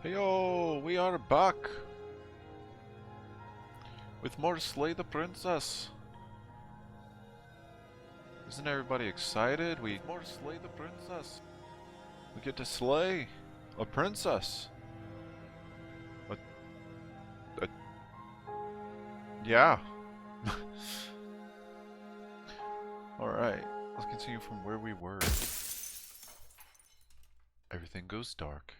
Heyo, we are back with more Slay the Princess. Isn't everybody excited? More Slay the Princess. We get to slay a princess. Yeah. Alright, let's continue from where we were. Everything goes dark,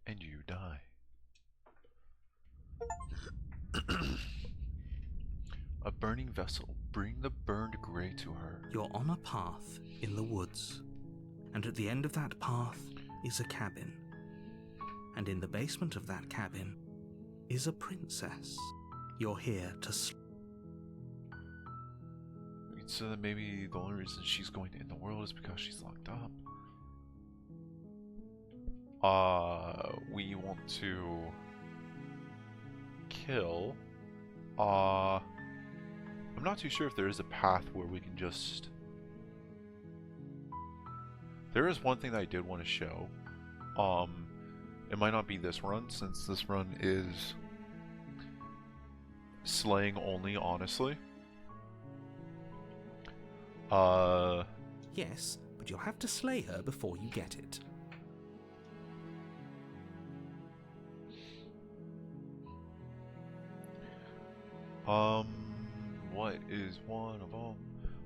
and you die. A burning vessel. Bring the burned grey to her. You're on a path in the woods, and at the end of that path is a cabin. And in the basement of that cabin is a princess. You're here to So that maybe the only reason she's going to end the world is because she's locked up. We want to kill. I'm not too sure if there is a path where we can just... There is one thing that I did want to show. It might not be this run, since this run is slaying only, honestly. Yes, but you'll have to slay her before you get it. What is one of them?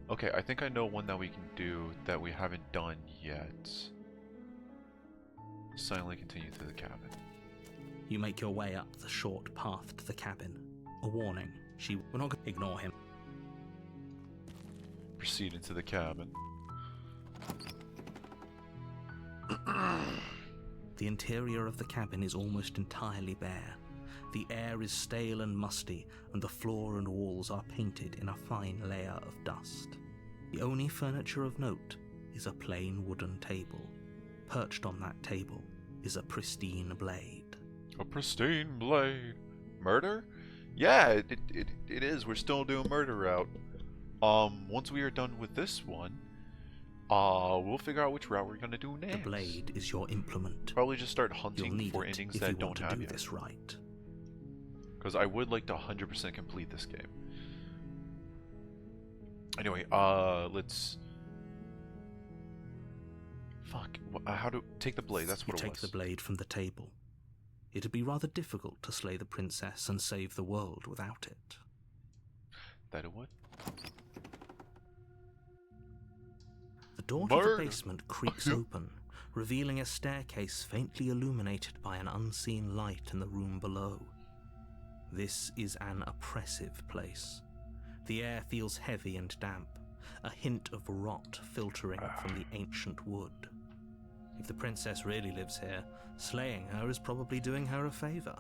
Okay, I think I know one that we can do that we haven't done yet. Silently continue to the cabin. You make your way up the short path to the cabin. A warning, we're not going to ignore him. Proceed into the cabin. The interior of the cabin is almost entirely bare. The air is stale and musty, and the floor and walls are painted in a fine layer of dust. The only furniture of note is a plain wooden table. Perched on that table is a pristine blade. A pristine blade. Murder? Yeah, it is. We're still doing murder route. Once we are done with this one, we'll figure out which route we're gonna do next. The blade is your implement. Probably just start You'll hunting need for it endings if that you don't want to have do yet. this right. Because I would like to 100% complete this game. Anyway, let's... Fuck, how to... Take the blade, that's what it was. You take the blade from the table. It'd be rather difficult to slay the princess and save the world without it. That it would? The door to the basement creaks open, revealing a staircase faintly illuminated by an unseen light in the room below. This is an oppressive place. The air feels heavy and damp, a hint of rot filtering from the ancient wood. If the princess really lives here, slaying her is probably doing her a favor.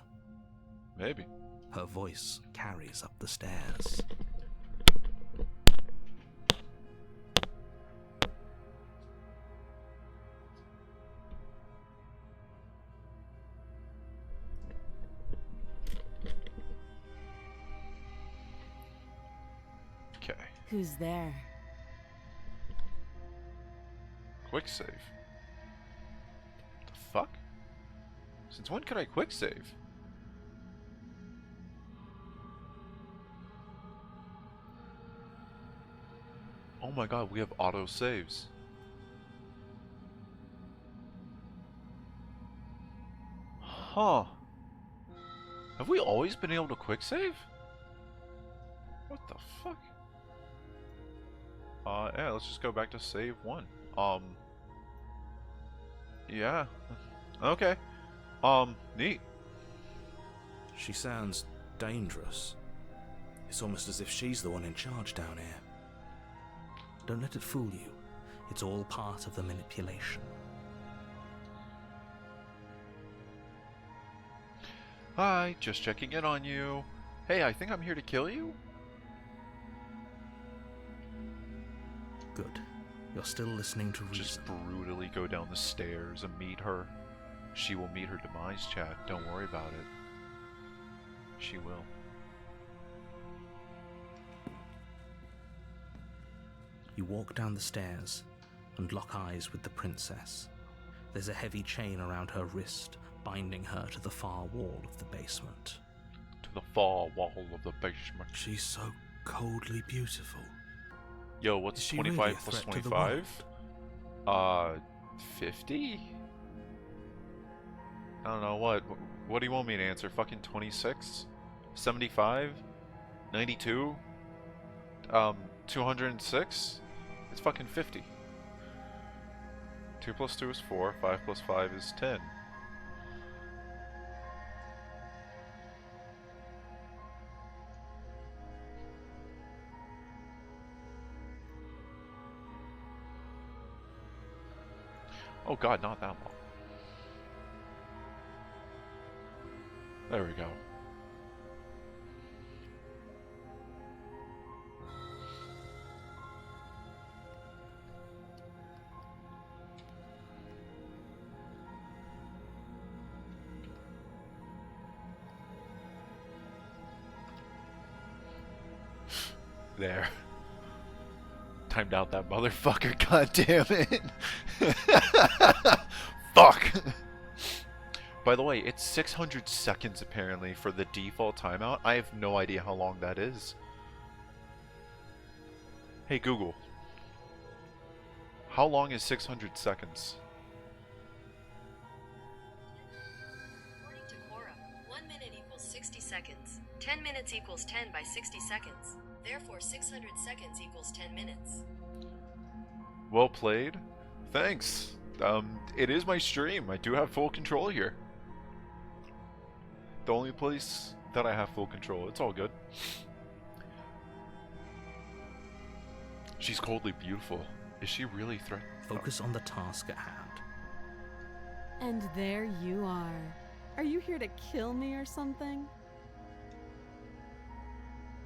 Maybe. Her voice carries up the stairs. Okay. Who's there? Quick save. The fuck? Since when could I quick save? Oh my god, we have auto saves. Huh. Have we always been able to quick save? What the fuck? Yeah, let's just go back to save one. Yeah. Okay. Neat. She sounds dangerous. It's almost as if she's the one in charge down here. Don't let it fool you. It's all part of the manipulation. Hi, just checking in on you. Hey, I think I'm here to kill you? Good. You're still listening to reason. Just brutally go down the stairs and meet her. She will meet her demise, Chad. Don't worry about it. She will. You walk down the stairs and lock eyes with the princess. There's a heavy chain around her wrist, binding her to the far wall of the basement. To the far wall of the basement. She's so coldly beautiful. Yo, what's Is she 25 really a plus threat to the 25? 50? I don't know, what do you want me to answer? Fucking 26? 75? 92? 206? It's fucking 50. 2 plus 2 is 4, 5 plus 5 is 10. Oh god, not that long. There we go. There. Timed out that motherfucker, god damn it. Fuck. By the way, it's 600 seconds apparently for the default timeout. I have no idea how long that is. Hey Google. How long is 600 seconds? According to Quora, 1 minute equals 60 seconds. 10 minutes equals 10 by 60 seconds. Therefore, 600 seconds equals 10 minutes. Well played. Thanks. It is my stream. I do have full control here. The only place that I have full control. It's all good. She's coldly beautiful. Is she really threatening? Focus on the task at hand. And there you are. Are you here to kill me or something?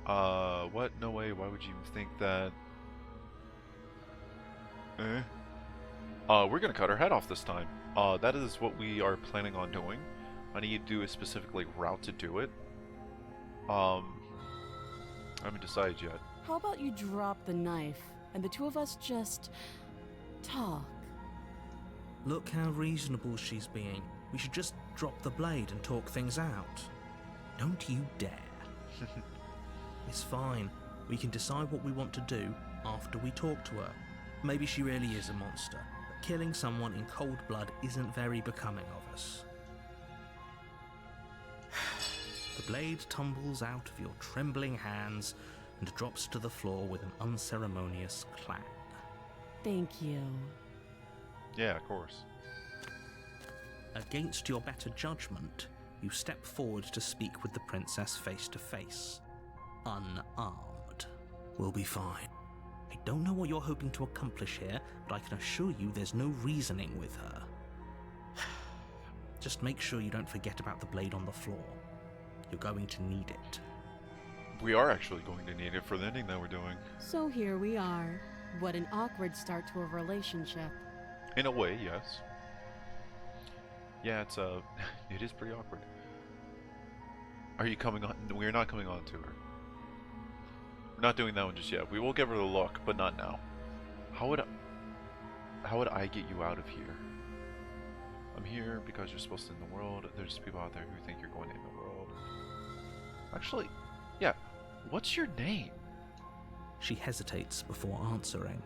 What? No way. Why would you think that? We're gonna cut her head off this time. That is what we are planning on doing. I need to do a specific route to do it. I haven't decided yet. How about you drop the knife and the two of us just talk? Look how reasonable she's being. We should just drop the blade and talk things out. Don't you dare. It's fine. We can decide what we want to do after we talk to her. Maybe she really is a monster, but killing someone in cold blood isn't very becoming of us. The blade tumbles out of your trembling hands and drops to the floor with an unceremonious clang. Thank you. Yeah, of course. Against your better judgment, you step forward to speak with the princess face to face. Unarmed. We'll be fine. I don't know what you're hoping to accomplish here, but I can assure you there's no reasoning with her. Just make sure you don't forget about the blade on the floor. You're going to need it. We are actually going to need it for the ending that we're doing. So here we are. What an awkward start to a relationship. In a way, yes. Yeah, it's it is pretty awkward. Are you coming on? We're not coming on to her. We're not doing that one just yet. We will give her the look, but not now. How would I get you out of here? I'm here because you're supposed to end the world. There's people out there who think you're going to end the world. Actually, yeah. What's your name? She hesitates before answering.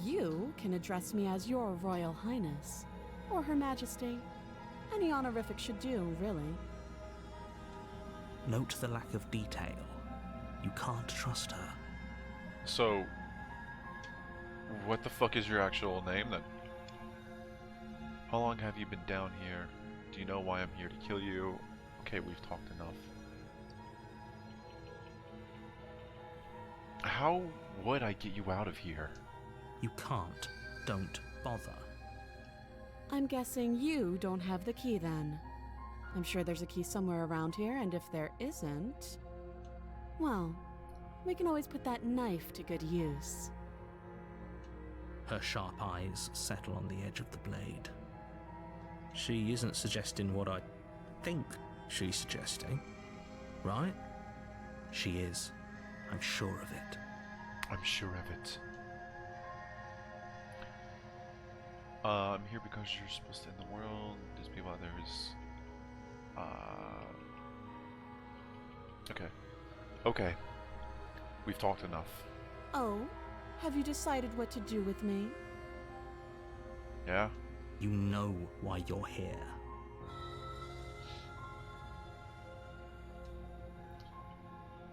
You can address me as your Royal Highness, or Her Majesty. Any honorific should do, really. Note the lack of detail. You can't trust her. So, what the fuck is your actual name then? How long have you been down here? Do you know why I'm here to kill you? Okay, we've talked enough. How would I get you out of here? You can't. Don't bother. I'm guessing you don't have the key then. I'm sure there's a key somewhere around here, and if there isn't, well, we can always put that knife to good use. Her sharp eyes settle on the edge of the blade. She isn't suggesting what I think she's suggesting, right? She is. I'm sure of it. I'm sure of it. I'm here because you're supposed to end the world. There's people out there who's... Okay. Okay. We've talked enough. Oh, have you decided what to do with me? Yeah? You know why you're here.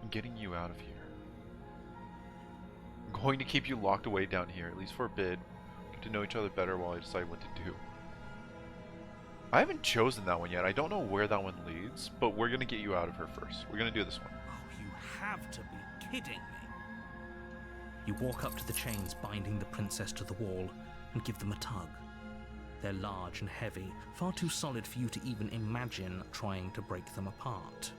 I'm getting you out of here. I'm going to keep you locked away down here, at least for a bit. Get to know each other better while I decide what to do. I haven't chosen that one yet. I don't know where that one leads, but we're going to get you out of her first. We're going to do this one. Oh, you have to be kidding me. You walk up to the chains binding the princess to the wall and give them a tug. They're large and heavy, far too solid for you to even imagine trying to break them apart.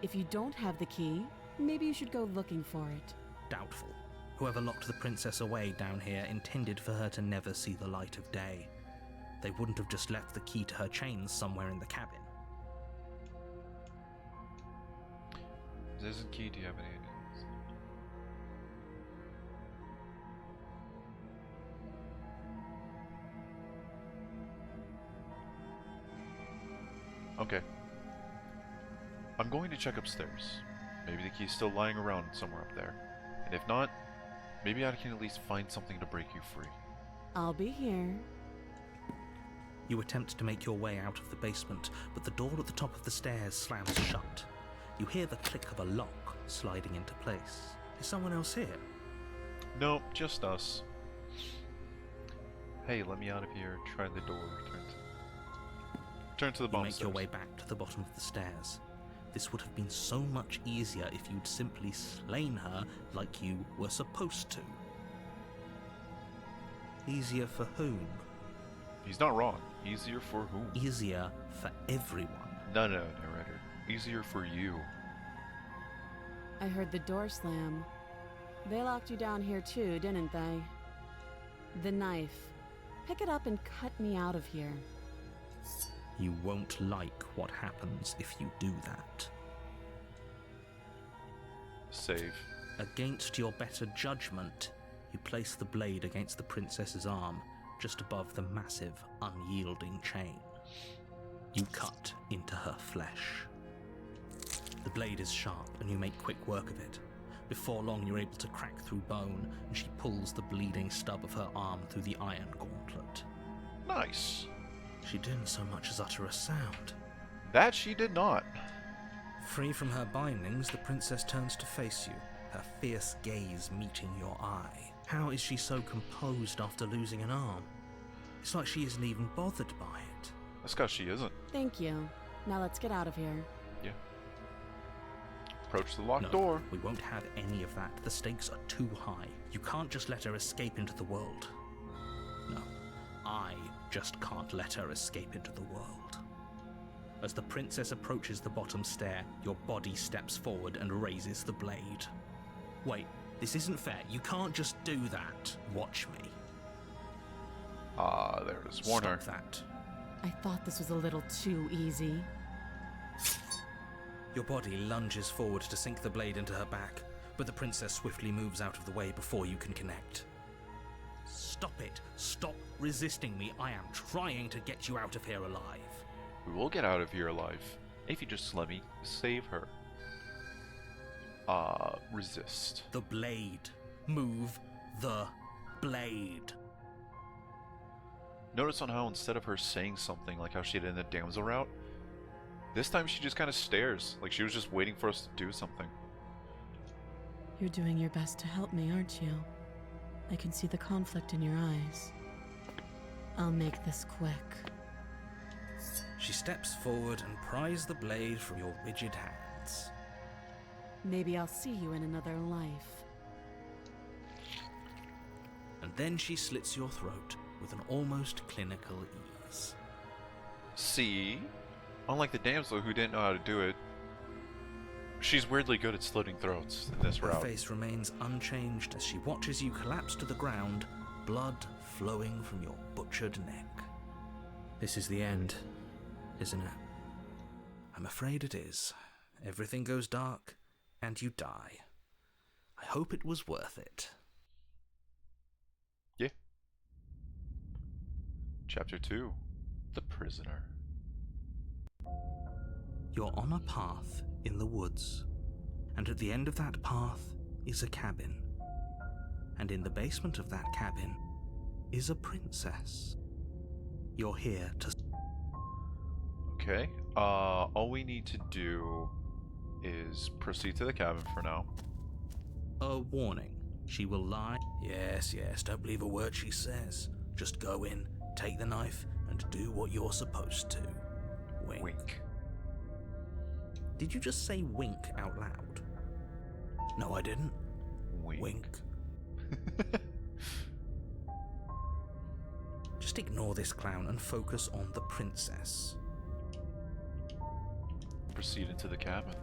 If you don't have the key, maybe you should go looking for it. Doubtful. Whoever locked the princess away down here intended for her to never see the light of day. They wouldn't have just left the key to her chains somewhere in the cabin. This isn't key. Do you have any ideas? Okay. I'm going to check upstairs. Maybe the key's still lying around somewhere up there. And if not, maybe I can at least find something to break you free. I'll be here. You attempt to make your way out of the basement, but the door at the top of the stairs slams shut. You hear the click of a lock sliding into place. Is someone else here? No, just us. Hey, let me out of here. Try the door. Turn to the You bottom make stairs. your way back to the bottom of the stairs. This would have been so much easier if you'd simply slain her like you were supposed to. Easier for whom? He's not wrong. Easier for whom? Easier for everyone. No, narrator. Easier for you. I heard the door slam. They locked you down here too, didn't they? The knife. Pick it up and cut me out of here. You won't like what happens if you do that. Save. Against your better judgment, you place the blade against the princess's arm, just above the massive, unyielding chain. You cut into her flesh. The blade is sharp, and you make quick work of it. Before long, you're able to crack through bone, and she pulls the bleeding stub of her arm through the iron gauntlet. Nice. She didn't so much as utter a sound. That she did not. Free from her bindings, the princess turns to face you, her fierce gaze meeting your eye. How is she so composed after losing an arm? It's like she isn't even bothered by it. That's because she isn't. Thank you. Now let's get out of here. Yeah. Approach the locked No, door. we won't have any of that. The stakes are too high. You can't just let her escape into the world. No, I just can't let her escape into the world. As the princess approaches the bottom stair, your body steps forward and raises the blade. Wait, this isn't fair. You can't just do that. Watch me. There it is. Warn her. Stop that. I thought this was a little too easy. Your body lunges forward to sink the blade into her back, but the princess swiftly moves out of the way before you can connect. Stop it. Stop resisting me. I am trying to get you out of here alive. We will get out of here alive. If you just let me save her. Resist. The blade. Move the blade. Notice on how instead of her saying something like how she did in the damsel route, this time she just kind of stares, like she was just waiting for us to do something. You're doing your best to help me, aren't you? I can see the conflict in your eyes. I'll make this quick. She steps forward and pries the blade from your rigid hands. Maybe I'll see you in another life. And then she slits your throat with an almost clinical ease. See? Unlike the damsel who didn't know how to do it, she's weirdly good at slitting throats in this Her route. face remains unchanged as she watches you collapse to the ground, blood flowing from your butchered neck. This is the end, isn't it? I'm afraid it is. Everything goes dark, and you die. I hope it was worth it. Yeah. Chapter 2. The Prisoner. You're on a path in the woods, and at the end of that path is a cabin. And in the basement of that cabin is a princess. You're here to... Okay. All we need to do is proceed to the cabin for now. A warning. She will lie. Yes, don't believe a word she says. Just go in, take the knife, and do what you're supposed to. Wink. Wink. Did you just say wink out loud? No, I didn't. Wink. Just ignore this clown and focus on the princess. Proceed into the cabin.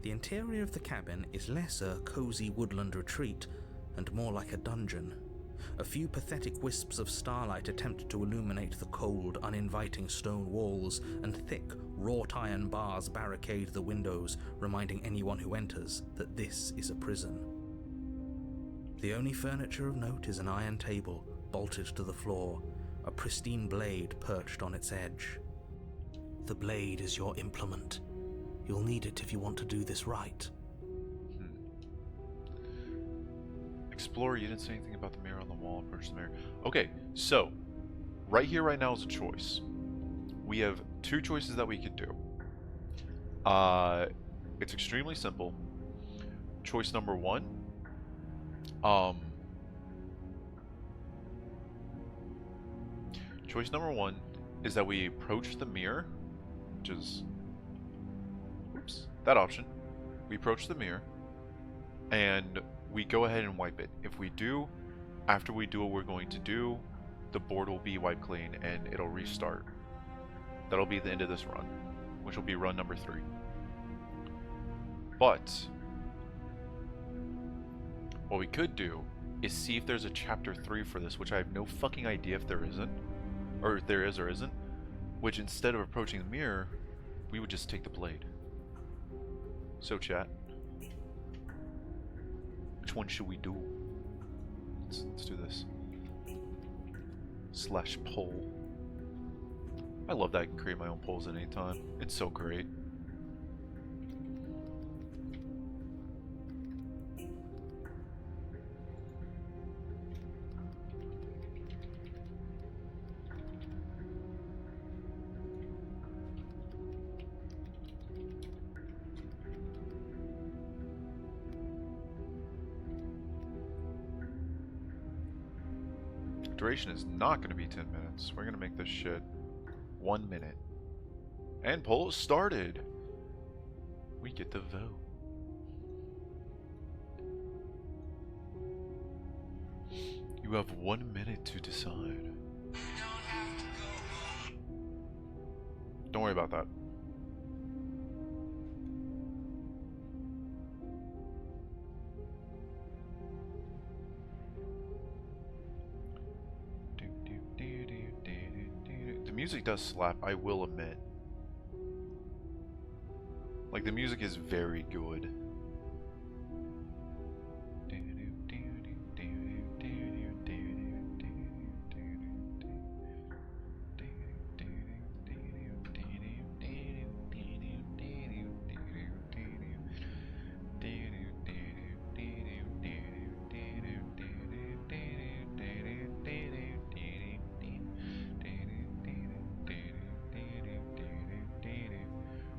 The interior of the cabin is less a cozy woodland retreat and more like a dungeon. A few pathetic wisps of starlight attempt to illuminate the cold, uninviting stone walls, and thick, wrought iron bars barricade the windows, reminding anyone who enters that this is a prison. The only furniture of note is an iron table, bolted to the floor, a pristine blade perched on its edge. The blade is your implement. You'll need it if you want to do this right. Explorer, you didn't say anything about the mirror on the wall. Approach the mirror. Okay, so right here, right now is a choice. We have two choices that we could do. It's extremely simple. Choice number one. Choice number one is that we approach the mirror, which is, oops, that option. We approach the mirror, and we go ahead and wipe it. If we do, after we do what we're going to do, the board will be wiped clean and it'll restart. That'll be the end of this run, which will be run number 3. But what we could do is see if there's a chapter 3 for this, which I have no fucking idea if there isn't, or if there is or isn't, which instead of approaching the mirror, we would just take the blade. So chat, which one should we do? Let's do this. Slash poll. I love that I can create my own polls at any time. It's so great. Duration is not going to be 10 minutes. We're going to make this shit 1 minute. And poll started. We get the vote. You have 1 minute to decide. Don't worry about that. Music does slap, I will admit. Like, the music is very good.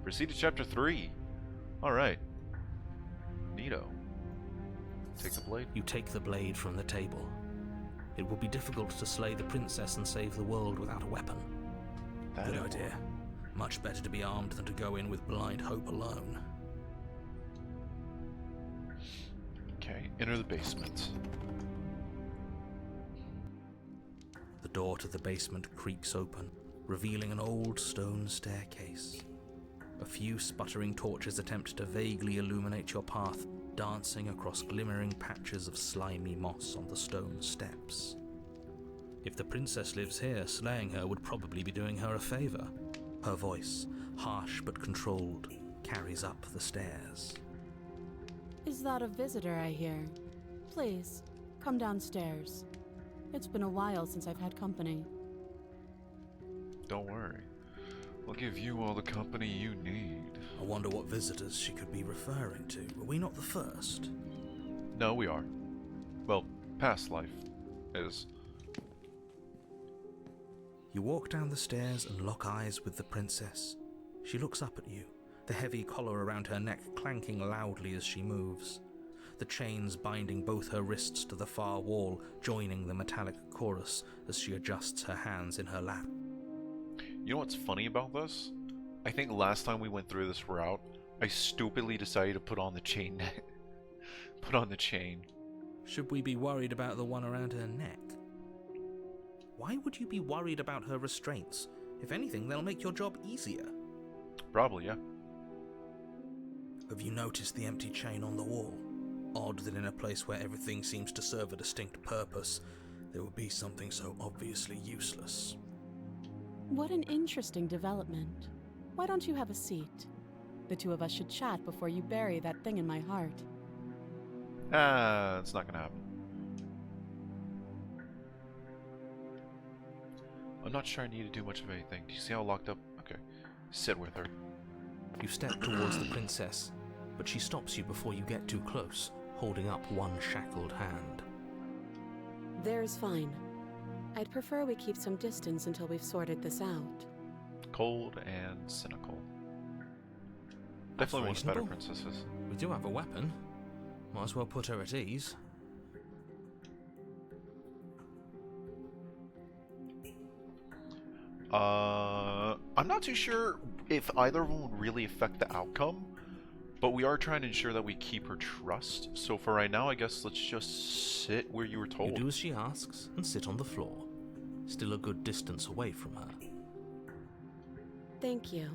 Proceed to chapter 3. Alright. Neato. Take the blade. You take the blade from the table. It will be difficult to slay the princess and save the world without a weapon. Good idea. Much better to be armed than to go in with blind hope alone. Okay, enter the basement. The door to the basement creaks open, revealing an old stone staircase. A few sputtering torches attempt to vaguely illuminate your path, dancing across glimmering patches of slimy moss on the stone steps. If the princess lives here, slaying her would probably be doing her a favor. Her voice, harsh but controlled, carries up the stairs. Is that a visitor I hear? Please, come downstairs. It's been a while since I've had company. Don't worry. I'll give you all the company you need. I wonder what visitors she could be referring to. Were we not the first? No, we are. Well, past life is. You walk down the stairs and lock eyes with the princess. She looks up at you, the heavy collar around her neck clanking loudly as she moves. The chains binding both her wrists to the far wall, joining the metallic chorus as she adjusts her hands in her lap. You know what's funny about this? I think last time we went through this route, I stupidly decided to put on the chain net. Put on the chain. Should we be worried about the one around her neck? Why would you be worried about her restraints? If anything, they'll make your job easier. Probably, yeah. Have you noticed the empty chain on the wall? Odd that in a place where everything seems to serve a distinct purpose, there would be something so obviously useless. What an interesting development. Why don't you have a seat? The two of us should chat before you bury that thing in my heart. It's not gonna happen. I'm not sure I need to do much of anything. Do you see how locked up? Okay. Sit with her. You step towards the princess, but she stops you before you get too close, holding up one shackled hand. There's fine. I'd prefer we keep some distance until we've sorted this out. Cold and cynical. That's Definitely one of the better reasonable. princesses. We do have a weapon. Might as well put her at ease. I'm not too sure if either of them would really affect the outcome, but we are trying to ensure that we keep her trust. So for right now, I guess let's just sit where you were told. You do as she asks and sit on the floor, still a good distance away from her. Thank you.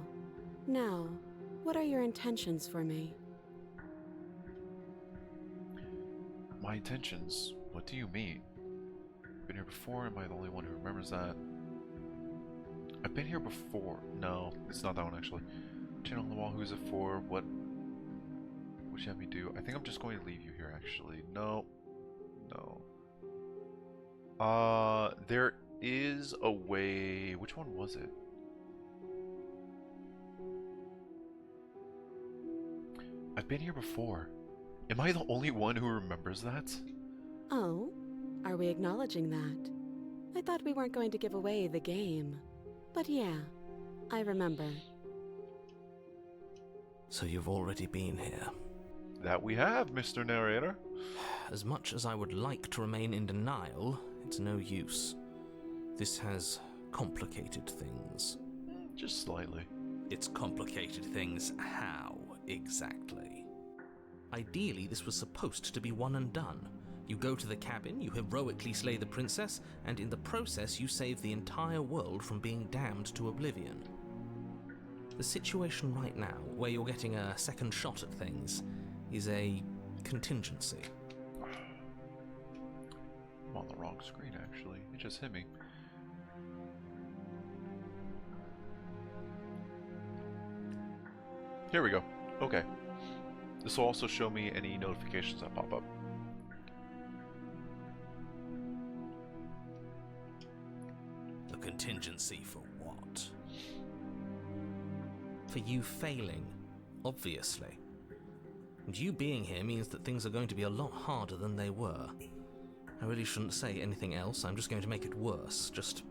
Now, what are your intentions for me? My intentions? What do you mean? Been here before? Am I the only one who remembers that? I've been here before. No, it's not that one actually. Chain on the wall, who's it for? What would you have me do? I think I'm just going to leave you here actually. No. No. There is a way. Which one was it? I've been here before. Am I the only one who remembers that? Oh, are we acknowledging that? I thought we weren't going to give away the game. But yeah, I remember. So you've already been here. That we have, Mr. Narrator. As much as I would like to remain in denial, it's no use. This has complicated things. Just slightly. It's complicated things how, exactly? Ideally, this was supposed to be one and done. You go to the cabin, you heroically slay the princess, and in the process you save the entire world from being damned to oblivion. The situation right now, where you're getting a second shot at things, is a contingency. I'm on the wrong screen, actually. It just hit me. Here we go. Okay. This will also show me any notifications that pop up. A contingency for what? For you failing, obviously. And you being here means that things are going to be a lot harder than they were. I really shouldn't say anything else, I'm just going to make it worse. Just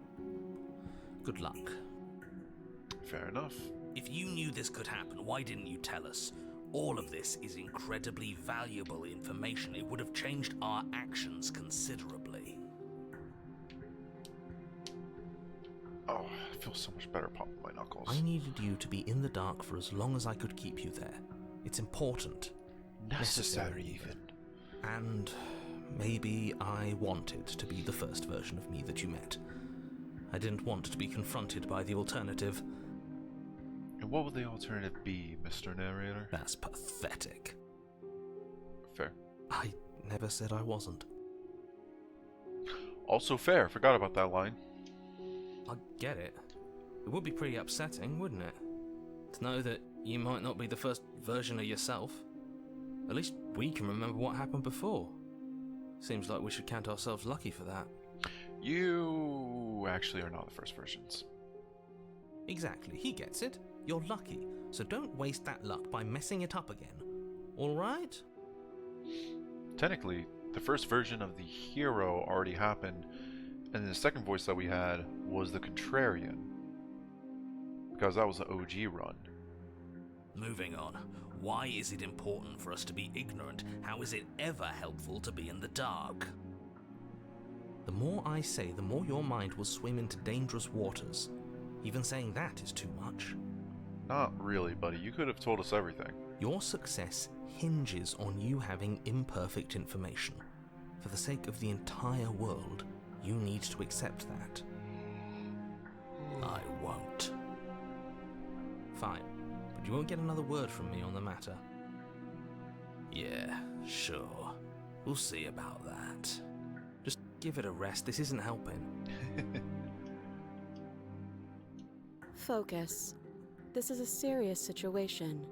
good luck. Fair enough. If you knew this could happen, why didn't you tell us? All of this is incredibly valuable information. It would have changed our actions considerably. Oh, I feel so much better popping my knuckles. I needed you to be in the dark for as long as I could keep you there. It's important. Necessary, even. And maybe I wanted to be the first version of me that you met. I didn't want to be confronted by the alternative. And what would the alternative be, Mr. Narrator? That's pathetic. Fair. I never said I wasn't. Also fair. Forgot about that line. I get it. It would be pretty upsetting, wouldn't it? To know that you might not be the first version of yourself. At least we can remember what happened before. Seems like we should count ourselves lucky for that. You actually are not the first versions. Exactly, he gets it. You're lucky, so don't waste that luck by messing it up again. Alright? Technically, the first version of the hero already happened, and the second voice that we had was the Contrarian. Because that was the OG run. Moving on. Why is it important for us to be ignorant? How is it ever helpful to be in the dark? The more I say, the more your mind will swim into dangerous waters. Even saying that is too much. Not really, buddy. You could have told us everything. Your success hinges on you having imperfect information. For the sake of the entire world, you need to accept that. I won't. Fine, but you won't get another word from me on the matter. Yeah, sure. We'll see about that. Just give it a rest, this isn't helping. Focus. This is a serious situation.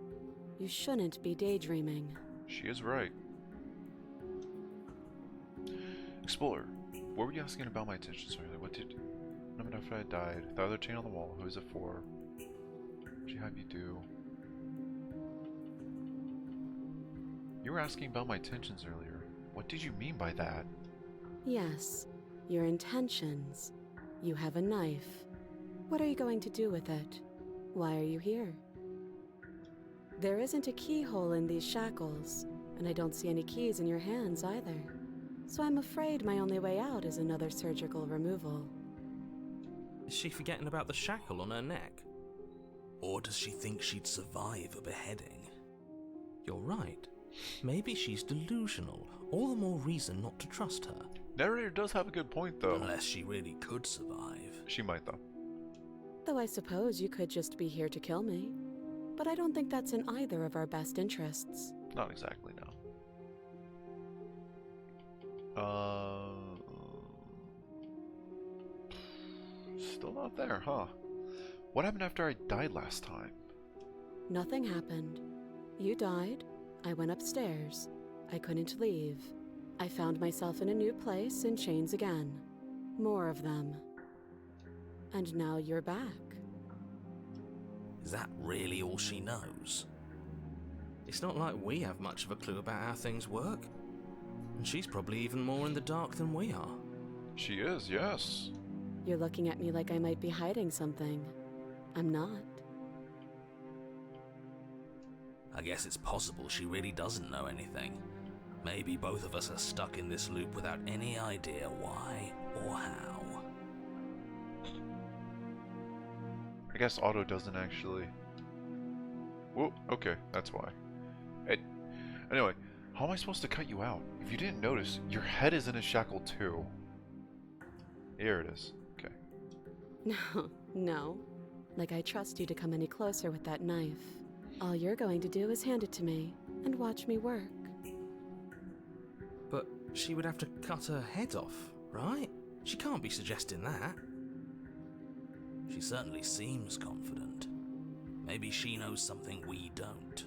You shouldn't be daydreaming. She is right. Explorer, what were you asking about my intentions earlier? What did... Remember after I died? The other chain on the wall, who is it for? What did she have you do? You were asking about my intentions earlier. What did you mean by that? Yes, your intentions. You have a knife. What are you going to do with it? Why are you here? There isn't a keyhole in these shackles, and I don't see any keys in your hands either. So I'm afraid my only way out is another surgical removal. Is she forgetting about the shackle on her neck? Or does she think she'd survive a beheading? You're right. Maybe she's delusional. All the more reason not to trust her. Narrator does have a good point, though. Unless she really could survive. She might, though. Though I suppose you could just be here to kill me. But I don't think that's in either of our best interests. Not exactly, no. Still not there, huh? What happened after I died last time? Nothing happened. You died. I went upstairs. I couldn't leave. I found myself in a new place in chains again. More of them. And now you're back. Is that really all she knows? It's not like we have much of a clue about how things work. And she's probably even more in the dark than we are. She is, yes. You're looking at me like I might be hiding something. I'm not. I guess it's possible she really doesn't know anything. Maybe both of us are stuck in this loop without any idea why or how. I guess Otto doesn't actually... Whoa, okay, that's why. Anyway, how am I supposed to cut you out? If you didn't notice, your head is in a shackle too. Here it is. Okay. No. Like I trust you to come any closer with that knife. All you're going to do is hand it to me and watch me work. But she would have to cut her head off, right? She can't be suggesting that. She certainly seems confident. Maybe she knows something we don't.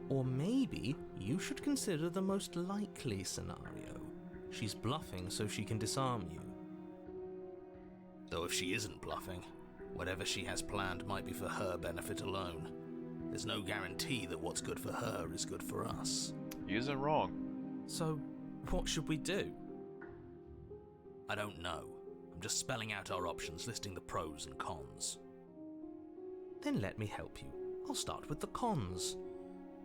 Or maybe you should consider the most likely scenario. She's bluffing so she can disarm you. Though if she isn't bluffing, whatever she has planned might be for her benefit alone. There's no guarantee that what's good for her is good for us. He isn't wrong. So, what should we do? I don't know. I'm just spelling out our options, listing the pros and cons. Then let me help you. I'll start with the cons.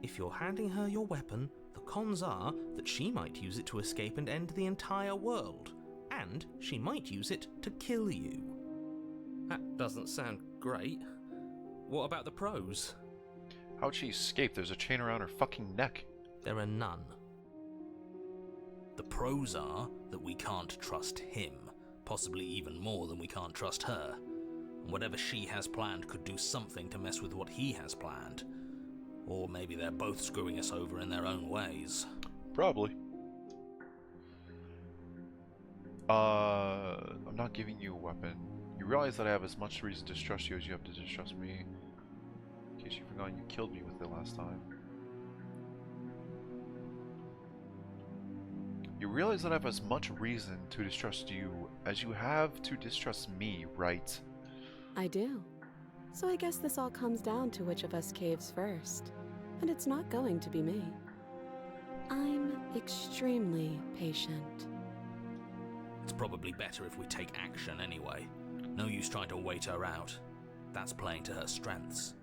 If you're handing her your weapon, the cons are that she might use it to escape and end the entire world. And she might use it to kill you. That doesn't sound great. What about the pros? How'd she escape? There's a chain around her fucking neck. There are none. The pros are that we can't trust him, possibly even more than we can't trust her. And whatever she has planned could do something to mess with what he has planned. Or maybe they're both screwing us over in their own ways. Probably. I'm not giving you a weapon. You realize that I have as much reason to distrust you as you have to distrust me. In case you forgot, you killed me with it last time. You realize that I have as much reason to distrust you as you have to distrust me, right? I do. So I guess this all comes down to which of us caves first. And it's not going to be me. I'm extremely patient. It's probably better if we take action anyway. No use trying to wait her out. That's playing to her strengths.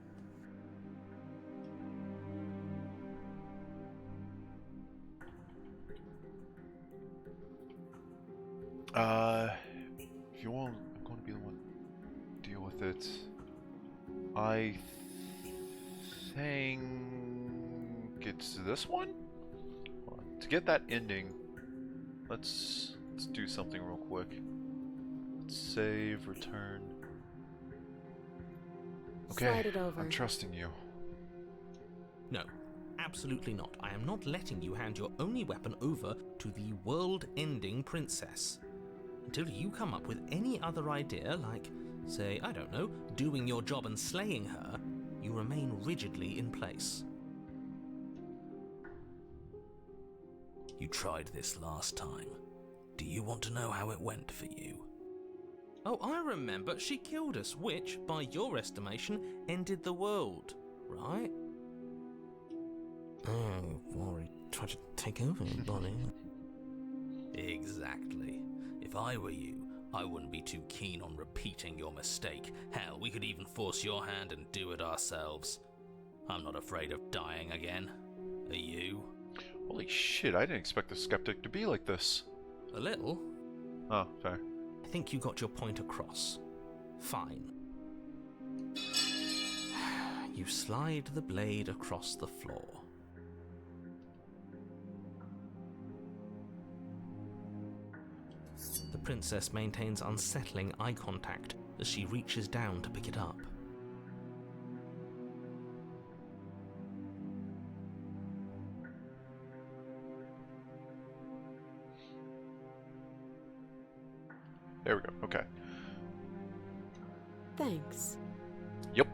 If you want, I'm going to be the one to deal with it. I think it's this one? Hold on. To get that ending, let's do something real quick. Save, return. Okay, Slide it over. I'm trusting you. No, absolutely not. I am not letting you hand your only weapon over to the world-ending princess. Until you come up with any other idea, like, say, I don't know, doing your job and slaying her, you remain rigidly in place. You tried this last time. Do you want to know how it went for you? Oh, I remember. She killed us, which, by your estimation, ended the world, right? Oh, Rory tried to take over everybody. Exactly. If I were you, I wouldn't be too keen on repeating your mistake. Hell, we could even force your hand and do it ourselves. I'm not afraid of dying again. Are you? Holy shit, I didn't expect the skeptic to be like this. A little. Oh, fair. I think you got your point across. Fine. You slide the blade across the floor. The princess maintains unsettling eye contact as she reaches down to pick it up. There we go, okay. Thanks. Yep.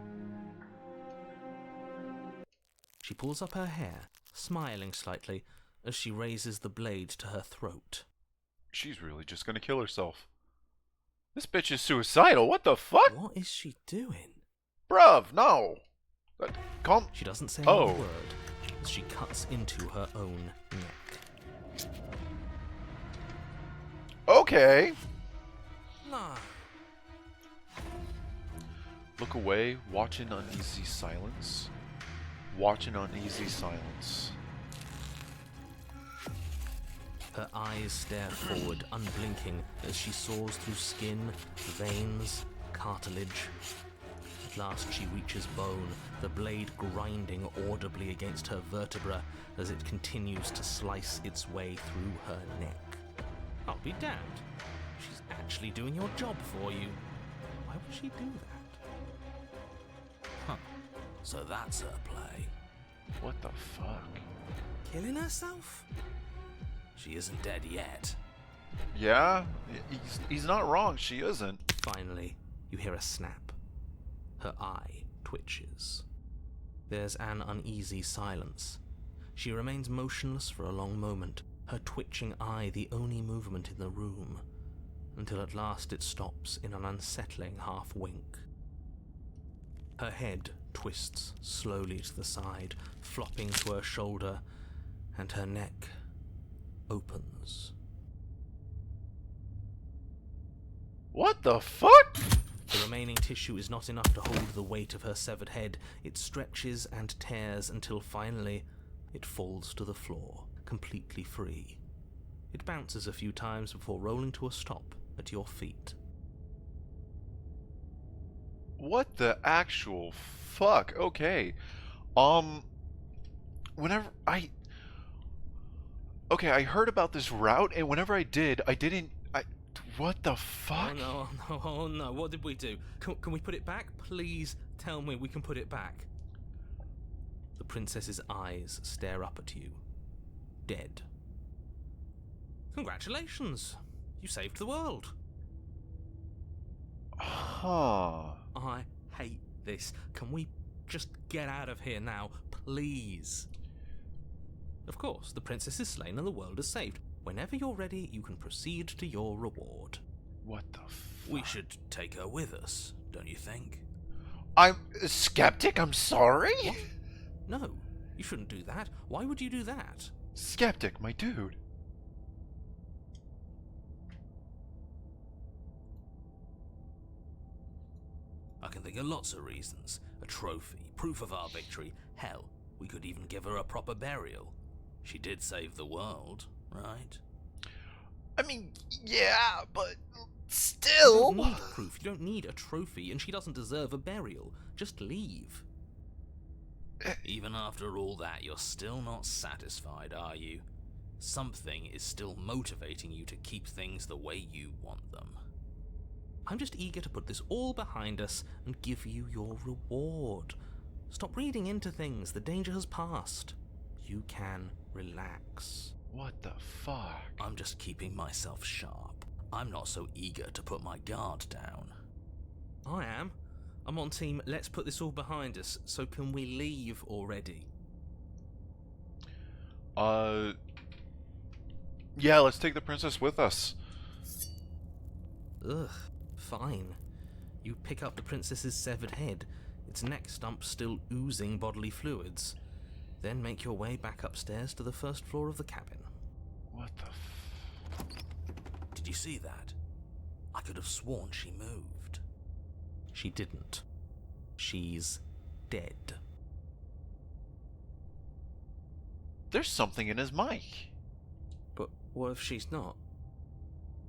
She pulls up her hair, smiling slightly as she raises the blade to her throat. She's really just gonna kill herself. This bitch is suicidal, what the fuck? What is she doing? Bruv, no! Calm. She doesn't say Oh. another word as she cuts into her own neck. Okay. No. Look away, watch in uneasy silence. Watch in uneasy silence. Her eyes stare forward, unblinking, as she soars through skin, veins, cartilage. At last she reaches bone, the blade grinding audibly against her vertebra as it continues to slice its way through her neck. I'll be damned. She's actually doing your job for you. Why would she do that? Huh. So that's her play. What the fuck? Killing herself? She isn't dead yet. Yeah, he's not wrong, she isn't. Finally, you hear a snap. Her eye twitches. There's an uneasy silence. She remains motionless for a long moment, her twitching eye the only movement in the room, until at last it stops in an unsettling half-wink. Her head twists slowly to the side, flopping to her shoulder, and her neck opens. What the fuck? The remaining tissue is not enough to hold the weight of her severed head. It stretches and tears until finally it falls to the floor, completely free. It bounces a few times before rolling to a stop at your feet. What the actual fuck? Okay. Whenever Okay, I heard about this route, and whenever I did, what the fuck? Oh no, what did we do? Can we put it back? Please tell me we can put it back. The princess's eyes stare up at you. Dead. Congratulations! You saved the world. Huh. I hate this. Can we just get out of here now, please? Of course, the princess is slain and the world is saved. Whenever you're ready, you can proceed to your reward. What the fuck? We should take her with us, don't you think? I'm a skeptic, I'm sorry? What? No, you shouldn't do that. Why would you do that? Skeptic, my dude. I can think of lots of reasons. A trophy, proof of our victory. Hell, we could even give her a proper burial. She did save the world, right? I mean, yeah, but You still. don't need proof, you don't need a trophy, and she doesn't deserve a burial. Just leave. Even after all that, you're still not satisfied, are you? Something is still motivating you to keep things the way you want them. I'm just eager to put this all behind us and give you your reward. Stop reading into things, the danger has passed. You can relax. What the fuck? I'm just keeping myself sharp. I'm not so eager to put my guard down. I am. I'm on team, let's put this all behind us, so can we leave already? Yeah, let's take the princess with us. Ugh, fine. You pick up the princess's severed head, its neck stump still oozing bodily fluids. Then make your way back upstairs to the first floor of the cabin. What the Did you see that? I could have sworn she moved. She didn't. She's dead. There's something in his mic. But what if she's not?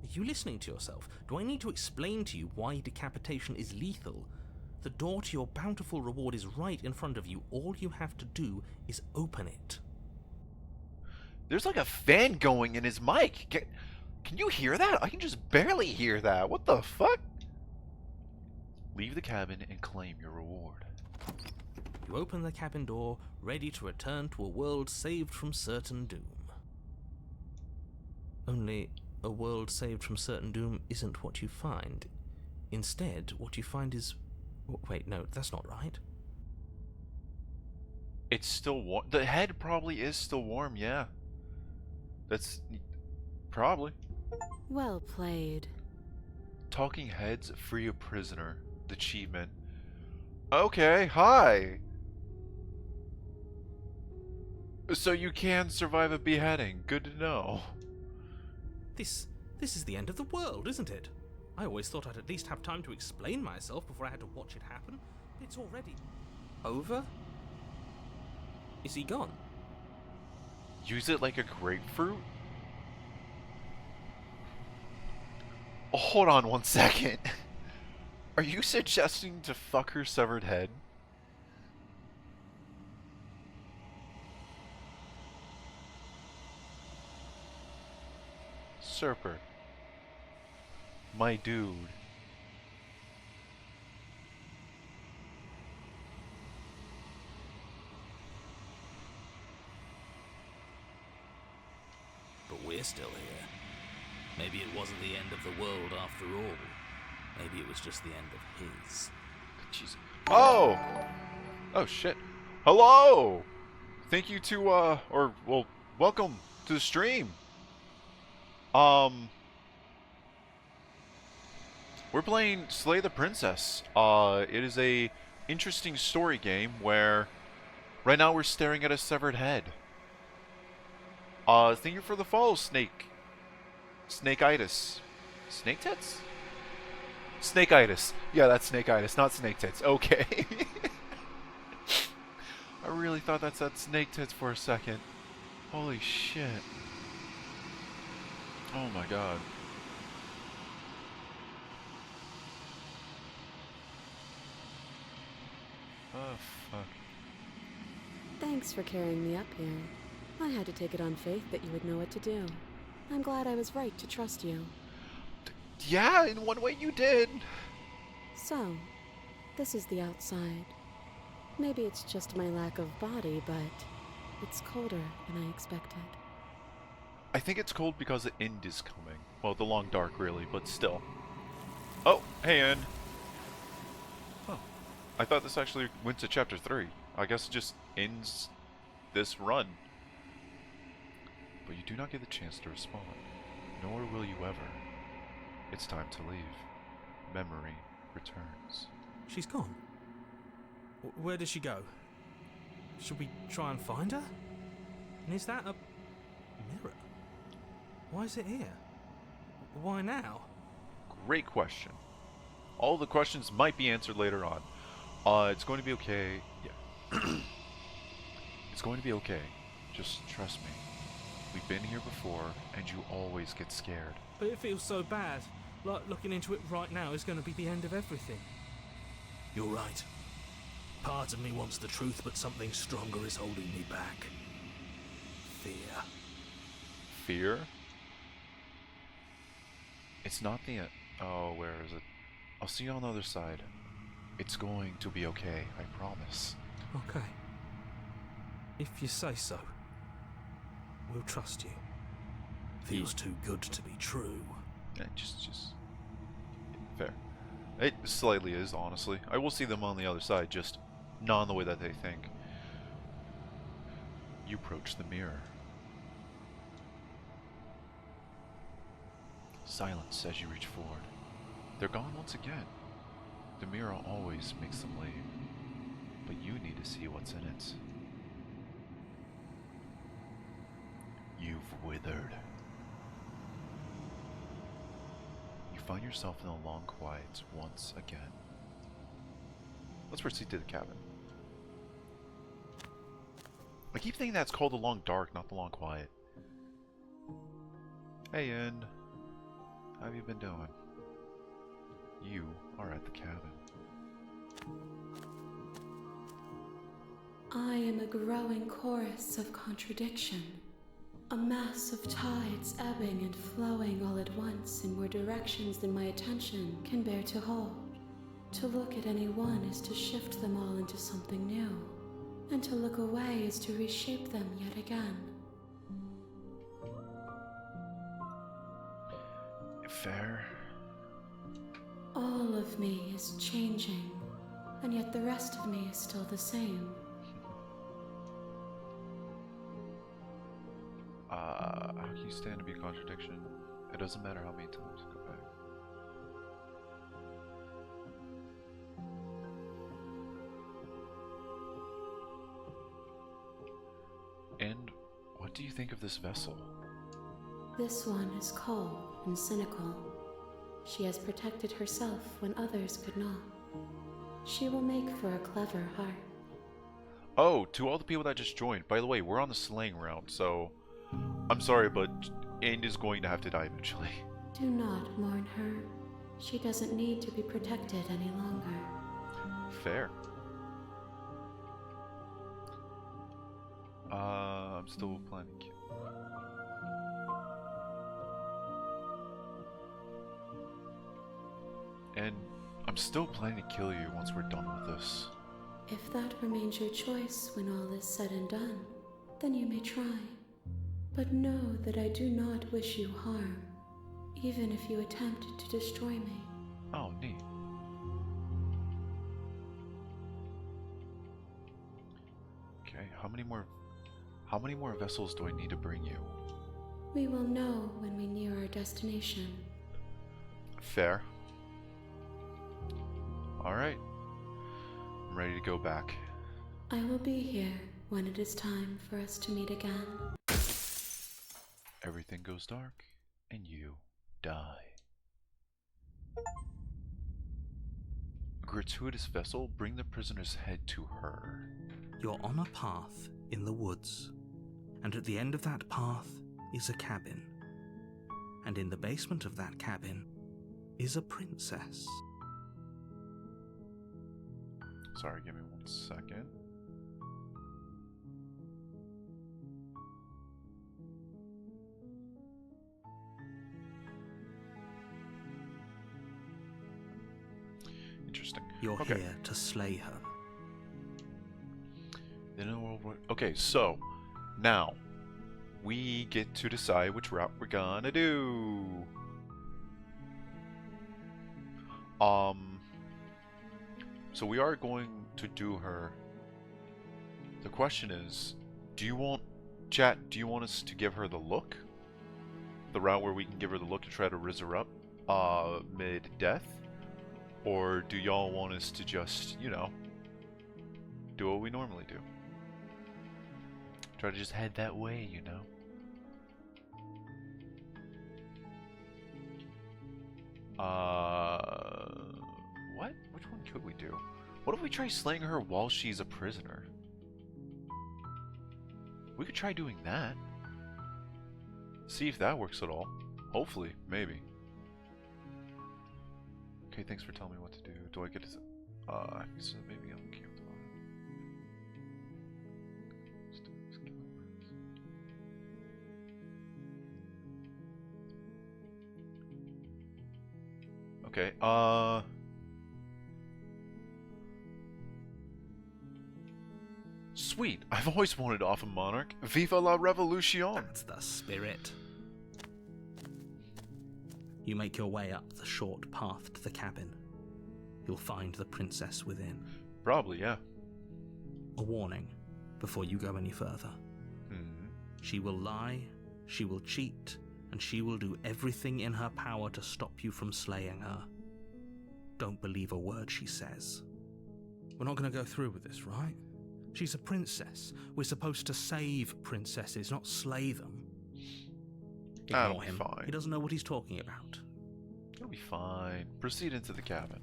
Are you listening to yourself? Do I need to explain to you why decapitation is lethal? The door to your bountiful reward is right in front of you. All you have to do is open it. There's like a fan going in his mic. Can you hear that? I can just barely hear that. What the fuck? Leave the cabin and claim your reward. You open the cabin door, ready to return to a world saved from certain doom. Only, a world saved from certain doom isn't what you find. Instead, what you find is... Wait, no, that's not right. It's still warm. The head probably is still warm, yeah. That's... probably. Well played. Talking heads free a prisoner. The achievement. Okay, hi! So you can survive a beheading. Good to know. This is the end of the world, isn't it? I always thought I'd at least have time to explain myself before I had to watch it happen. It's already... over? Is he gone? Use it like a grapefruit? Oh, hold on 1 second. Are you suggesting to fuck her severed head? Serper. My dude. But we're still here. Maybe it wasn't the end of the world after all. Maybe it was just the end of his. Jeez. Oh! Oh shit. Hello! Thank you to, well, welcome to the stream. We're playing Slay the Princess. It is a interesting story game where right now we're staring at a severed head. Thank you for the follow, Snakeitis. Snake tits? Snakeitis. Yeah, that's Snakeitis, not snake tits. Okay. I really thought that said snake tits for a second. Holy shit. Oh my god. Oh, fuck. Thanks for carrying me up here. I had to take it on faith that you would know what to do. I'm glad I was right to trust you. Yeah, in one way you did. So, this is the outside. Maybe it's just my lack of body, but it's colder than I expected. I think it's cold because the end is coming. Well, the long dark, really, but still. Oh, hey, end. Huh. I thought this actually went to chapter 3. I guess it just ends this run. but you do not get the chance to respond, nor will you ever. It's time to leave. Memory returns. She's gone. Where did she go? Should we try and find her? And is that a mirror? Why is it here? Why now? Great question. All the questions might be answered later on. It's going to be okay. Yeah. It's going to be okay. Just trust me. We've been here before, and you always get scared. But it feels so bad. Like looking into it right now is going to be the end of everything. You're right. Part of me wants the truth, but something stronger is holding me back. Fear. Fear? It's not the end. Oh, where is it? I'll see you on the other side. It's going to be okay, I promise. Okay. If you say so. We'll trust you. Feels too good to be true. Just fair. It slightly is, honestly. I will see them on the other side, just not in the way that they think. You approach the mirror. Silence as you reach forward. They're gone once again. The mirror always makes them leave, but you need to see what's in it. You've withered. You find yourself in a long quiet once again. Let's proceed to the cabin. I keep thinking that's called the long dark, not the long quiet. Hey, Ian. How have you been doing? You are at the cabin. I am a growing chorus of contradiction. A mass of tides ebbing and flowing all at once in more directions than my attention can bear to hold. To look at any one is to shift them all into something new, and to look away is to reshape them yet again. Fair. All of me is changing, and yet the rest of me is still the same. How can you stand to be a contradiction? It doesn't matter how many times you go back. And what do you think of this vessel? This one is cold and cynical. She has protected herself when others could not. She will make for a clever heart. Oh, to all the people that just joined, by the way, we're on the slaying round, so I'm sorry, but Aang is going to have to die eventually. Do not mourn her. She doesn't need to be protected any longer. Fair. I'm still planning. And I'm still planning to kill you once we're done with this. If that remains your choice when all is said and done, then you may try. But know that I do not wish you harm, even if you attempt to destroy me. Oh, neat. Okay, how many more vessels do I need to bring you? We will know when we near our destination. Fair. Alright. I'm ready to go back. I will be here when it is time for us to meet again. Everything goes dark, and you die. A gratuitous vessel, bring the prisoner's head to her. You're on a path in the woods, and at the end of that path is a cabin. And in the basement of that cabin is a princess. Sorry, give me 1 second. Interesting. You're Okay. here to slay her. Then in World War. Okay, so now we get to decide which route we're gonna do. So we are going to do her. The question is, do you want Chat, do you want us to give her the look? The route where we can give her the look to try to rizz her up mid-death? Or do y'all want us to just, you know, do what we normally do? Try to just head that way, you know? What? Which one could we do? What if we try slaying her while she's a prisoner? We could try doing that. See if that works at all. Hopefully, maybe. Okay, thanks for telling me what to do. Do I get to... so maybe I'm okay with all that. Okay, sweet! I've always wanted off a monarch. Viva la revolution! That's the spirit. You make your way up the short path to the cabin. You'll find the princess within. Probably, yeah. A warning before you go any further. She will lie, she will cheat, and she will do everything in her power to stop you from slaying her. Don't believe a word she says. We're not going to go through with this, right? She's a princess. We're supposed to save princesses, not slay them. Ignore him. Fine. He doesn't know what he's talking about. It'll be fine. Proceed into the cabin.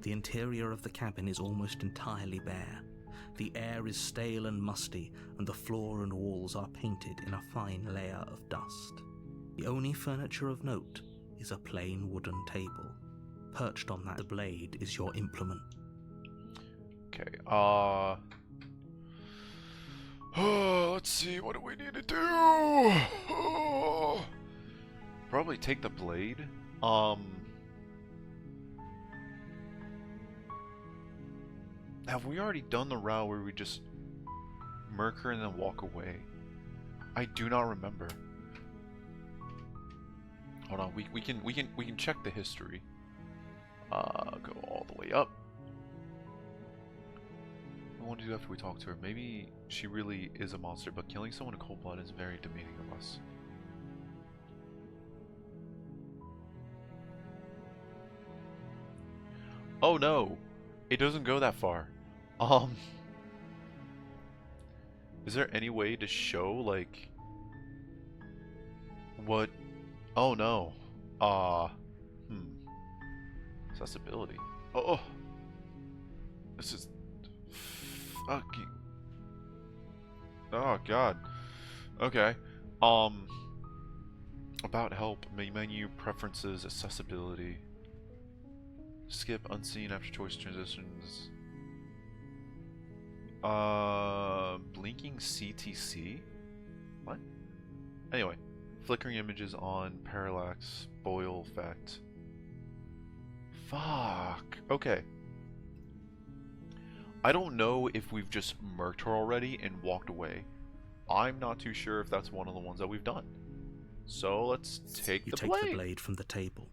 The interior of the cabin is almost entirely bare. The air is stale and musty, and the floor and walls are painted in a fine layer of dust. The only furniture of note is a plain wooden table. Perched on that, the blade is your implement. Okay, let's see, what do we need to do? Probably take the blade. Have we already done the route where we just murk her and then walk away? I do not remember. Hold on, we can check the history. Go all the way up. What I want to do after we talk to her? Maybe she really is a monster, but killing someone in cold blood is very demeaning of us. Oh no! It doesn't go that far. Is there any way to show, like... what... Oh no. Accessibility. Oh! This is... fucking... Oh god. Okay. About help, menu, preferences, accessibility. Skip unseen after choice transitions. Blinking CTC? What? Anyway. Flickering images on, parallax, boil effect. Fuck. Okay. I don't know if we've just murked her already and walked away. I'm not too sure if that's one of the ones that we've done. So let's take the blade. You take the blade from the table.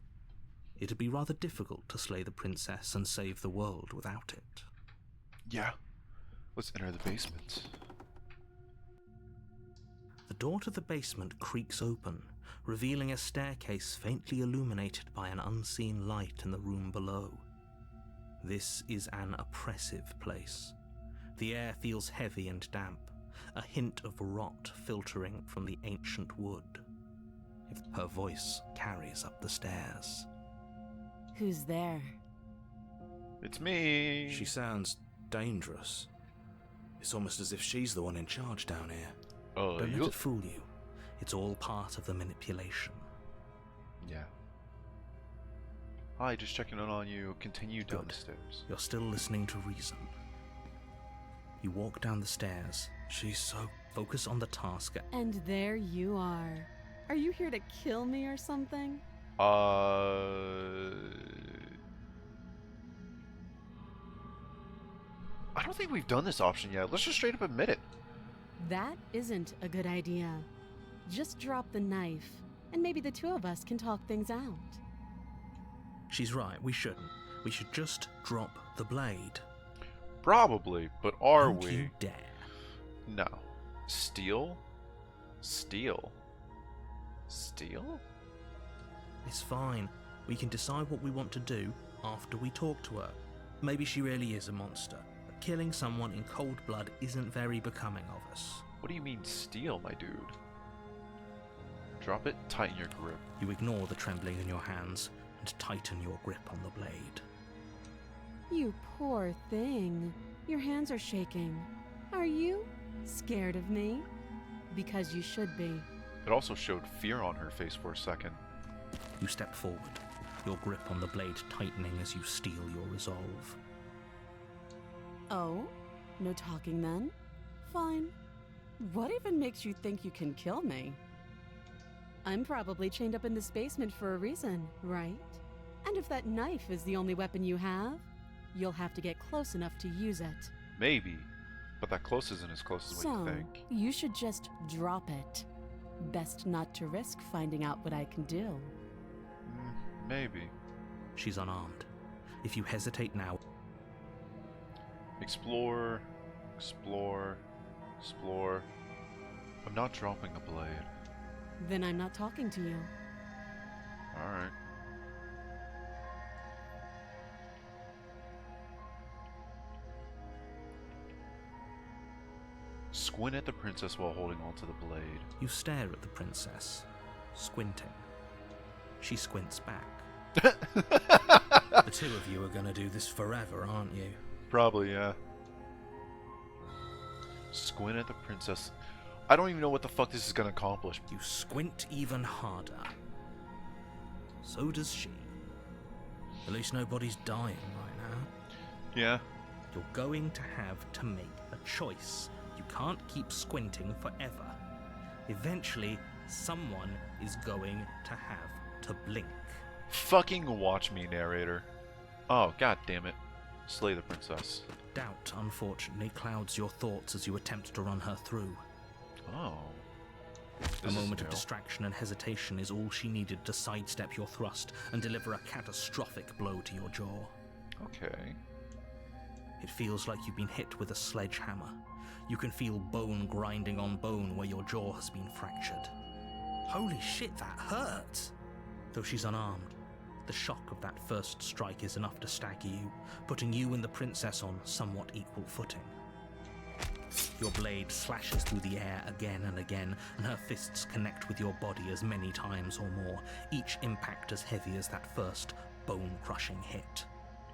It'd be rather difficult to slay the princess and save the world without it. Yeah. Let's enter the basement. The door to the basement creaks open, revealing a staircase faintly illuminated by an unseen light in the room below. This is an oppressive place. The air feels heavy and damp, a hint of rot filtering from the ancient wood. Her voice carries up the stairs. Who's there? It's me! She sounds dangerous. It's almost as if she's the one in charge down here. Don't let it fool you. It's all part of the manipulation. Yeah. Hi, just checking in on you. Continue down the stairs. You're still listening to reason. You walk down the stairs. She's so... Focus on the task. And there you are. Are you here to kill me or something? I don't think we've done this option yet. Let's just straight up admit it. That isn't a good idea. Just drop the knife, and maybe the two of us can talk things out. She's right, we shouldn't. We should just drop the blade. Probably, but are Don't we? you dare. No. Steal? Steal? Steal? It's fine. We can decide what we want to do after we talk to her. Maybe she really is a monster, but killing someone in cold blood isn't very becoming of us. What do you mean steal, my dude? Drop it, tighten your grip. You ignore the trembling in your hands and tighten your grip on the blade. You poor thing. Your hands are shaking. Are you scared of me? Because you should be. It also showed fear on her face for a second. You step forward, your grip on the blade tightening as you steel your resolve. Oh? No talking then? Fine. What even makes you think you can kill me? I'm probably chained up in this basement for a reason, right? And if that knife is the only weapon you have, you'll have to get close enough to use it. Maybe, but that close isn't as close as what you think. You should just drop it. Best not to risk finding out what I can do. Maybe. She's unarmed. If you hesitate now... Explore, explore, explore. I'm not dropping the blade. Then I'm not talking to you. Alright. Squint at the princess while holding onto the blade. You stare at the princess, squinting. She squints back. The two of you are gonna do this forever, aren't you? Probably, yeah. Squint at the princess. I don't even know what the fuck this is gonna accomplish. You squint even harder. So does she. At least nobody's dying right now. Yeah. You're going to have to make a choice. You can't keep squinting forever. Eventually, someone is going to have to blink. Fucking watch me, narrator. Oh, god damn it. Slay the princess. Doubt, unfortunately, clouds your thoughts as you attempt to run her through. Oh. A This is moment of new. distraction and hesitation is all she needed to sidestep your thrust and deliver a catastrophic blow to your jaw. Okay. It feels like you've been hit with a sledgehammer. You can feel bone grinding on bone where your jaw has been fractured. Holy shit, that hurt! Though she's unarmed, the shock of that first strike is enough to stagger you, putting you and the princess on somewhat equal footing. Your blade slashes through the air again and again, and her fists connect with your body as many times or more, each impact as heavy as that first bone-crushing hit.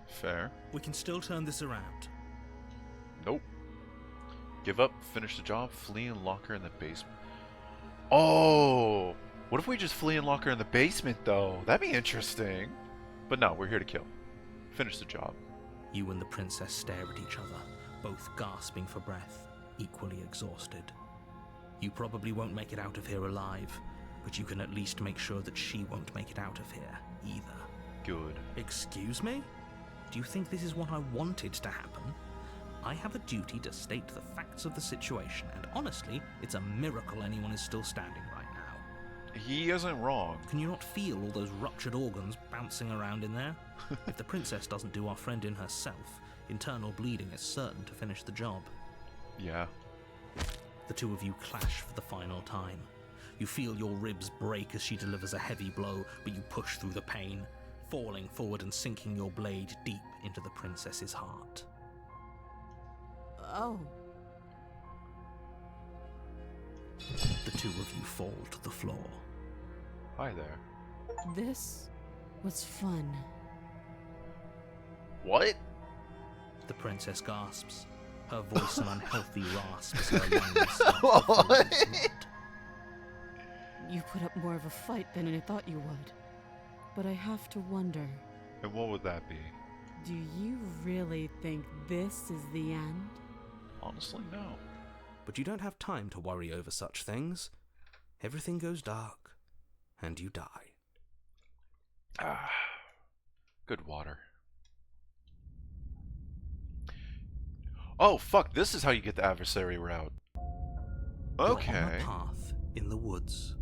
Fair. We can still turn this around. Nope. Give up, finish the job, flee and lock her in the basement. Oh! What if we just flee and lock her in the basement, though? That'd be interesting. But no, we're here to kill. Finish the job. You and the princess stare at each other, both gasping for breath, equally exhausted. You probably won't make it out of here alive, but you can at least make sure that she won't make it out of here, either. Good. Excuse me? Do you think this is what I wanted to happen? I have a duty to state the facts of the situation, and honestly, it's a miracle anyone is still standing right now. He isn't wrong. Can you not feel all those ruptured organs bouncing around in there? If the princess doesn't do our friend in herself, internal bleeding is certain to finish the job. Yeah. The two of you clash for the final time. You feel your ribs break as she delivers a heavy blow, but you push through the pain, falling forward and sinking your blade deep into the princess's heart. Oh. The two of you fall to the floor. Hi there. This was fun. What? The princess gasps, her voice an unhealthy rasp as her lungs start to fill with blood. You put up more of a fight than I thought you would. But I have to wonder, And what would that be? do you really think this is the end? Honestly, no. But you don't have time to worry over such things. Everything goes dark, and you die. Ah. Good water. Oh, fuck, this is how you get the adversary route. You're Okay. on a path in the woods,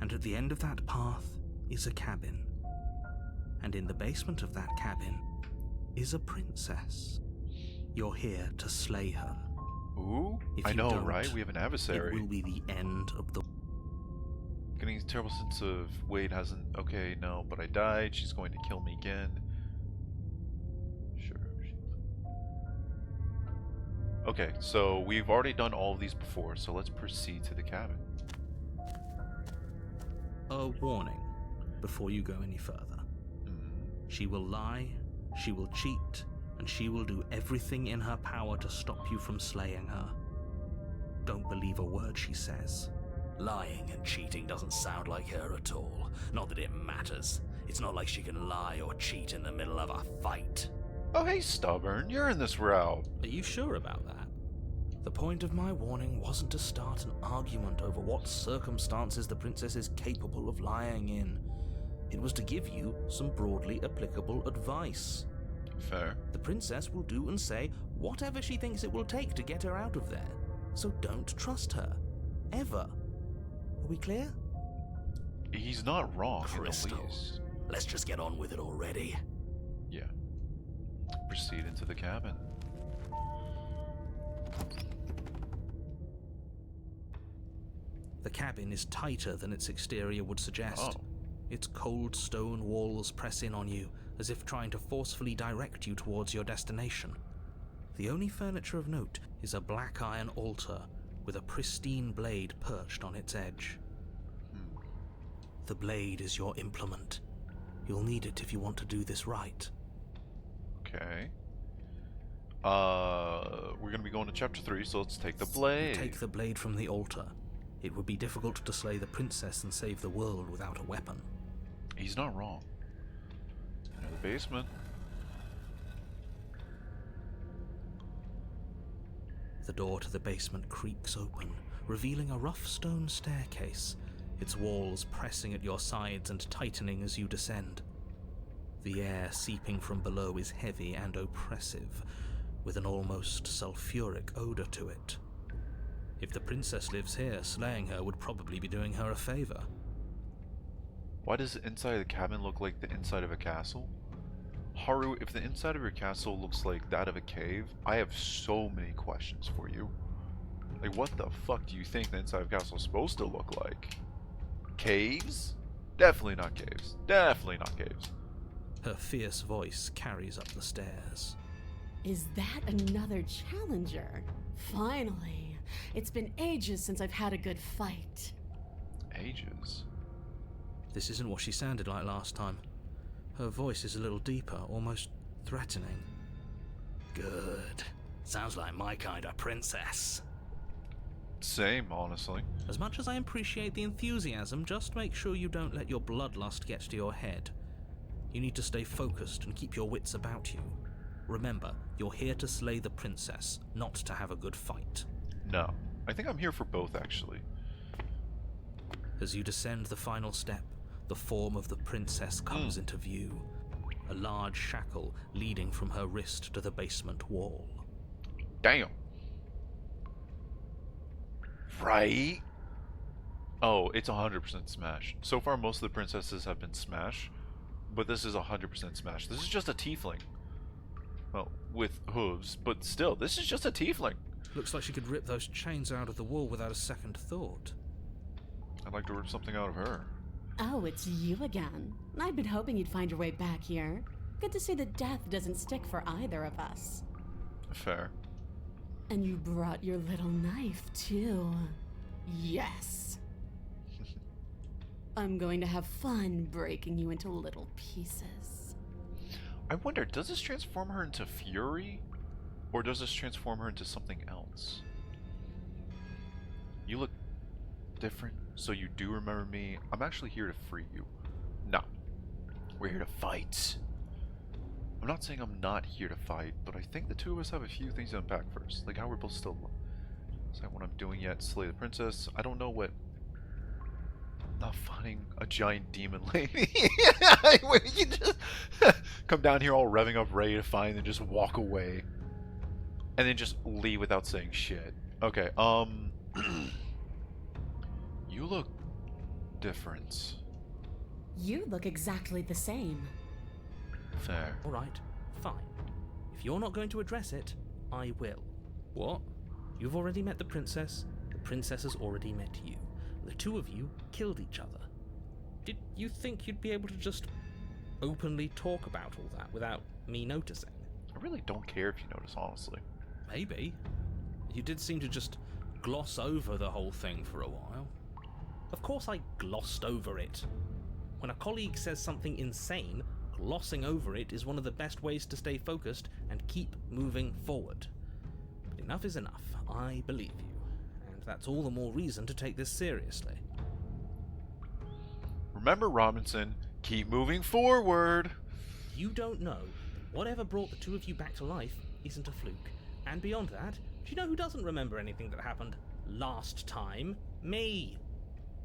and at the end of that path is a cabin. And in the basement of that cabin is a princess. You're here to slay her. Ooh, If I you know, don't, right? We have an It adversary. will be the end of the... Getting a terrible sense of Wade hasn't. Okay, no, but I died. She's going to kill me again. Sure. Okay, so we've already done all of these before, so let's proceed to the cabin. A warning before you go any further. She will lie, she will cheat, and she will do everything in her power to stop you from slaying her. Don't believe a word she says. Lying and cheating doesn't sound like her at all. Not that it matters. It's not like she can lie or cheat in the middle of a fight. Oh, hey, Stubborn, you're in this route. Are you sure about that? The point of my warning wasn't to start an argument over what circumstances the princess is capable of lying in. It was to give you some broadly applicable advice. Fair. The princess will do and say whatever she thinks it will take to get her out of there. So don't trust her. Ever. Are we clear? He's not wrong in the Crystal. least. Let's just get on with it already. Yeah. Proceed into the cabin. The cabin is tighter than its exterior would suggest. Oh. Its cold stone walls press in on you, as if trying to forcefully direct you towards your destination. The only furniture of note is a black iron altar with a pristine blade perched on its edge. The blade is your implement. You'll need it if you want to do this right. Okay. We're gonna be going to chapter 3, so let's take the blade. Take the blade from the altar. It would be difficult to slay the princess and save the world without a weapon. He's not wrong. Enter the basement. The door to the basement creaks open, revealing a rough stone staircase, its walls pressing at your sides and tightening as you descend. The air seeping from below is heavy and oppressive, with an almost sulfuric odor to it. If the princess lives here, slaying her would probably be doing her a favor. Why does the inside of the cabin look like the inside of a castle? Haru, if the inside of your castle looks like that of a cave, I have so many questions for you. Like, what the fuck do you think the inside of a castle is supposed to look like? Caves? Definitely not caves. Definitely not caves. Her fierce voice carries up the stairs. Is that another challenger? Finally. It's been ages since I've had a good fight. Ages. This isn't what she sounded like last time. Her voice is a little deeper, almost threatening. Good. Sounds like my kind of princess. Same, honestly. As much as I appreciate the enthusiasm, just make sure you don't let your bloodlust get to your head. You need to stay focused and keep your wits about you. Remember, you're here to slay the princess, not to have a good fight. No. I think I'm here for both, actually. As you descend the final step, the form of the princess comes into view. A large shackle leading from her wrist to the basement wall. Damn. Right? Oh, it's 100% Smash. So far, most of the princesses have been Smash, but this is 100% Smash. This is just a tiefling. Well, with hooves, but still, this is just a tiefling. Looks like she could rip those chains out of the wall without a second thought. I'd like to rip something out of her. Oh, it's you again. I'd been hoping you'd find your way back here. Good to see that death doesn't stick for either of us. Fair. And you brought your little knife, too. Yes. I'm going to have fun breaking you into little pieces. I wonder, does this transform her into Fury? Or does this transform her into something else? You look different, so you do remember me. I'm actually here to free you. No. We're here to fight. I'm not saying I'm not here to fight, but I think the two of us have a few things to unpack first. Like how we're both still... It's not what I'm doing yet. Slay the princess. I don't know what... Not fighting a giant demon lady. Where you just come down here all revving up, ready to fight, and just walk away. And then just leave without saying shit. Okay, you look different. You look exactly the same. Fair. Alright, fine. If you're not going to address it, I will. What? You've already met the princess. The princess has already met you. The two of you killed each other. Did you think you'd be able to just openly talk about all that without me noticing? I really don't care if you notice, honestly. Maybe. You did seem to just gloss over the whole thing for a while. Of course I glossed over it. When a colleague says something insane, glossing over it is one of the best ways to stay focused and keep moving forward. But enough is enough. I believe you. And that's all the more reason to take this seriously. Remember, Robinson, keep moving forward. You don't know that whatever brought the two of you back to life isn't a fluke. And beyond that, do you know who doesn't remember anything that happened last time? Me.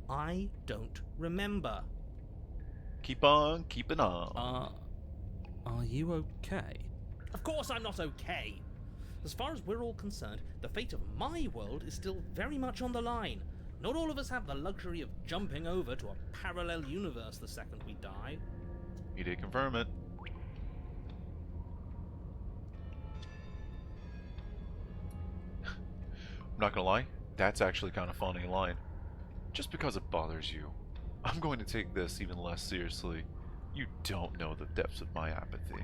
I don't remember. Keep on keeping on. Are you okay? Of course I'm not okay! As far as we're all concerned, the fate of my world is still very much on the line. Not all of us have the luxury of jumping over to a parallel universe the second we die. You did confirm it. I'm not gonna lie, that's actually kind of funny line. Just because it bothers you, I'm going to take this even less seriously. You don't know the depths of my apathy.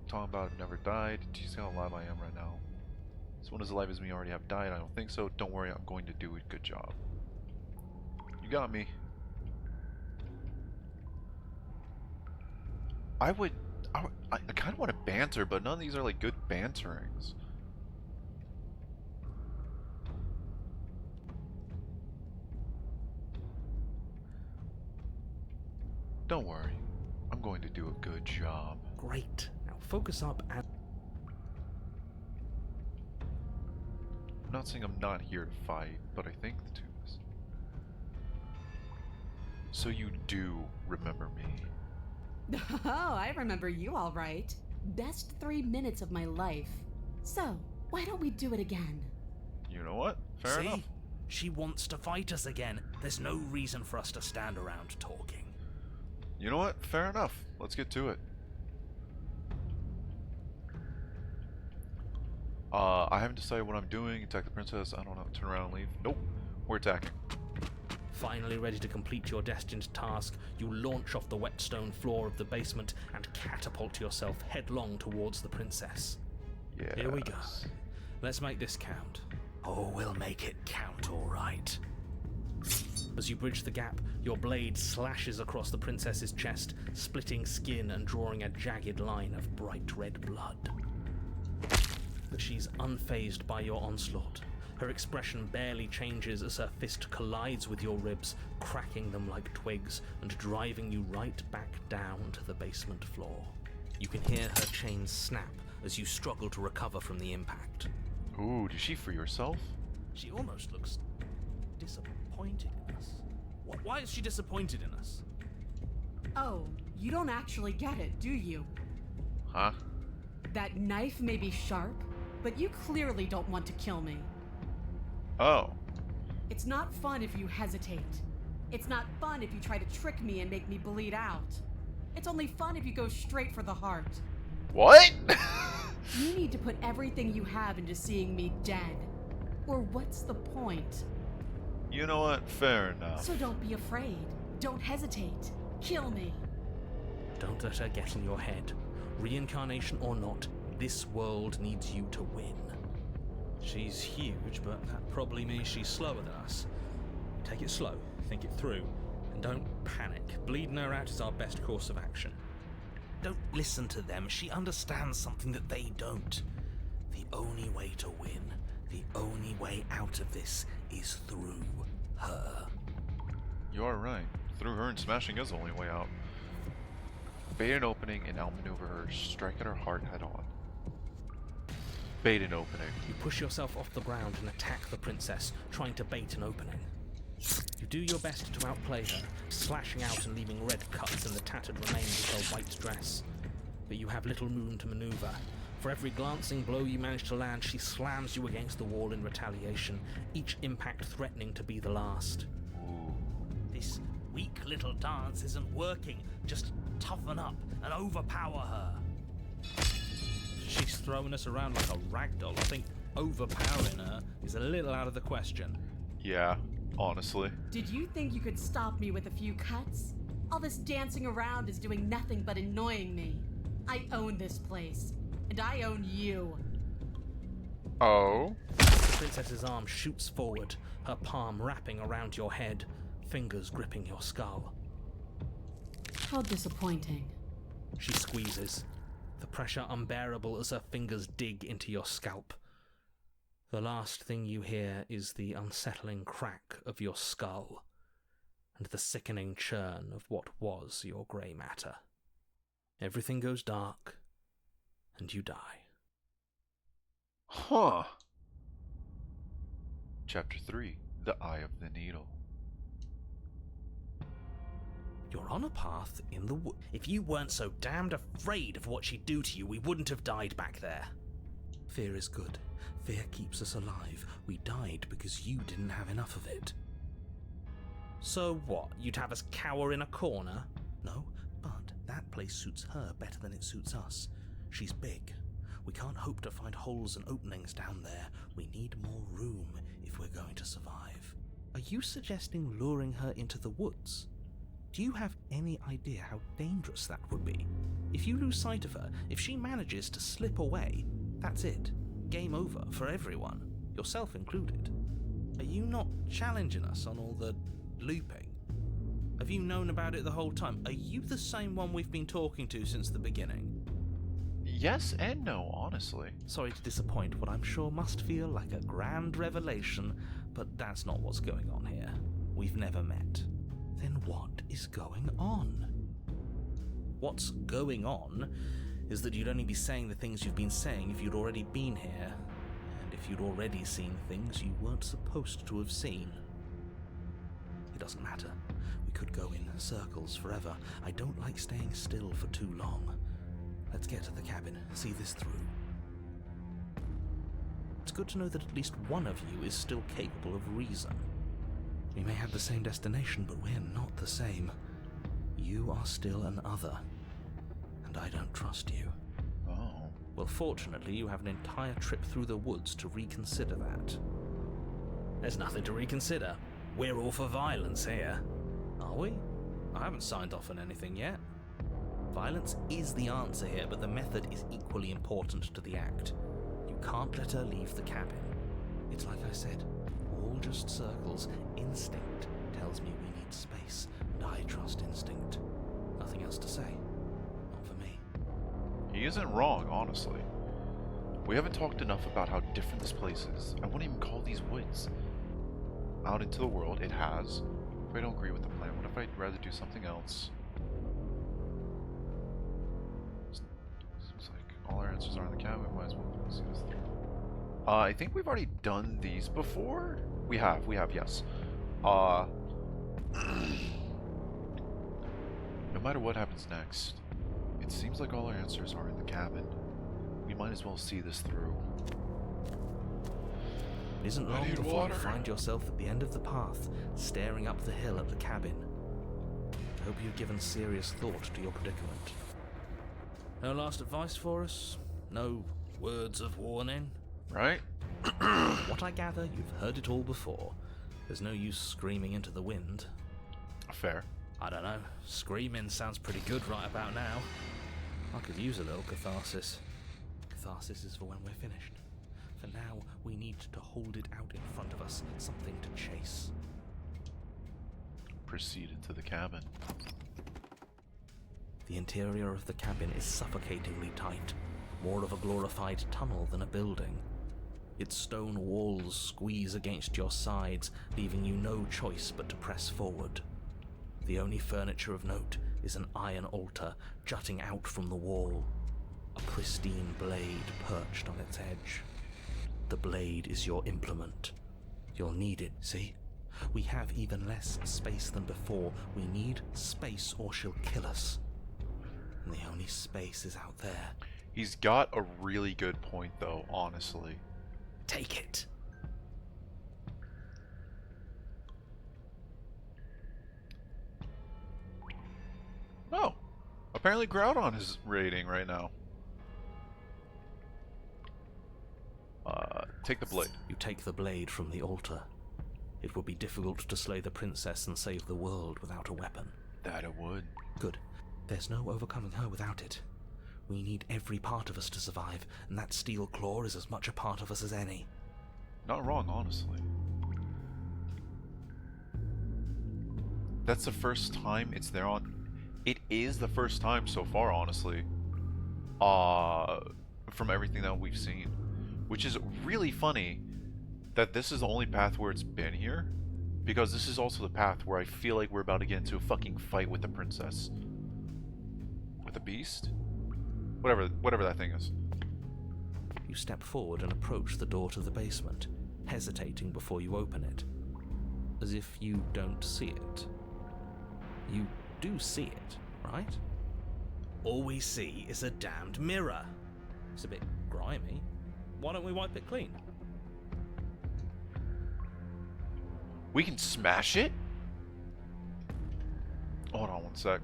Talking about I've never died. Do you see how alive I am right now? Someone as alive as me already have died. I don't think so. Don't worry, I'm going to do a good job. You got me. I kind of want to banter, but none of these are like good banterings. Don't worry, I'm going to do a good job. Great. Now focus up and... I'm not saying I'm not here to fight, but I think the two of us. So you do remember me. Oh, I remember you all right. Best 3 minutes of my life. So, why don't we do it again? You know what? Fair enough. See? She wants to fight us again. There's no reason for us to stand around talking. You know what? Fair enough. Let's get to it. I haven't decided what I'm doing. Attack the princess. I don't know. Turn around and leave. Nope. We're attacking. Finally ready to complete your destined task, you launch off the whetstone floor of the basement and catapult yourself headlong towards the princess. Yeah. Here we go. Let's make this count. Oh, we'll make it count, all right. As you bridge the gap, your blade slashes across the princess's chest, splitting skin and drawing a jagged line of bright red blood. But she's unfazed by your onslaught. Her expression barely changes as her fist collides with your ribs, cracking them like twigs and driving you right back down to the basement floor. You can hear her chains snap as you struggle to recover from the impact. Ooh, did she free herself? She almost looks disappointed in us. Why is she disappointed in us? Oh, you don't actually get it, do you? Huh? That knife may be sharp, but you clearly don't want to kill me. Oh. It's not fun if you hesitate. It's not fun if you try to trick me and make me bleed out. It's only fun if you go straight for the heart. What? You need to put everything you have into seeing me dead. Or what's the point? You know what? Fair enough. So don't be afraid. Don't hesitate. Kill me. Don't let her get in your head. Reincarnation or not, this world needs you to win. She's huge, but that probably means she's slower than us. Take it slow, think it through, and don't panic. Bleeding her out is our best course of action. Don't listen to them. She understands something that they don't. The only way to win, the only way out of this is through her. You are right. Through her and smashing is the only way out. Bait an opening and outmaneuver her. Strike at her heart head on. Bait an opening. You push yourself off the ground and attack the princess, trying to bait an opening. You do your best to outplay her, slashing out and leaving red cuts in the tattered remains of her white dress. But you have little room to maneuver. For every glancing blow you manage to land, she slams you against the wall in retaliation, each impact threatening to be the last. Ooh. This weak little dance isn't working. Just toughen up and overpower her. She's throwing us around like a ragdoll. I think overpowering her is a little out of the question. Yeah, honestly. Did you think you could stop me with a few cuts? All this dancing around is doing nothing but annoying me. I own this place, and I own you. Oh? The princess's arm shoots forward, her palm wrapping around your head, fingers gripping your skull. How disappointing. She squeezes, the pressure unbearable as her fingers dig into your scalp. The last thing you hear is the unsettling crack of your skull, and the sickening churn of what was your grey matter. Everything goes dark, and you die. Huh. Chapter 3, The Eye of the Needle. You're on a path in the wood. If you weren't so damned afraid of what she'd do to you, we wouldn't have died back there. Fear is good. Fear keeps us alive. We died because you didn't have enough of it. So what? You'd have us cower in a corner? No, but that place suits her better than it suits us. She's big. We can't hope to find holes and openings down there. We need more room if we're going to survive. Are you suggesting luring her into the woods? Do you have any idea how dangerous that would be? If you lose sight of her, if she manages to slip away, that's it. Game over for everyone, yourself included. Are you not challenging us on all the looping? Have you known about it the whole time? Are you the same one we've been talking to since the beginning? Yes and no, honestly. Sorry to disappoint what I'm sure must feel like a grand revelation, but that's not what's going on here. We've never met. Then what is going on? What's going on is that you'd only be saying the things you've been saying if you'd already been here, and if you'd already seen things you weren't supposed to have seen. It doesn't matter. We could go in circles forever. I don't like staying still for too long. Let's get to the cabin, see this through. It's good to know that at least one of you is still capable of reason. We may have the same destination, but we're not the same. You are still an other, and I don't trust you. Oh. Well, fortunately, you have an entire trip through the woods to reconsider that. There's nothing to reconsider. We're all for violence here. Are we? I haven't signed off on anything yet. Violence is the answer here, but the method is equally important to the act. You can't let her leave the cabin. It's like I said, all just circles. Instinct tells me we need space, and I trust instinct. Nothing else to say. Not for me. He isn't wrong, honestly. We haven't talked enough about how different this place is. I wouldn't even call these woods. Out into the world, it has. If I don't agree with the plan, what if I'd rather do something else? Seems like all our answers are in the cabin. Might as well see this through. I think we've already done these before. We have, yes. No matter what happens next, it seems like all our answers are in the cabin. We might as well see this through. It isn't long before you find yourself at the end of the path, staring up the hill at the cabin. I hope you've given serious thought to your predicament. No last advice for us? No words of warning? Right? What I gather, you've heard it all before. There's no use screaming into the wind. Fair. I don't know. Screaming sounds pretty good right about now. I could use a little catharsis. Catharsis is for when we're finished. For now, we need to hold it out in front of us, something to chase. Proceed into the cabin. The interior of the cabin is suffocatingly tight, more of a glorified tunnel than a building. Its stone walls squeeze against your sides, leaving you no choice but to press forward. The only furniture of note is an iron altar jutting out from the wall, a pristine blade perched on its edge. The blade is your implement. You'll need it, see? We have even less space than before. We need space or she'll kill us. And the only space is out there. He's got a really good point, though, honestly. Take it. Oh. Apparently Groudon is raiding right now. Take the blade. You take the blade from the altar. It would be difficult to slay the princess and save the world without a weapon. That it would. Good. There's no overcoming her without it. We need every part of us to survive, and that steel claw is as much a part of us as any. Not wrong, honestly. That's the first time it's there on... It is the first time so far, honestly. From everything that we've seen. Which is really funny that this is the only path where it's been here. Because this is also the path where I feel like we're about to get into a fucking fight with the princess. With the beast? Whatever that thing is. You step forward and approach the door to the basement, hesitating before you open it. As if you don't see it. You do see it, right? All we see is a damned mirror. It's a bit grimy. Why don't we wipe it clean? We can smash it? Hold on one sec.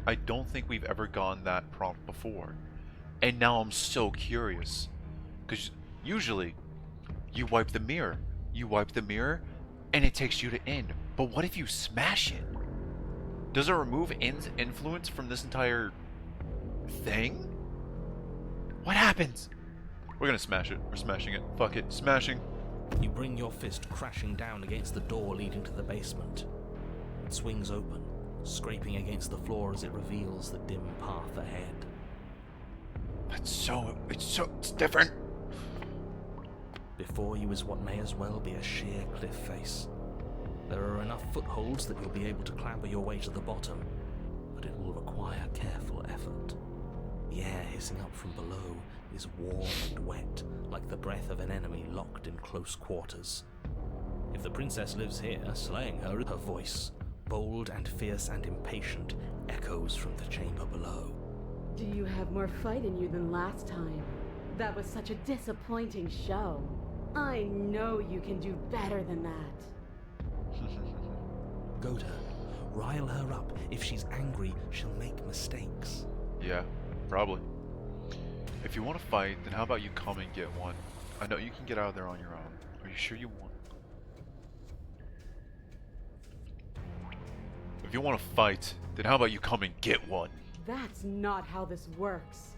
I don't think we've ever gone that prompt before. And now I'm so curious. Because usually, you wipe the mirror. And it takes you to end. But what if you smash it? Does it remove influence from this entire thing? What happens? We're gonna smash it. We're smashing it. Fuck it. Smashing. You bring your fist crashing down against the door leading to the basement. It swings open, scraping against the floor as it reveals the dim path ahead. It's different. Before you is what may as well be a sheer cliff face. There are enough footholds that you'll be able to clamber your way to the bottom, but it will require careful effort. The air hissing up from below is warm and wet, like the breath of an enemy locked in close quarters. If the princess lives here, slaying her voice, bold and fierce and impatient, echoes from the chamber below. Do you have more fight in you than last time? That was such a disappointing show. I know you can do better than that. Goad her. Rile her up. If she's angry, she'll make mistakes. Yeah, probably. If you want to fight, then how about you come and get one? I know you can get out of there on your own. Are you sure you want? If you want to fight, then how about you come and get one? That's not how this works.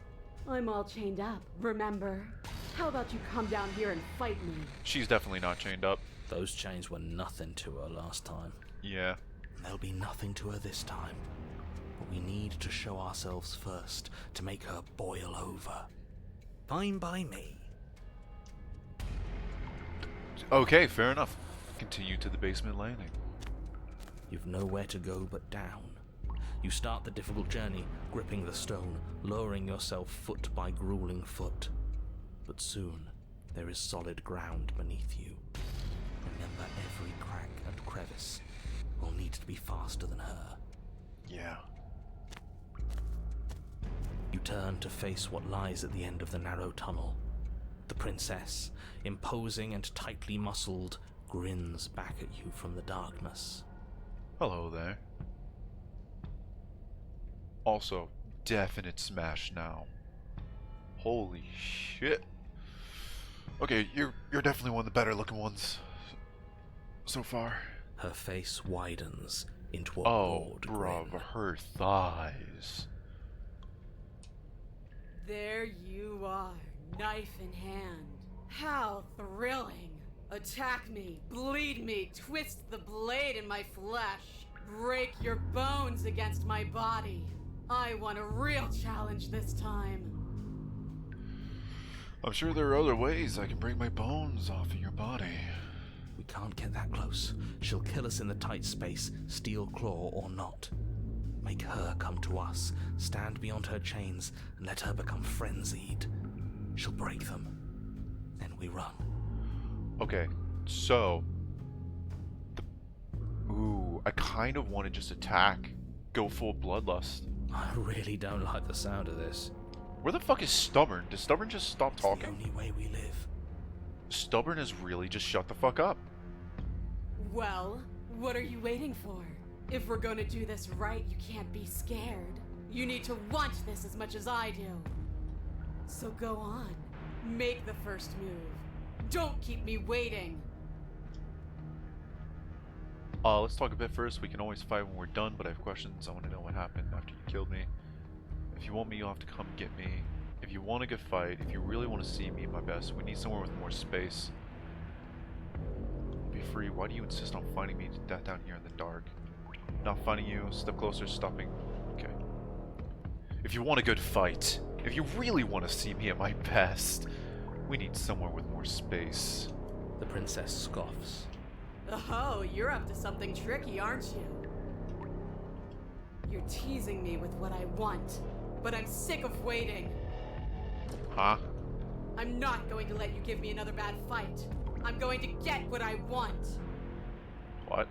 I'm all chained up, remember? How about you come down here and fight me? She's definitely not chained up. Those chains were nothing to her last time. Yeah. And they'll be nothing to her this time. But we need to show ourselves first to make her boil over. Fine by me. Okay, fair enough. Continue to the basement landing. You've nowhere to go but down. You start the difficult journey, gripping the stone, lowering yourself foot by grueling foot. But soon, there is solid ground beneath you. Remember, every crack and crevice will need to be faster than her. Yeah. You turn to face what lies at the end of the narrow tunnel. The princess, imposing and tightly muscled, grins back at you from the darkness. Hello there. Also, definite smash now. Holy shit. Okay, you're definitely one of the better looking ones so far. Her face widens into a Oh, broad bruv, grin. her thighs. There you are, knife in hand. How thrilling! Attack me, bleed me, twist the blade in my flesh, break your bones against my body. I want a real challenge this time. I'm sure there are other ways I can break my bones off of your body. We can't get that close. She'll kill us in the tight space, steel claw or not. Make her come to us, stand beyond her chains, and let her become frenzied. She'll break them. Then we run. Okay, so... Ooh, I kind of want to just attack. Go full bloodlust. I really don't like the sound of this. Where the fuck is Stubborn? Does Stubborn just stop It's the talking? only way we live. Stubborn has really just shut the fuck up. Well, what are you waiting for? If we're gonna do this right, you can't be scared. You need to want this as much as I do. So go on. Make the first move. Don't keep me waiting. Let's talk a bit first. We can always fight when we're done, but I have questions. I want to know what happened after you killed me. If you want me, you'll have to come get me. If you want a good fight, if you really want to see me at my best, we need somewhere with more space. Be free. Why do you insist on finding me to death down here in the dark? Not finding you. Step closer. Stopping. Okay. If you want a good fight, if you really want to see me at my best, we need somewhere with more space. The princess scoffs. Oh, you're up to something tricky, aren't you? You're teasing me with what I want, but I'm sick of waiting. Huh? I'm not going to let you give me another bad fight. I'm going to get what I want. What?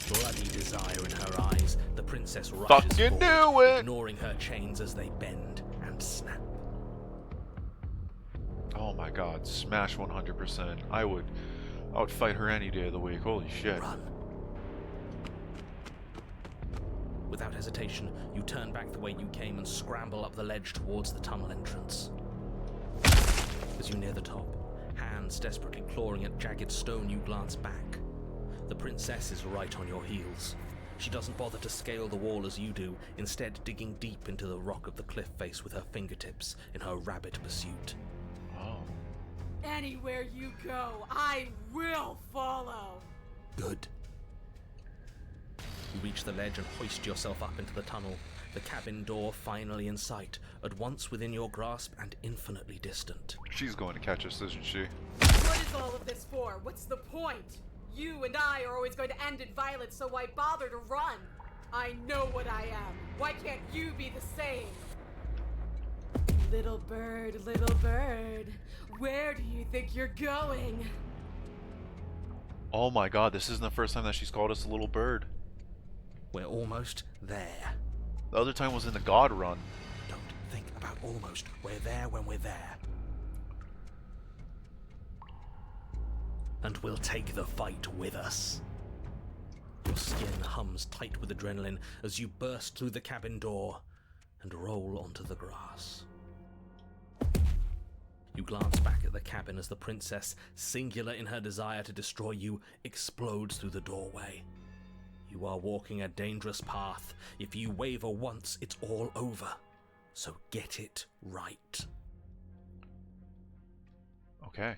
Bloody desire in her eyes, the princess rushes Fucking forward, knew it! ignoring her chains as they bend and snap. Oh my god, smash 100%. I would fight her any day of the week. Holy shit. Run. Without hesitation, you turn back the way you came and scramble up the ledge towards the tunnel entrance. As you near the top, hands desperately clawing at jagged stone, you glance back. The princess is right on your heels. She doesn't bother to scale the wall as you do, instead digging deep into the rock of the cliff face with her fingertips in her rabid pursuit. Oh. Anywhere you go, I will follow. Good. You reach the ledge and hoist yourself up into the tunnel, the cabin door finally in sight, at once within your grasp and infinitely distant. She's going to catch us, isn't she? What is all of this for? What's the point? You and I are always going to end in violence, so why bother to run? I know what I am. Why can't you be the same? Little bird, where do you think you're going? Oh my god, this isn't the first time that she's called us a little bird. We're almost there. The other time was in the God Run. Don't think about almost. We're there when we're there. And we'll take the fight with us. Your skin hums tight with adrenaline as you burst through the cabin door and roll onto the grass. You glance back at the cabin as the princess, singular in her desire to destroy you, explodes through the doorway. You are walking a dangerous path. If you waver once, it's all over. So get it right. Okay.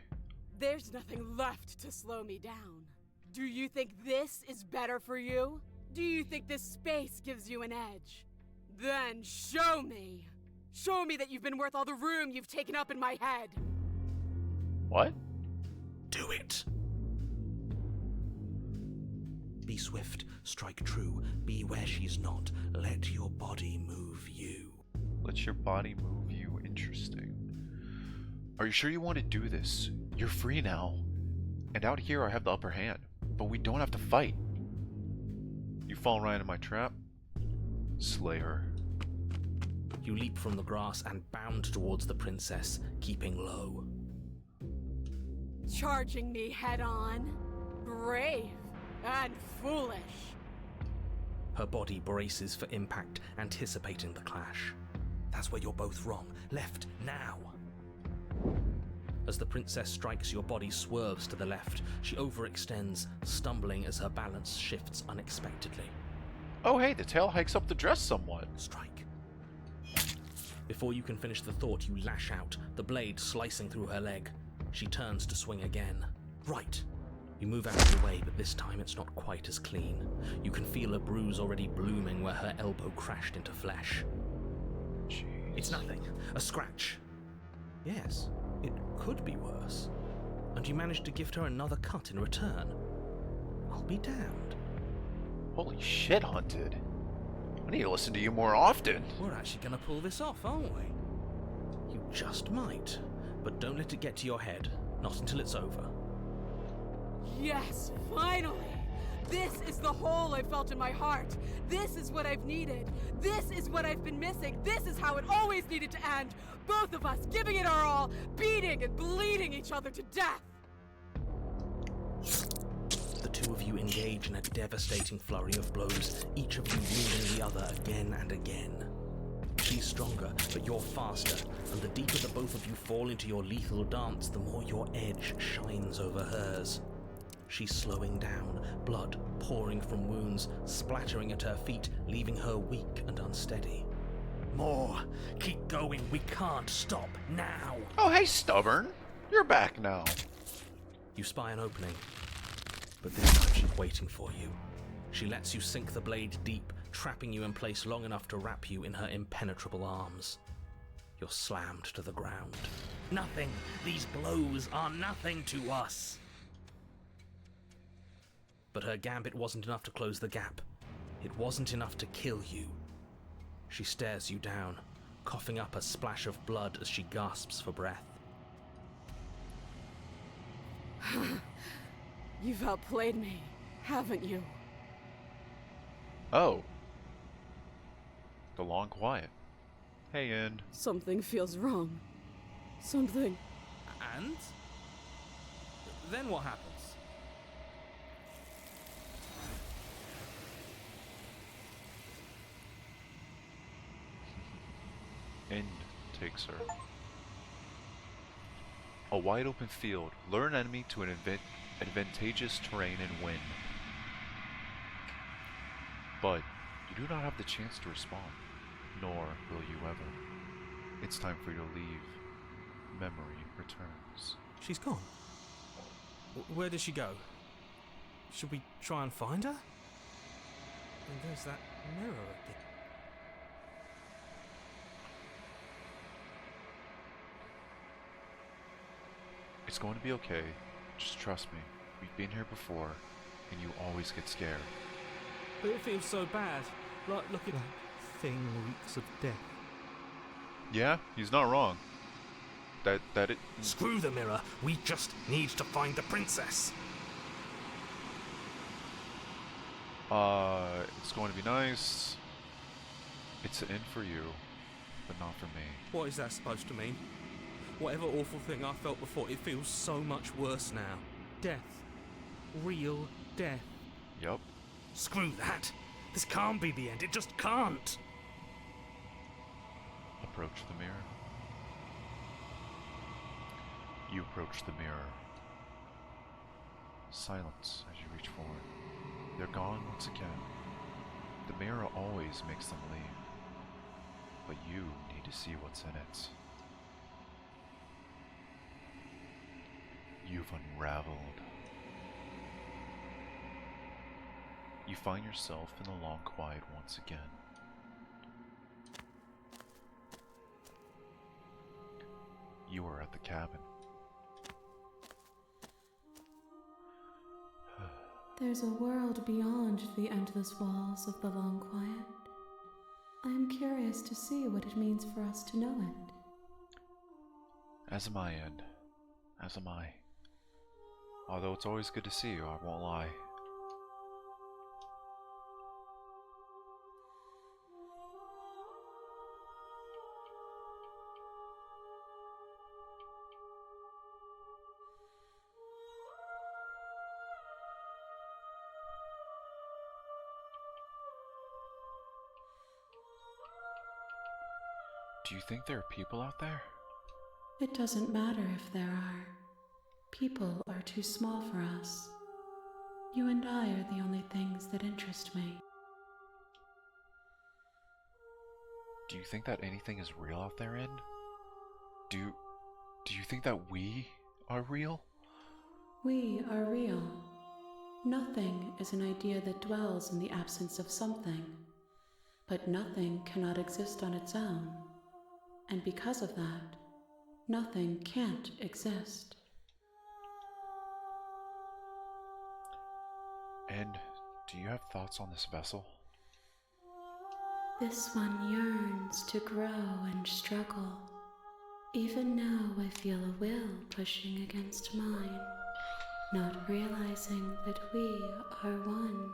There's nothing left to slow me down. Do you think this is better for you? Do you think this space gives you an edge? Then show me. Show me that you've been worth all the room you've taken up in my head. What? Do it. Be swift, strike true, be where she's not. Let your body move you. Let your body move you. Interesting. Are you sure you want to do this? You're free now. And out here I have the upper hand. But we don't have to fight. You fall right into my trap. Slay her. You leap from the grass and bound towards the princess, keeping low. Charging me head on? Brave and foolish. Her body braces for impact, anticipating the clash. That's where you're both wrong. Left, now. As the princess strikes, your body swerves to the left. She overextends, stumbling as her balance shifts unexpectedly. Oh hey, the tail hikes up the dress somewhat. Strike. Before you can finish the thought, you lash out, the blade slicing through her leg. She turns to swing again. Right. You move out of the way, but this time it's not quite as clean. You can feel a bruise already blooming where her elbow crashed into flesh. Jeez. It's nothing. A scratch. Yes, it could be worse. And you managed to gift her another cut in return. I'll be damned. Holy shit, Hunted. I need to listen to you more often. We're actually gonna pull this off, aren't we? You just might. But don't let it get to your head. Not until it's over. Yes, finally! This is the hole I felt in my heart. This is what I've needed. This is what I've been missing. This is how it always needed to end. Both of us giving it our all, beating and bleeding each other to death. The two of you engage in a devastating flurry of blows, each of you wounding the other again and again. She's stronger, but you're faster, and the deeper the both of you fall into your lethal dance, the more your edge shines over hers. She's slowing down, blood pouring from wounds, splattering at her feet, leaving her weak and unsteady. More! Keep going, we can't stop now! Oh, hey, Stubborn. You're back now. You spy an opening, but this time she's waiting for you. She lets you sink the blade deep, trapping you in place long enough to wrap you in her impenetrable arms. You're slammed to the ground. Nothing! These blows are nothing to us! But her gambit wasn't enough to close the gap. It wasn't enough to kill you. She stares you down, coughing up a splash of blood as she gasps for breath. You've outplayed me, haven't you? Oh. The long quiet. Hey, End. Something feels wrong. Something. And? Then what happens? End takes her. A wide open field. Lure an enemy to an advantageous terrain and win. But you do not have the chance to respond, nor will you ever. It's time for you to leave. Memory returns. She's gone. Where did she go? Should we try and find her? And there's that mirror again. It's going to be okay. Just trust me. We've been here before, and you always get scared. But it feels so bad. Like looking at that thing reeks of death. Yeah, he's not wrong. That it... Screw the mirror, we just need to find the princess! It's going to be nice. It's an in for you, but not for me. What is that supposed to mean? Whatever awful thing I felt before, it feels so much worse now. Death. Real death. Yup. Screw that! This can't be the end, it just can't! Approach the mirror. You approach the mirror. Silence as you reach forward. They're gone once again. The mirror always makes them leave. But you need to see what's in it. You've unraveled. You find yourself in the long quiet once again. You are at the cabin. There's a world beyond the endless walls of the long quiet. I am curious to see what it means for us to know it. As am I, End. As am I. Although it's always good to see you, I won't lie. Do you think there are people out there? It doesn't matter if there are. People are too small for us. You and I are the only things that interest me. Do you think that anything is real out there, End? Do you think that we are real? We are real. Nothing is an idea that dwells in the absence of something. But nothing cannot exist on its own. And because of that, nothing can't exist. And do you have thoughts on this vessel? This one yearns to grow and struggle. Even now I feel a will pushing against mine, not realizing that we are one.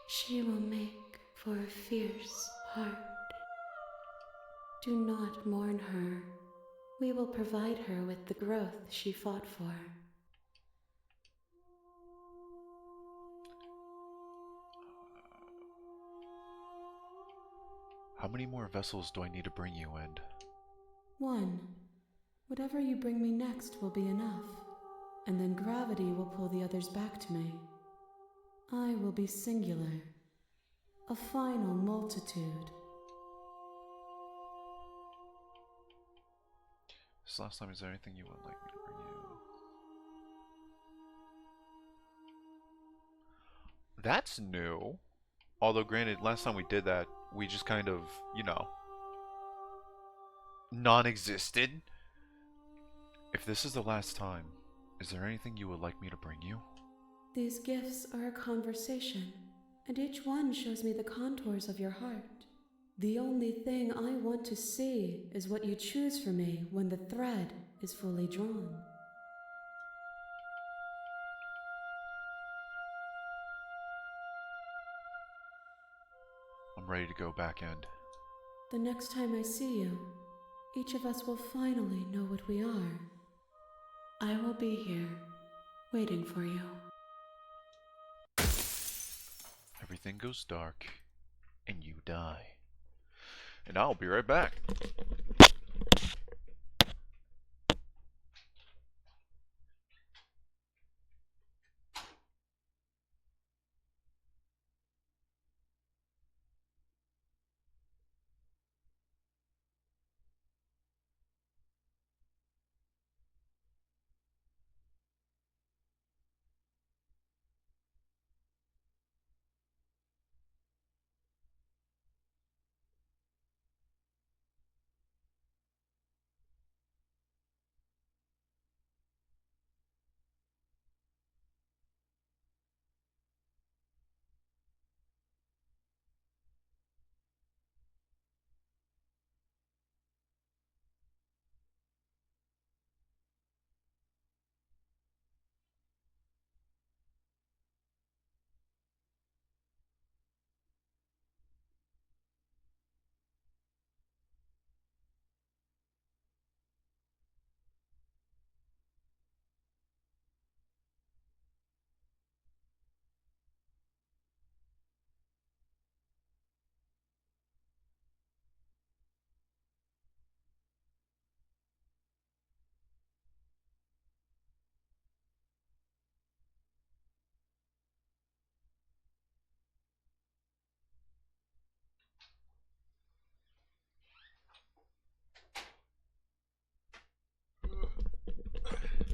She will make for a fierce heart. Do not mourn her. We will provide her with the growth she fought for. How many more vessels do I need to bring you in? 1. Whatever you bring me next will be enough, and then gravity will pull the others back to me. I will be singular, a final multitude. This last time, is there anything you would like me to bring you? That's new. Although, granted, last time we did that, we just kind of, you know, non-existed. If this is the last time, is there anything you would like me to bring you? These gifts are a conversation, and each one shows me the contours of your heart. The only thing I want to see is what you choose for me when the thread is fully drawn. I'm ready to go back end. The next time I see you, each of us will finally know what we are. I will be here, waiting for you. Everything goes dark, and you die. And I'll be right back.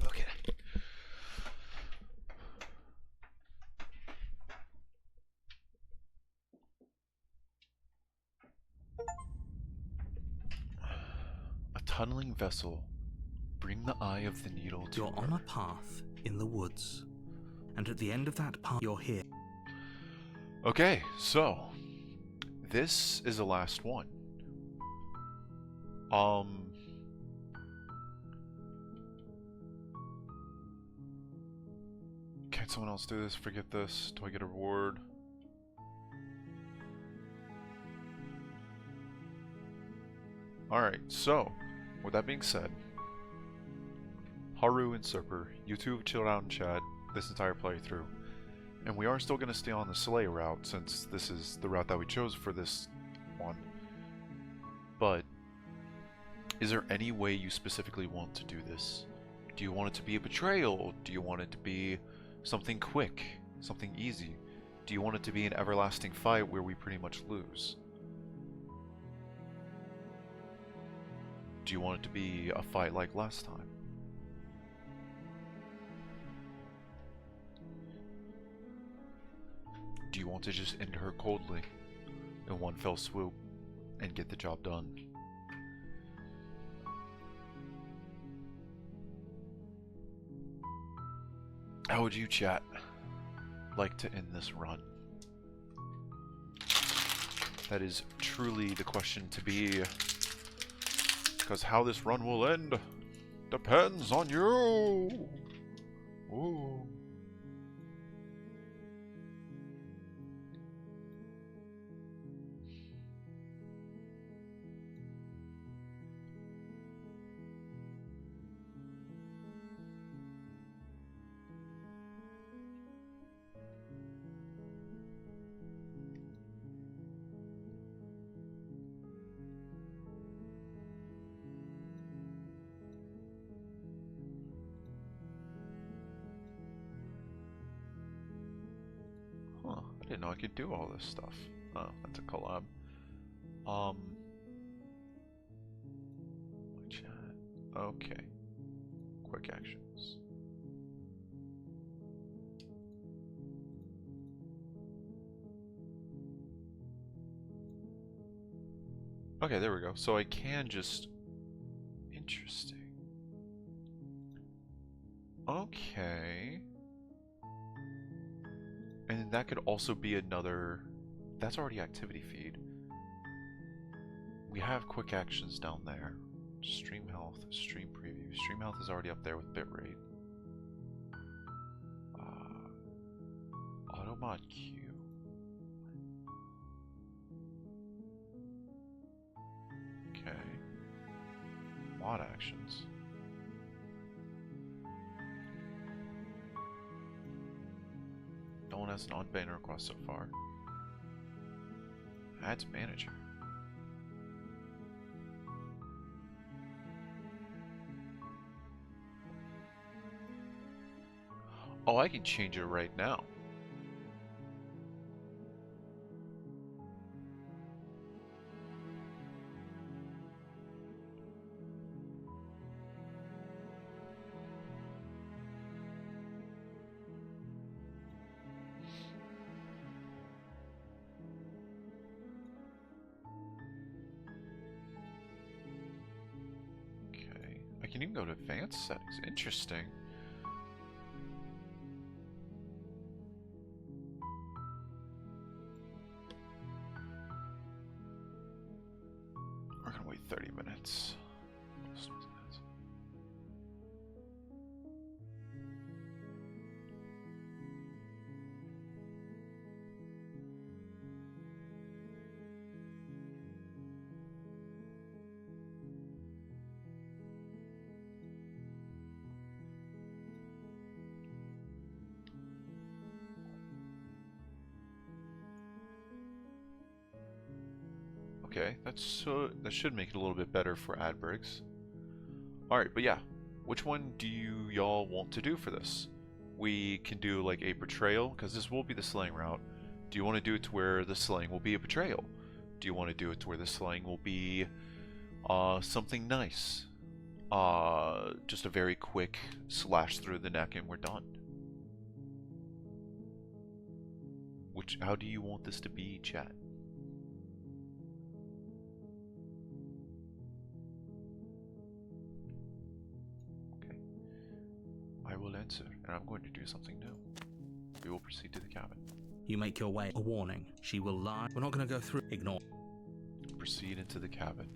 Okay. A tunneling vessel. Bring the eye of the needle to You're on her. a path in the woods, and at the end of that path, you're here. Okay, so this is the last one. Can someone else do this? Forget this. Do I get a reward? Alright, so, with that being said, Haru and Super, you two have chilled out and chat this entire playthrough. And we are still going to stay on the Slay route, since this is the route that we chose for this one. But, is there any way you specifically want to do this? Do you want it to be a betrayal? Do you want it to be something quick? Something easy? Do you want it to be an everlasting fight where we pretty much lose? Do you want it to be a fight like last time? Do you want to just end her coldly in one fell swoop and get the job done? How would you, chat, like to end this run? That is truly the question to be, because how this run will end depends on you. Ooh. didn't know I could do all this stuff. Oh, that's a collab. Chat. Okay. Quick actions. Okay, there we go. So I can just... Interesting. Okay. And that could also be another... That's already activity feed. We have quick actions down there. Stream health, stream preview. Stream health is already up there with bitrate. Automod queue. Okay. Mod actions. No one has an on-banner request so far. Ads manager. Oh, I can change it right now. Okay, I can even go to advanced settings. Interesting. We're gonna wait 30 minutes. Okay, that should make it a little bit better for Adbricks. Alright, but yeah, which one do y'all want to do for this? We can do like a betrayal, because this will be the slaying route. Do you want to do it to where the slaying will be a betrayal? Do you want to do it to where the slaying will be something nice? Just a very quick slash through the neck and we're done. How do you want this to be, chat? I will answer, and I'm going to do something new. We will proceed to the cabin. You make your way. A warning. She will lie. We're not going to go through. Ignore. Proceed into the cabin.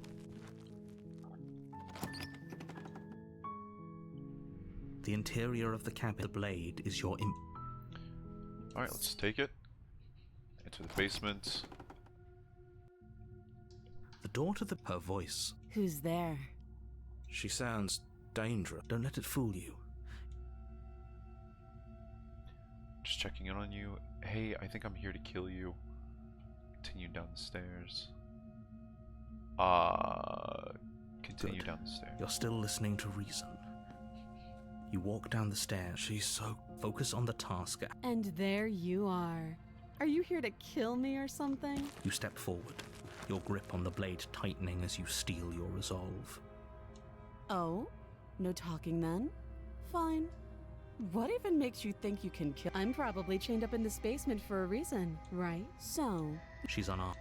The interior of the cabin. The blade is your Alright, let's take it. Enter the basement. The door to her voice. Who's there? She sounds dangerous. Don't let it fool you. Just checking in on you. Hey, I think I'm here to kill you. Continue down the stairs. Continue Good. down the stairs. You're still listening to reason. You walk down the stairs. She's so... Focus on the task. And there you are. Are you here to kill me or something? You step forward, your grip on the blade tightening as you steel your resolve. Oh? No talking then? Fine. What even makes you think you can kill? I'm probably chained up in this basement for a reason, right? So... She's unarmed.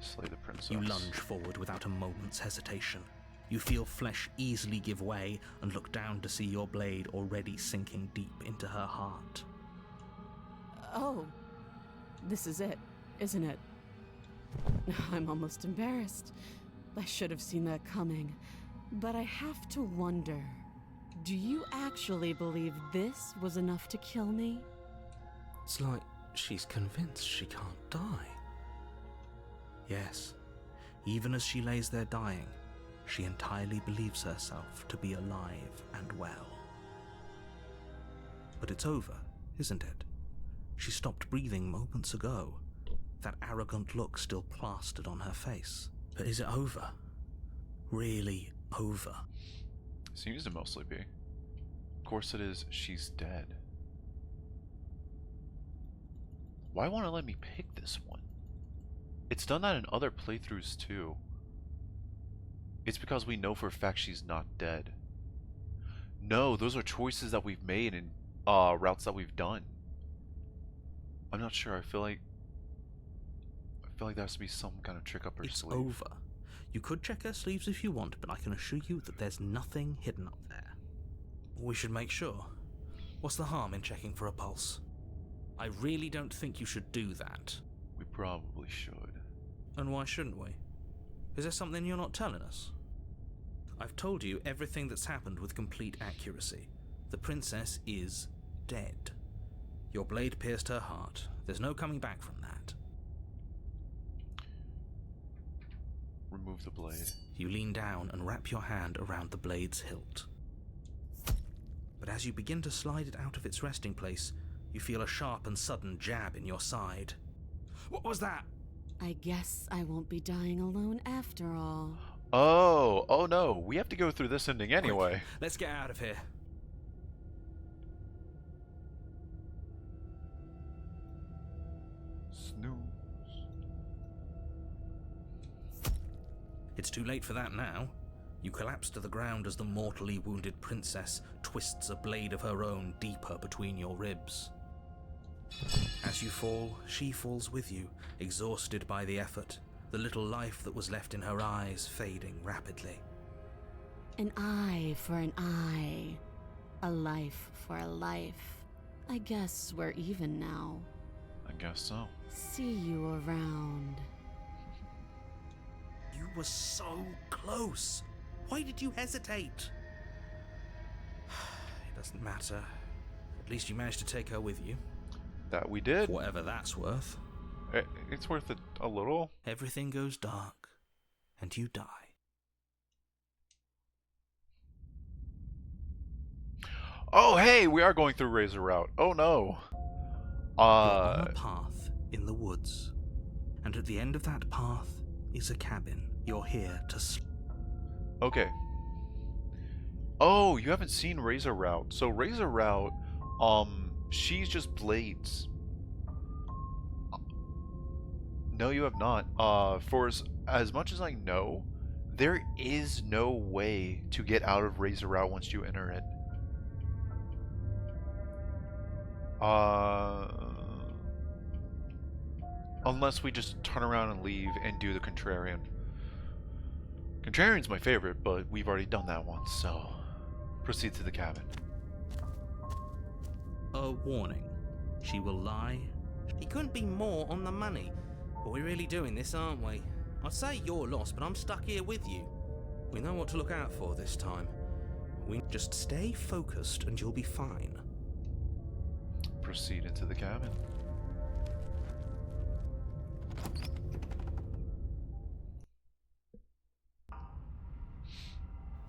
Slay the princess. You lunge forward without a moment's hesitation. You feel flesh easily give way and look down to see your blade already sinking deep into her heart. Oh. This is it, isn't it? I'm almost embarrassed. I should have seen that coming. But I have to wonder... Do you actually believe this was enough to kill me? It's like she's convinced she can't die. Yes, even as she lays there dying, she entirely believes herself to be alive and well. But it's over, isn't it? She stopped breathing moments ago, that arrogant look still plastered on her face. But is it over? Really over? Seems to mostly be. Of course it is. She's dead. Why won't it let me pick this one? It's done that in other playthroughs too. It's because we know for a fact she's not dead. No, those are choices that we've made and routes that we've done. I'm not sure. I feel like there has to be some kind of trick up her It's sleeve. over. You could check her sleeves if you want, but I can assure you that there's nothing hidden up there. We should make sure. What's the harm in checking for a pulse? I really don't think you should do that. We probably should. And why shouldn't we? Is there something you're not telling us? I've told you everything that's happened with complete accuracy. The princess is dead. Your blade pierced her heart. There's no coming back from that. Remove the blade. You lean down and wrap your hand around the blade's hilt. But as you begin to slide it out of its resting place, you feel a sharp and sudden jab in your side. What was that? I guess I won't be dying alone after all. Oh no, we have to go through this ending anyway. Quick, let's get out of here. Snooze. It's too late for that now. You collapse to the ground as the mortally wounded princess twists a blade of her own deeper between your ribs. As you fall, she falls with you, exhausted by the effort, the little life that was left in her eyes fading rapidly. An eye for an eye. A life for a life. I guess we're even now. I guess so. See you around. You were so close. Why did you hesitate? It doesn't matter. At least you managed to take her with you. That we did. For whatever that's worth. It's worth it a little. Everything goes dark, and you die. Oh, hey, we are going through Razor Route. Oh no. You're on a path in the woods, and at the end of that path is a cabin. You're here to sleep. Okay. Oh, you haven't seen Razor Route. So Razor Route, she's just blades. No, you have not. For as much as I know, there is no way to get out of Razor Route once you enter it. Unless we just turn around and leave and do the Contrarian. Contrarian's my favorite, but we've already done that once, so proceed to the cabin. A warning. She will lie. He couldn't be more on the money. But we're really doing this, aren't we? I'd say you're lost, but I'm stuck here with you. We know what to look out for this time. We just stay focused and you'll be fine. Proceed into the cabin.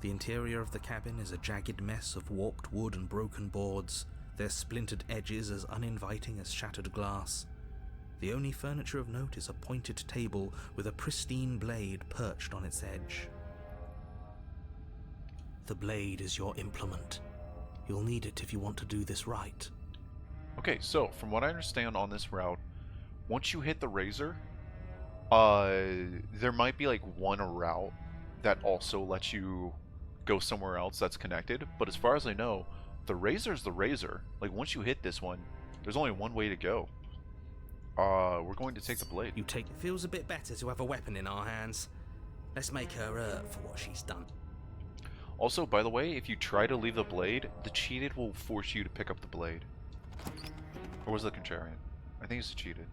The interior of the cabin is a jagged mess of warped wood and broken boards, their splintered edges as uninviting as shattered glass. The only furniture of note is a pointed table with a pristine blade perched on its edge. The blade is your implement. You'll need it if you want to do this right. Okay, so from what I understand on this route, once you hit the razor, there might be like one route that also lets you go somewhere else that's connected, but as far as I know, the razor's the razor. Like once you hit this one, there's only one way to go. We're going to take the blade. It feels a bit better to have a weapon in our hands. Let's make her hurt for what she's done. Also, by the way, if you try to leave the blade, the cheated will force you to pick up the blade. Or was it the Contrarian? I think it's the cheated.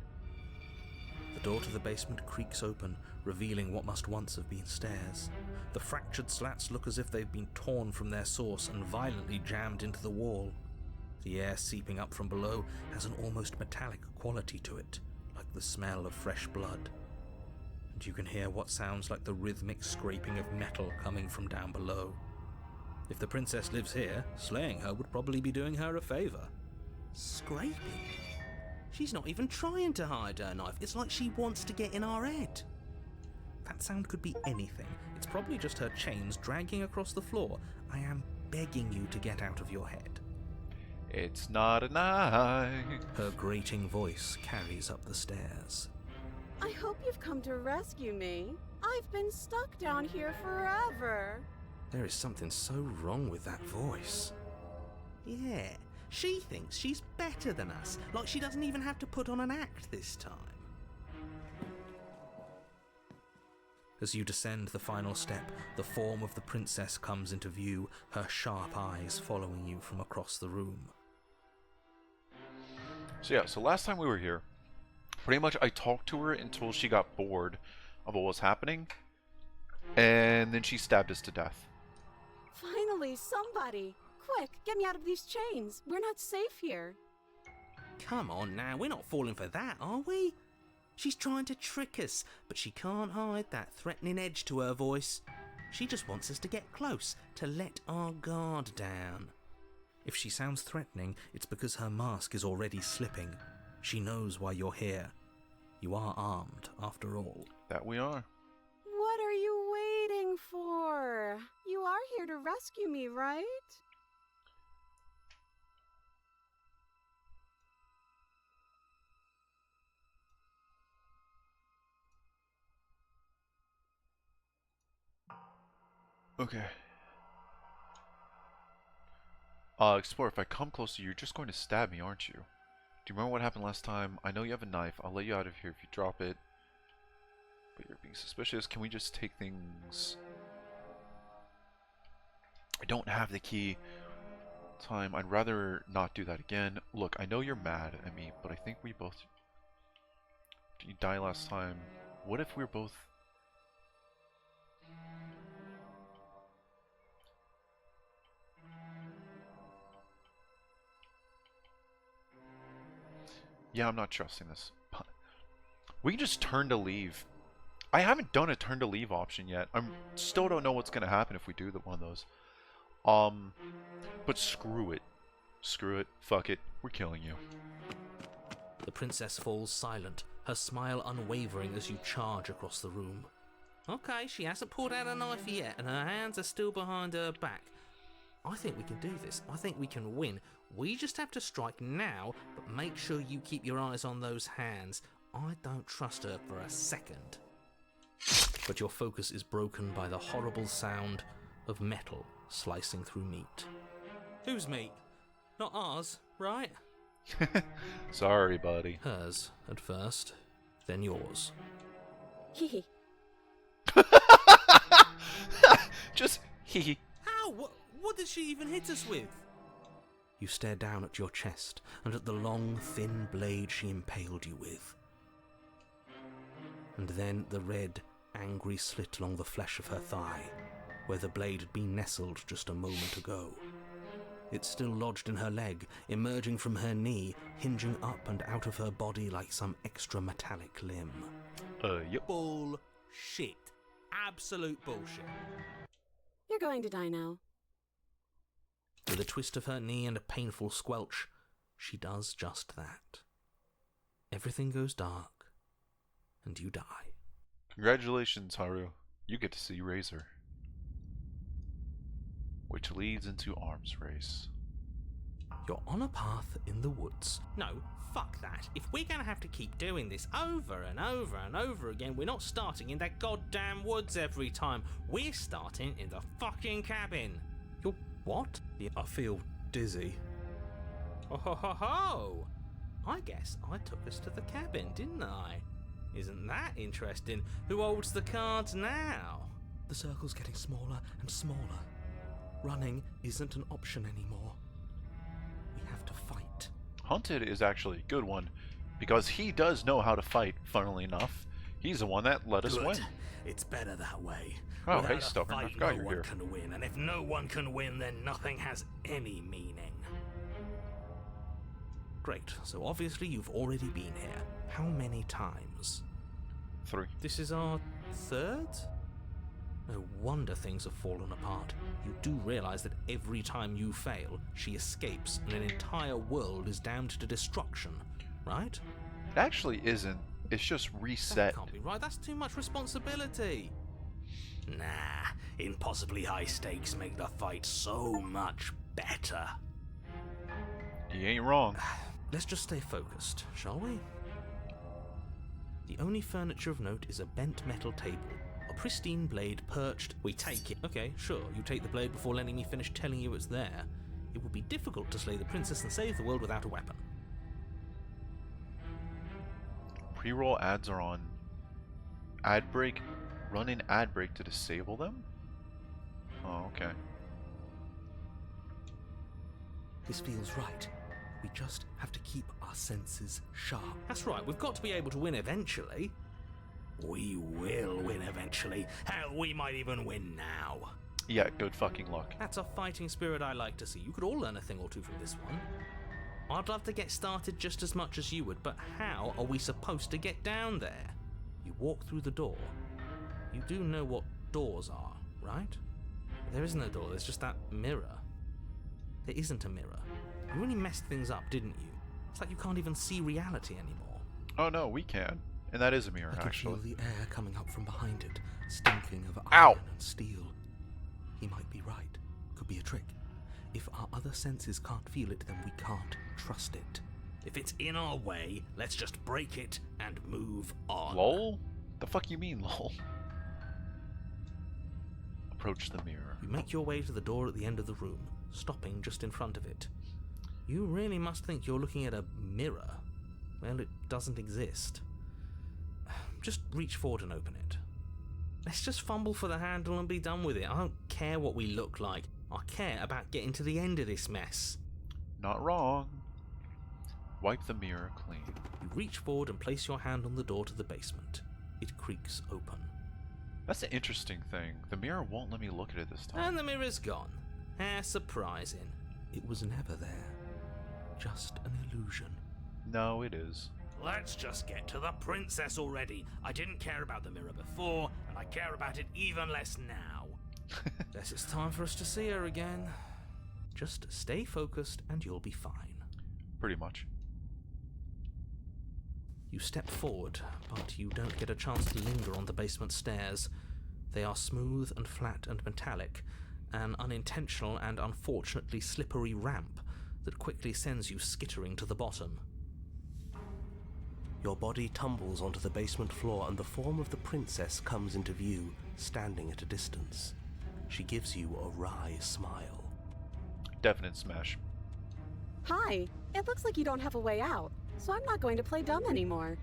The door to the basement creaks open, revealing what must once have been stairs. The fractured slats look as if they've been torn from their source and violently jammed into the wall. The air seeping up from below has an almost metallic quality to it, like the smell of fresh blood. And you can hear what sounds like the rhythmic scraping of metal coming from down below. If the princess lives here, slaying her would probably be doing her a favor. Scraping? She's not even trying to hide her knife. It's like she wants to get in our head. That sound could be anything. It's probably just her chains dragging across the floor. I am begging you to get out of your head. It's not a night. Her grating voice carries up the stairs. I hope you've come to rescue me. I've been stuck down here forever. There is something so wrong with that voice. Yeah, she thinks she's better than us, like she doesn't even have to put on an act this time. As you descend the final step, the form of the princess comes into view, her sharp eyes following you from across the room. So yeah, so last time we were here, pretty much I talked to her until she got bored of what was happening, and then she stabbed us to death. Finally, somebody! Quick, get me out of these chains. We're not safe here. Come on now, we're not falling for that, are we? She's trying to trick us, but she can't hide that threatening edge to her voice. She just wants us to get close, to let our guard down. If she sounds threatening, it's because her mask is already slipping. She knows why you're here. You are armed, after all. That we are. What are you waiting for? You are here to rescue me, right? Okay. Explorer, if I come close to you, you're just going to stab me, aren't you? Do you remember what happened last time? I know you have a knife. I'll let you out of here if you drop it. But you're being suspicious. Can we just take things... I don't have the key. Time. I'd rather not do that again. Look, I know you're mad at me, but I think we both... You died last time. What if we're both... Yeah, I'm not trusting this. We can just turn to leave. I haven't done a turn to leave option yet. I still don't know what's going to happen if we do one of those. But screw it. Screw it. Fuck it. We're killing you. The princess falls silent, her smile unwavering as you charge across the room. Okay, she hasn't pulled out a knife yet, and her hands are still behind her back. I think we can do this. I think we can win. We just have to strike now, but make sure you keep your eyes on those hands. I don't trust her for a second. But your focus is broken by the horrible sound of metal slicing through meat. Whose meat? Not ours, right? Sorry, buddy. Hers, at first, then yours. Hehe. Just hee. How? What did she even hit us with? You stare down at your chest and at the long, thin blade she impaled you with. And then the red, angry slit along the flesh of her thigh, where the blade had been nestled just a moment ago. It's still lodged in her leg, emerging from her knee, hinging up and out of her body like some extra metallic limb. Yep. Bullshit. Absolute bullshit. You're going to die now. With a twist of her knee and a painful squelch, she does just that. Everything goes dark, and you die. Congratulations, Haru. You get to see Razor. Which leads into arms race. You're on a path in the woods. No, fuck that. If we're gonna have to keep doing this over and over and over again, we're not starting in that goddamn woods every time. We're starting in the fucking cabin. You're what? I feel dizzy. Oh ho ho ho! I guess I took us to the cabin, didn't I? Isn't that interesting? Who holds the cards now? The circle's getting smaller and smaller. Running isn't an option anymore. We have to fight. Hunted is actually a good one, because he does know how to fight, funnily enough. He's the one that let us win. It's better that way. Oh, Without hey, a Stubborn, I fight, forgot no you're one here. can win, and if no one can win, then nothing has any meaning. Great, so obviously you've already been here. How many times? 3. This is our third? No wonder things have fallen apart. You do realize that every time you fail, she escapes and an entire world is damned to destruction, right? It actually isn't. It's just reset. That can't be right, that's too much responsibility. Nah, impossibly high stakes make the fight so much better. You ain't wrong. Let's just stay focused, shall we? The only furniture of note is a bent metal table, a pristine blade perched. We take it. Okay, sure, you take the blade before letting me finish telling you it's there. It would be difficult to slay the princess and save the world without a weapon. Pre-roll ads are on. Ad break. Run in ad break to disable them? Oh, okay. This feels right. We just have to keep our senses sharp. That's right, we've got to be able to win eventually. We will win eventually. Hell, we might even win now. Yeah, good fucking luck. That's a fighting spirit I like to see. You could all learn a thing or two from this one. I'd love to get started just as much as you would, but how are we supposed to get down there? You walk through the door. You do know what doors are, right? There isn't a door, there's just that mirror. There isn't a mirror. You really messed things up, didn't you? It's like you can't even see reality anymore. Oh no, we can. And that is a mirror, I can actually. feel the air coming up from behind it, stinking of Ow! iron and steel. He might be right. Could be a trick. If our other senses can't feel it, then we can't trust it. If it's in our way, let's just break it and move on. Lol? The fuck you mean, lol? Approach the mirror. You make your way to the door at the end of the room, stopping just in front of it. You really must think you're looking at a mirror. Well, it doesn't exist. Just reach forward and open it. Let's just fumble for the handle and be done with it. I don't care what we look like. I care about getting to the end of this mess. Not wrong. Wipe the mirror clean. You reach forward and place your hand on the door to the basement. It creaks open. That's an interesting thing. The mirror won't let me look at it this time. And the mirror's gone. How surprising. It was never there. Just an illusion. No, it is. Let's just get to the princess already. I didn't care about the mirror before, and I care about it even less now. Guess it's time for us to see her again. Just stay focused and you'll be fine. Pretty much. You step forward, but you don't get a chance to linger on the basement stairs. They are smooth and flat and metallic, an unintentional and unfortunately slippery ramp that quickly sends you skittering to the bottom. Your body tumbles onto the basement floor and the form of the princess comes into view, standing at a distance. She gives you a wry smile. Definite smash. Hi, it looks like you don't have a way out, so I'm not going to play dumb anymore.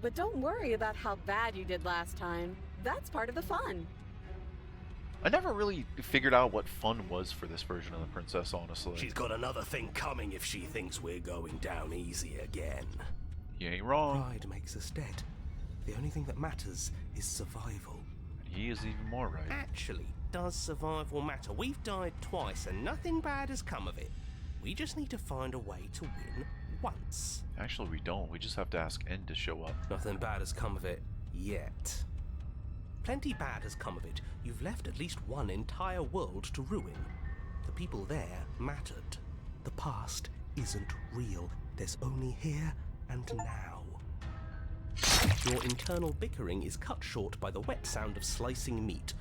But don't worry about how bad you did last time. That's part of the fun. I never really figured out what fun was for this version of the princess, honestly. She's got another thing coming if she thinks we're going down easy again. You ain't wrong. Pride makes us dead. The only thing that matters is survival. And he is even more right. Actually, does survival matter? We've died twice and nothing bad has come of it. We just need to find a way to win once. Actually, we don't. We just have to ask End to show up. Nothing bad has come of it yet. Plenty bad has come of it. You've left at least one entire world to ruin. The people there mattered. The past isn't real. There's only here and now. Your internal bickering is cut short by the wet sound of slicing meat.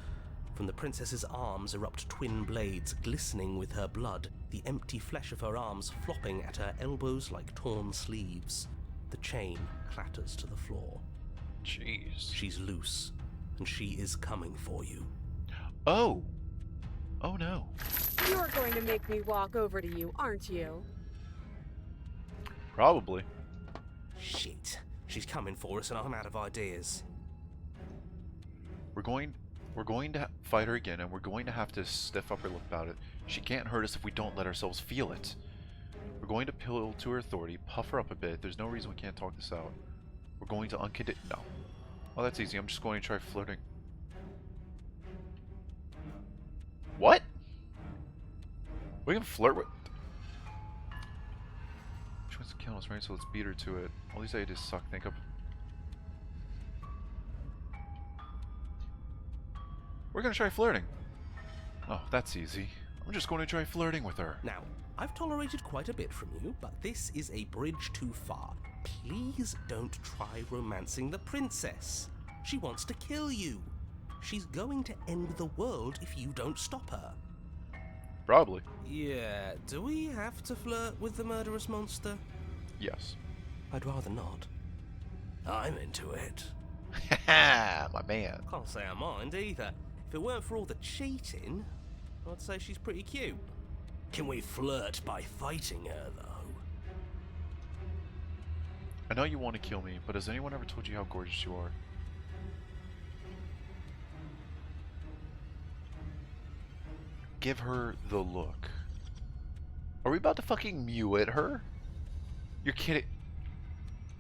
From the princess's arms erupt twin blades glistening with her blood, the empty flesh of her arms flopping at her elbows like torn sleeves. The chain clatters to the floor. Jeez. She's loose, and she is coming for you. Oh! Oh no. You're going to make me walk over to you, aren't you? Probably. Shit. She's coming for us and I'm out of ideas. We're going to fight her again, and we're going to have to stiff upper lip about it. She can't hurt us if we don't let ourselves feel it. We're going to appeal to her authority, puff her up a bit. There's no reason we can't talk this out. We're going to no. Oh, that's easy. I'm just going to try flirting. What? We can flirt with... She wants to kill us, right? So let's beat her to it. All these ideas suck. Think of... We're gonna try flirting. Oh, that's easy. I'm just going to try flirting with her. Now, I've tolerated quite a bit from you, but this is a bridge too far. Please don't try romancing the princess. She wants to kill you. She's going to end the world if you don't stop her. Probably. Yeah, do we have to flirt with the murderous monster? Yes. I'd rather not. I'm into it. My man. Can't say I mind either. If it weren't for all the cheating, I'd say she's pretty cute. Can we flirt by fighting her, though? I know you want to kill me, but has anyone ever told you how gorgeous you are? Give her the look. Are we about to fucking mew at her? You're kidding.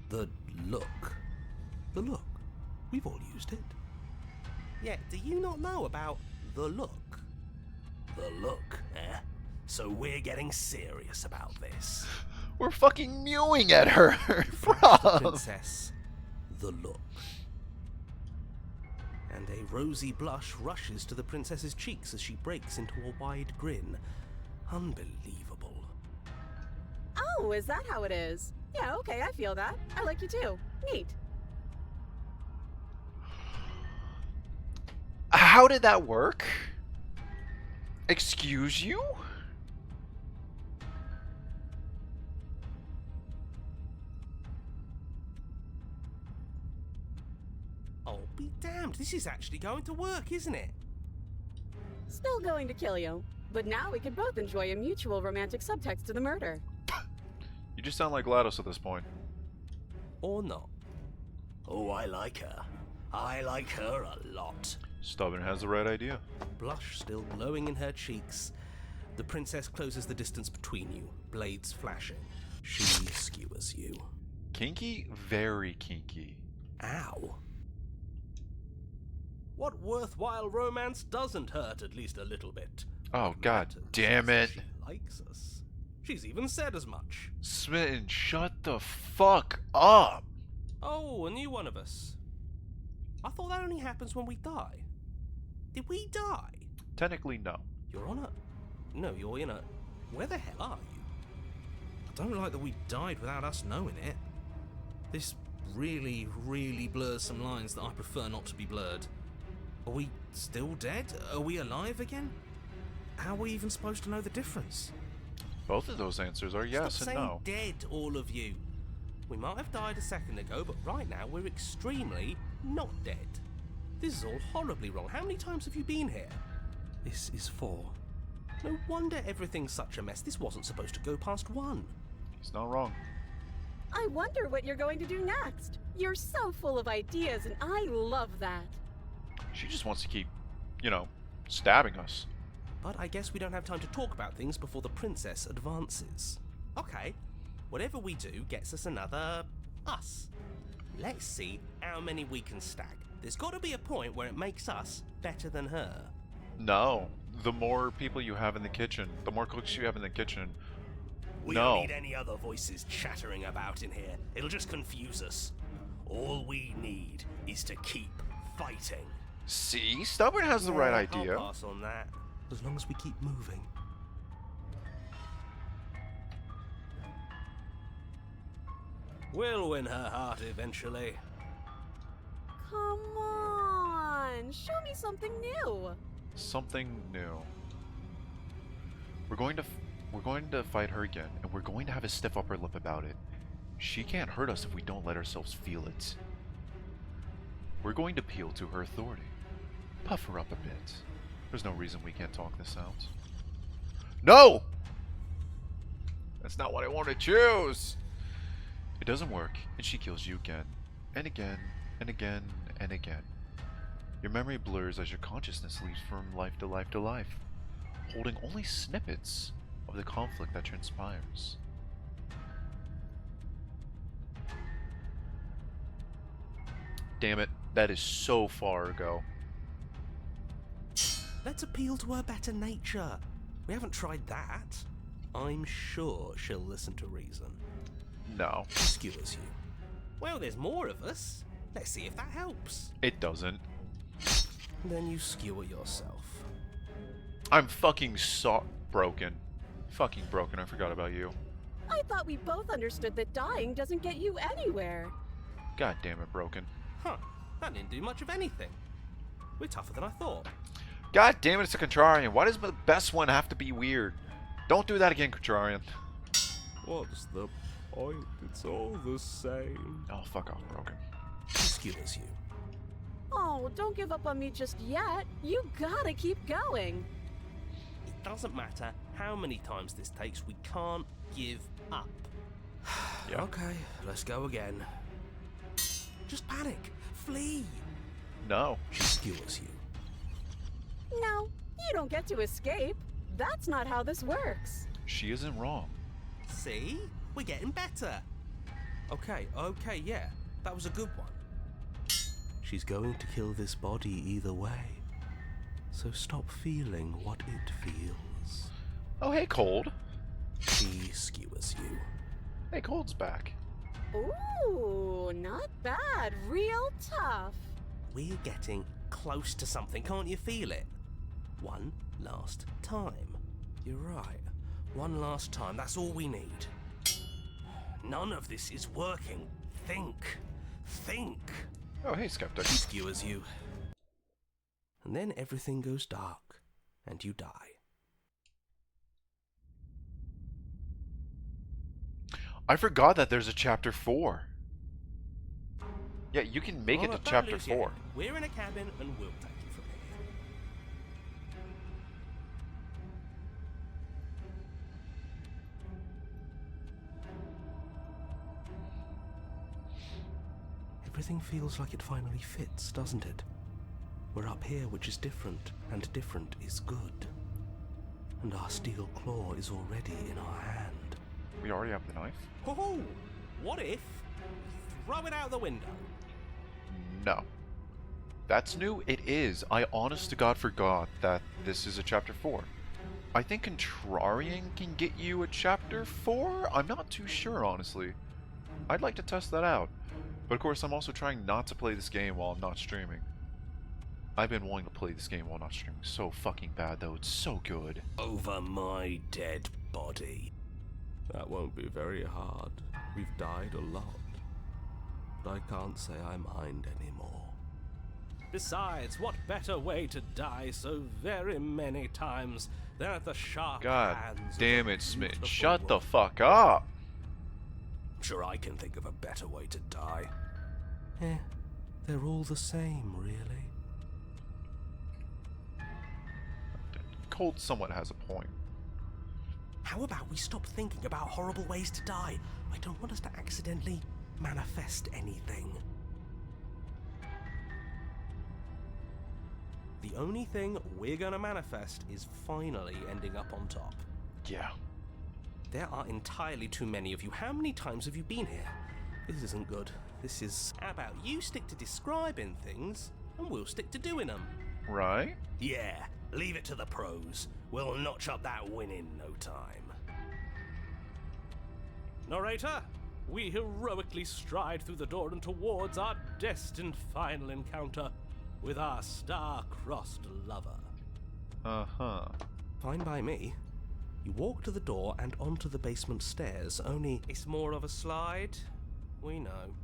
The look. The look. We've all used it. Yeah, do you not know about the look? The look, eh? So we're getting serious about this. We're fucking mewing at her, The bro. princess, the look. And a rosy blush rushes to the princess's cheeks as she breaks into a wide grin. Unbelievable. Oh, is that how it is? Yeah, okay, I feel that. I like you too. Neat. How did that work? Excuse you? Oh, be damned, this is actually going to work, isn't it? Still going to kill you. But now we can both enjoy a mutual romantic subtext to the murder. You just sound like GLaDOS at this point. Or not. Oh, I like her. I like her a lot. Stubborn has the right idea. Blush still glowing in her cheeks. The princess closes the distance between you, blades flashing. She skewers you. Kinky? Very kinky. Ow. What worthwhile romance doesn't hurt at least a little bit? Oh, god Matters damn is it. She likes us. She's even said as much. Smitten, shut the fuck up. Oh, a new one of us. I thought that only happens when we die. Did we die? Technically, no. You're on a... No, you're in a... Where the hell are you? I don't like that we died without us knowing it. This really, really blurs some lines that I prefer not to be blurred. Are we still dead? Are we alive again? How are we even supposed to know the difference? Both of those answers are yes Stop and saying no. dead, all of you. We might have died a second ago, but right now we're extremely not dead. This is all horribly wrong. How many times have you been here? This is 4. No wonder everything's such a mess. This wasn't supposed to go past 1. He's not wrong. I wonder what you're going to do next. You're so full of ideas, and I love that. She just wants to keep, you know, stabbing us. But I guess we don't have time to talk about things before the princess advances. Okay, whatever we do gets us another us. Let's see how many we can stack. There's got to be a point where it makes us better than her. No. The more people you have in the kitchen, the more cooks you have in the kitchen. We No. don't need any other voices chattering about in here. It'll just confuse us. All we need is to keep fighting. See? Stubborn has the right Yeah, idea. I'll pass on that. As long as we keep moving. We'll win her heart eventually. Come on, show me something new. Something new. We're going to fight her again, and we're going to have a stiff upper lip about it. She can't hurt us if we don't let ourselves feel it. We're going to appeal to her authority. Puff her up a bit. There's no reason we can't talk this out. No! That's not what I want to choose! It doesn't work, and she kills you again. And again, and again, and again. Your memory blurs as your consciousness leaps from life to life to life, holding only snippets of the conflict that transpires. Damn it, that is so far ago. Let's appeal to her better nature. We haven't tried that. I'm sure she'll listen to reason. No, Skewers you. Well, there's more of us. Let's see if that helps. it doesn't. Then you skewer yourself. I'm fucking broken. Fucking broken, I forgot about you. I thought we both understood that dying doesn't get you anywhere. God damn it, broken. Huh, that didn't do much of anything. We're tougher than I thought. God damn it, it's a Contrarian. Why does the best one have to be weird? Don't do that again, Contrarian. What's the point? It's all the same. Oh, fuck off, Broken. She skewers you. Oh, don't give up on me just yet. You gotta keep going. It doesn't matter how many times this takes, we can't give up. Yeah. Okay, let's go again. Just panic. Flee. No. She skewers you. No, you don't get to escape. That's not how this works. She isn't wrong. See? We're getting better. Okay, yeah. That was a good one. She's going to kill this body either way. So stop feeling what it feels. Oh, hey, Cold. She skewers you. Hey, Cold's back. Ooh, not bad. Real tough. We're getting close to something. Can't you feel it? One last time. You're right. One last time, that's all we need. None of this is working. Think. Think. Oh, hey, Skeptic. She skewers you. And then everything goes dark, and you die. I forgot that there's a chapter 4. Yeah, you can make it to Don't chapter lose your 4. head. We're in a cabin, and we'll take it from here. Everything feels like it finally fits, doesn't it? We're up here, which is different, and different is good. And our steel claw is already in our hand. We already have the knife? Oh, what if we throw it out the window? No. That's new? It is. I honest to God forgot that this is a chapter 4. I think Contrarian can get you a chapter 4? I'm not too sure, honestly. I'd like to test that out. But of course, I'm also trying not to play this game while I'm not streaming. I've been wanting to play this game while not streaming so fucking bad, though. It's so good. Over my dead body. That won't be very hard. We've died a lot. But I can't say I mind anymore. Besides, what better way to die so very many times than at the sharp God hands damn of a it, Smith. beautiful Shut the woman? fuck up. I'm sure I can think of a better way to die. They're all the same, really. Cold somewhat has a point. How about we stop thinking about horrible ways to die? I don't want us to accidentally manifest anything. The only thing we're gonna manifest is finally ending up on top. Yeah. There are entirely too many of you. How many times have you been here? This isn't good. This is... How about you stick to describing things, and we'll stick to doing them. Right? Yeah, leave it to the pros. We'll notch up that win in no time. Narrator, we heroically stride through the door and towards our destined final encounter with our star-crossed lover. Uh-huh. Fine by me. You walk to the door and onto the basement stairs, only it's more of a slide. We know.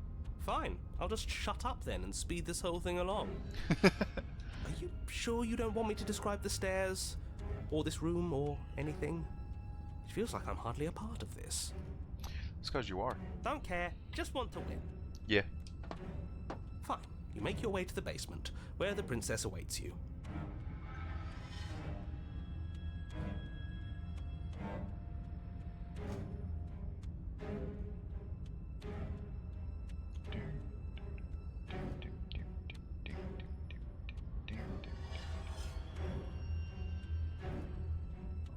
Fine, I'll just shut up then and speed this whole thing along. Are you sure you don't want me to describe the stairs, or this room, or anything? It feels like I'm hardly a part of this. It's because you are. Don't care, just want to win. Yeah. Fine, you make your way to the basement, where the princess awaits you.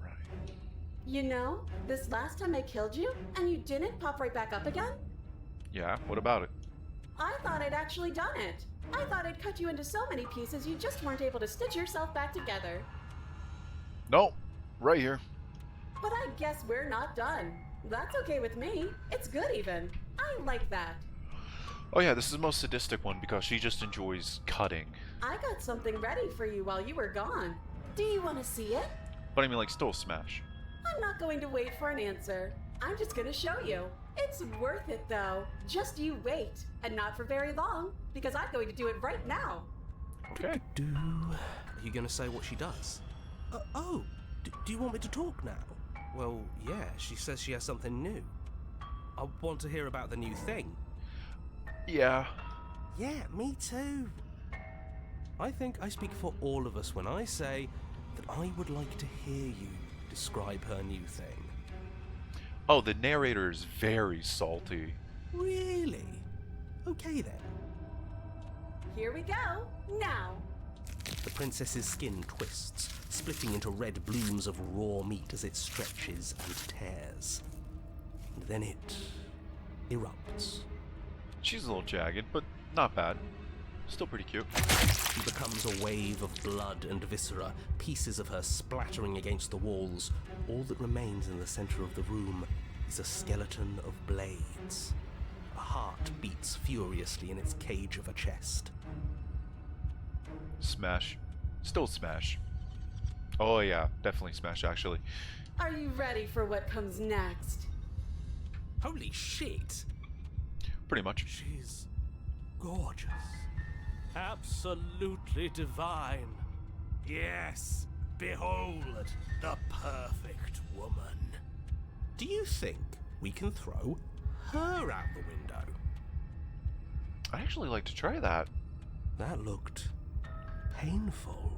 Right. You know, this last time I killed you, and you didn't pop right back up again? Yeah, what about it? I thought I'd actually done it. I thought I'd cut you into so many pieces you just weren't able to stitch yourself back together. No, right here. But I guess we're not done. That's okay with me. It's good even. I like that. Oh yeah, this is the most sadistic one because she just enjoys cutting. I got something ready for you while you were gone. Do you want to see it? But I mean, like, still smash. I'm not going to wait for an answer. I'm just going to show you. It's worth it, though. Just you wait. And not for very long, because I'm going to do it right now. Okay. You gonna say what she does? Do you want me to talk now? Well, yeah, she says she has something new. I want to hear about the new thing. Yeah. Yeah, me too. I think I speak for all of us when I say that I would like to hear you describe her new thing. Oh, the narrator is very salty. Really? Okay then. Here we go. Now. The princess's skin twists, splitting into red blooms of raw meat as it stretches and tears. And then it erupts. She's a little jagged, but not bad. Still pretty cute. She becomes a wave of blood and viscera, pieces of her splattering against the walls. All that remains in the center of the room is a skeleton of blades. A heart beats furiously in its cage of a chest. Smash. Still smash. Oh yeah, definitely smash actually. Are you ready for what comes next? Holy shit! Pretty much. She's gorgeous. Absolutely divine. Yes, behold the perfect woman. Do you think we can throw her out the window? I'd actually like to try that. That looked painful.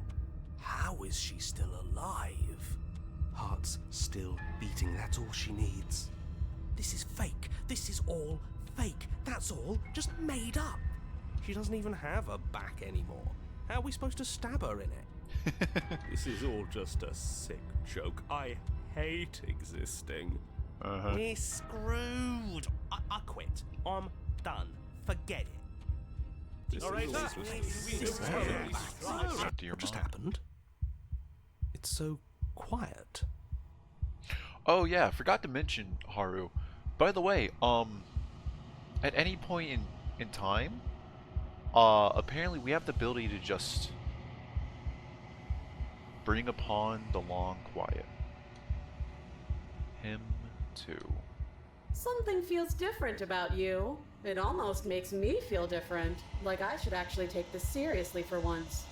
How is she still alive? Heart's still beating, that's all she needs. This is fake. This is all fake. That's all just made up. She doesn't even have a back anymore. How are we supposed to stab her in it? This is all just a sick joke. I hate existing. We're screwed. I quit. I'm done. Forget it. All right, What Just happened? It's so quiet. Oh yeah, forgot to mention Haru. By the way, at any point in time, apparently we have the ability to just bring upon the long quiet. Him too. Something feels different about you. It almost makes me feel different. Like I should actually take this seriously for once.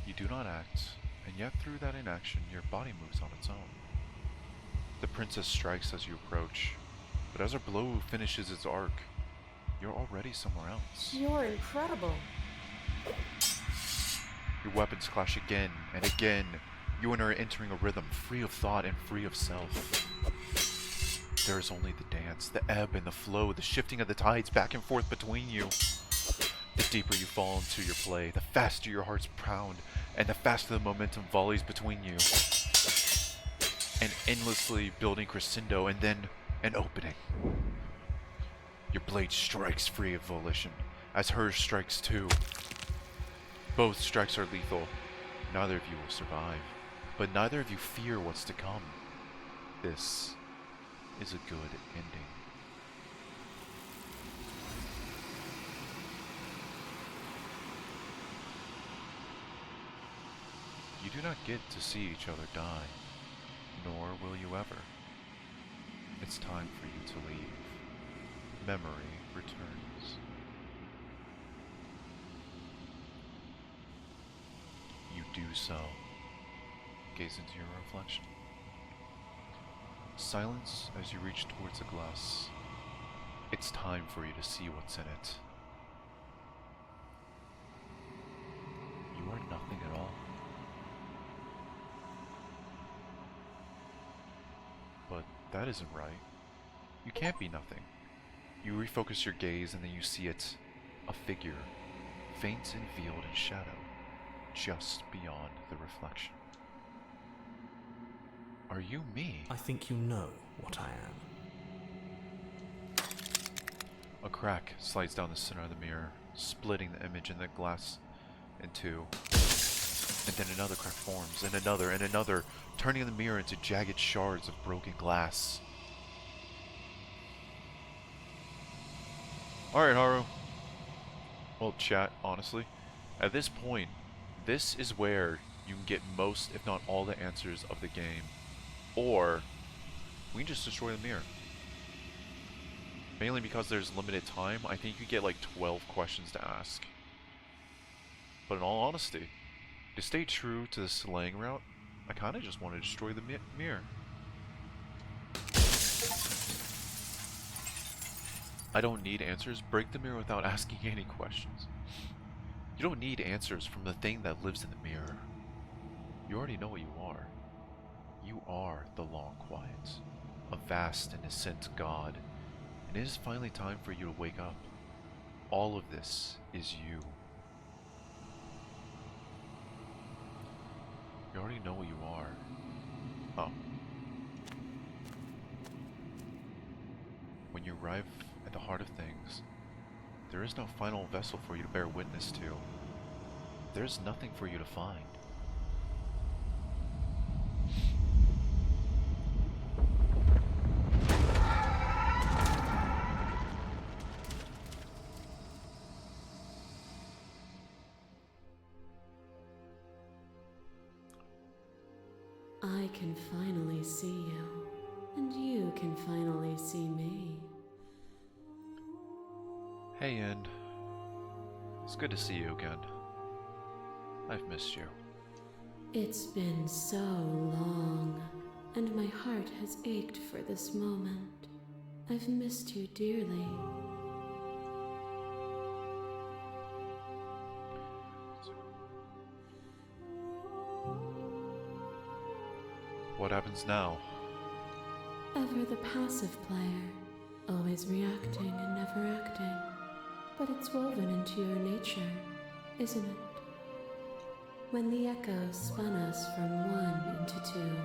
You do not act, and yet through that inaction, your body moves on its own. The princess strikes as you approach, but as her blow finishes its arc, you're already somewhere else. You're incredible. Your weapons clash again and again. You and her are entering a rhythm, free of thought and free of self. There is only the dance, the ebb and the flow, the shifting of the tides back and forth between you. The deeper you fall into your play, the faster your hearts pound, and the faster the momentum volleys between you. An endlessly building crescendo, and then an opening. Your blade strikes free of volition, as hers strikes too. Both strikes are lethal. Neither of you will survive, but neither of you fear what's to come. This is a good ending. You do not get to see each other die, nor will you ever. It's time for you to leave. Memory returns. You do so. Gaze into your reflection. Silence as you reach towards a glass. It's time for you to see what's in it. You are nothing at all. But that isn't right. You can't be nothing. You refocus your gaze and then you see it. A figure, faint and veiled in shadow, just beyond the reflection. Are you me? I think you know what I am. A crack slides down the center of the mirror, splitting the image in the glass in two. And then another crack forms, and another, turning the mirror into jagged shards of broken glass. Alright, Haru. Well, chat, honestly, at this point, this is where you can get most, if not all, the answers of the game. Or, we can just destroy the mirror. Mainly because there's limited time. I think you get like 12 questions to ask. But in all honesty, to stay true to the slaying route, I kind of just want to destroy the mirror. I don't need answers. Break the mirror without asking any questions. You don't need answers from the thing that lives in the mirror. You already know what you are. You are the Long Quiet, a vast and innocent god. And it is finally time for you to wake up. All of this is you. You already know what you are. Oh. When you arrive at the heart of things, there is no final vessel for you to bear witness to. There is nothing for you to find. I can finally see you, and you can finally see me. Hey, End. It's good to see you again. I've missed you. It's been so long, and my heart has ached for this moment. I've missed you dearly. What happens now? Ever the passive player, always reacting and never acting. But it's woven into your nature, isn't it? When the echoes spun us from one into two,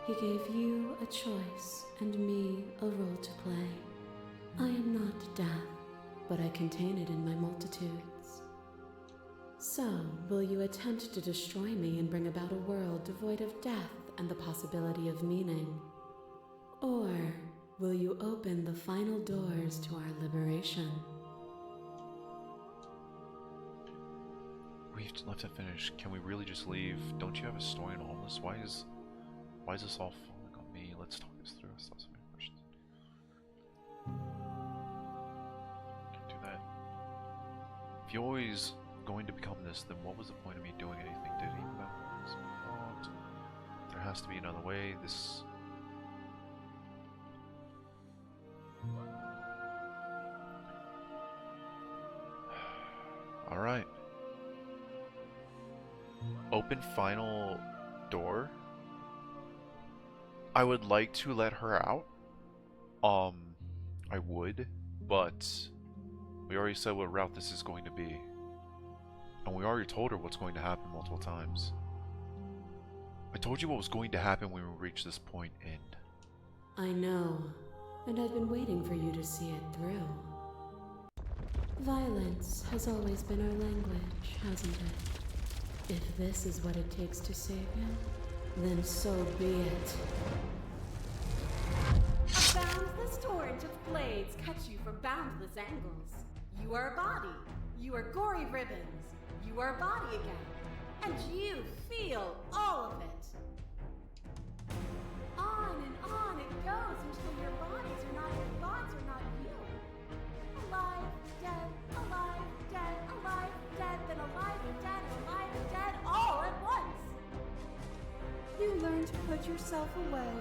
he gave you a choice and me a role to play. I am not death, but I contain it in my multitudes. So, will you attempt to destroy me and bring about a world devoid of death and the possibility of meaning? Or will you open the final doors to our liberation? We've left to finish. Can we really just leave? Don't you have a story in all this? Why is this all falling on me? Let's talk this through. I still have so many questions. Can't do that. If you're always going to become this, then what was the point of me doing anything? Did it even matter? There has to be another way. This. All right. Open final door. I would like to let her out. I would, but we already said what route this is going to be. And we already told her what's going to happen multiple times. I told you what was going to happen when we reach this point, End. I know, and I've been waiting for you to see it through. Violence has always been our language, hasn't it? If this is what it takes to save you, then so be it. A boundless torrent of blades cut you from boundless angles. You are a body. You are gory ribbons. You are a body again. And you feel all of it. On it goes until your bodies are not your thoughts are not you. Alive, dead, alive, dead, alive, dead, then alive, dead, all at once. You learn to put yourself away,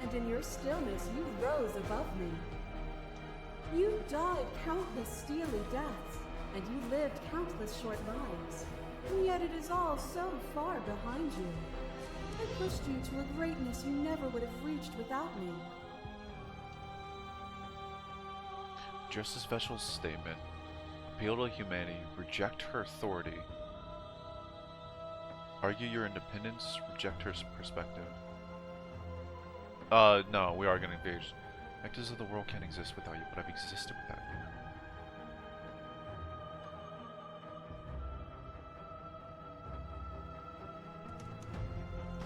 and in your stillness you rose above me. You died countless steely deaths, and you lived countless short lives, and yet it is all so far behind you. I pushed you to a greatness you never would have reached without me. Justice Vessel's statement. Appeal to humanity. Reject her authority. Argue your independence. Reject her perspective. No, we are going to engage. Act as if the world can't exist without you, but I've existed without you.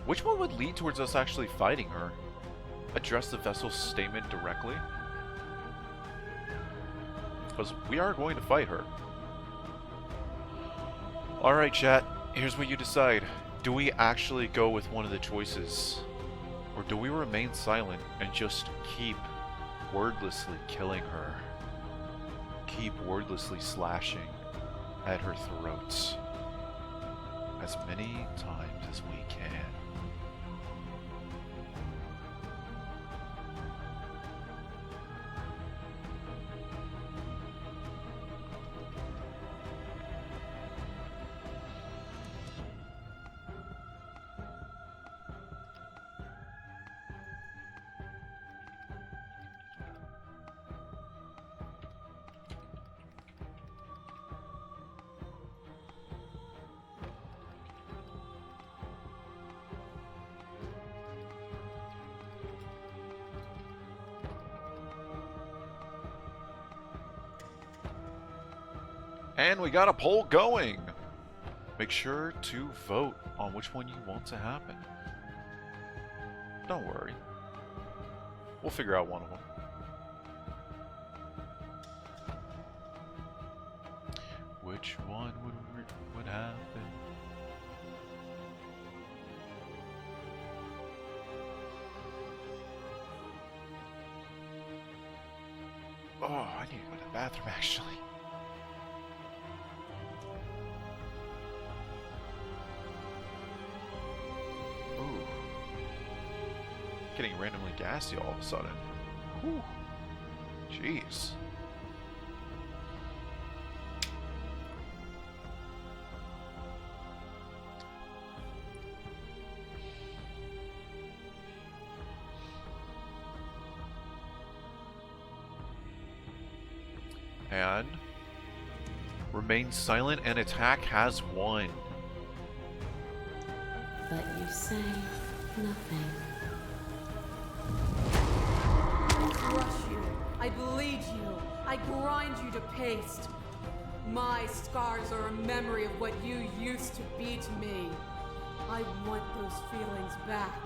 Which one would lead towards us actually fighting her? Address the vessel's statement directly? Because we are going to fight her. Alright, chat. Here's what you decide. Do we actually go with one of the choices? Or do we remain silent and just keep wordlessly killing her? keep wordlessly slashing at her throats as many times as we can. And we got a poll going! Make sure to vote on which one you want to happen. Don't worry. We'll figure out one of them. Which one would happen? Oh, I need to go to the bathroom actually. Getting randomly gassy all of a sudden. Whew. Jeez. And remain silent and attack has won. But you say nothing. I crush you. I bleed you. I grind you to paste. My scars are a memory of what you used to be to me. I want those feelings back.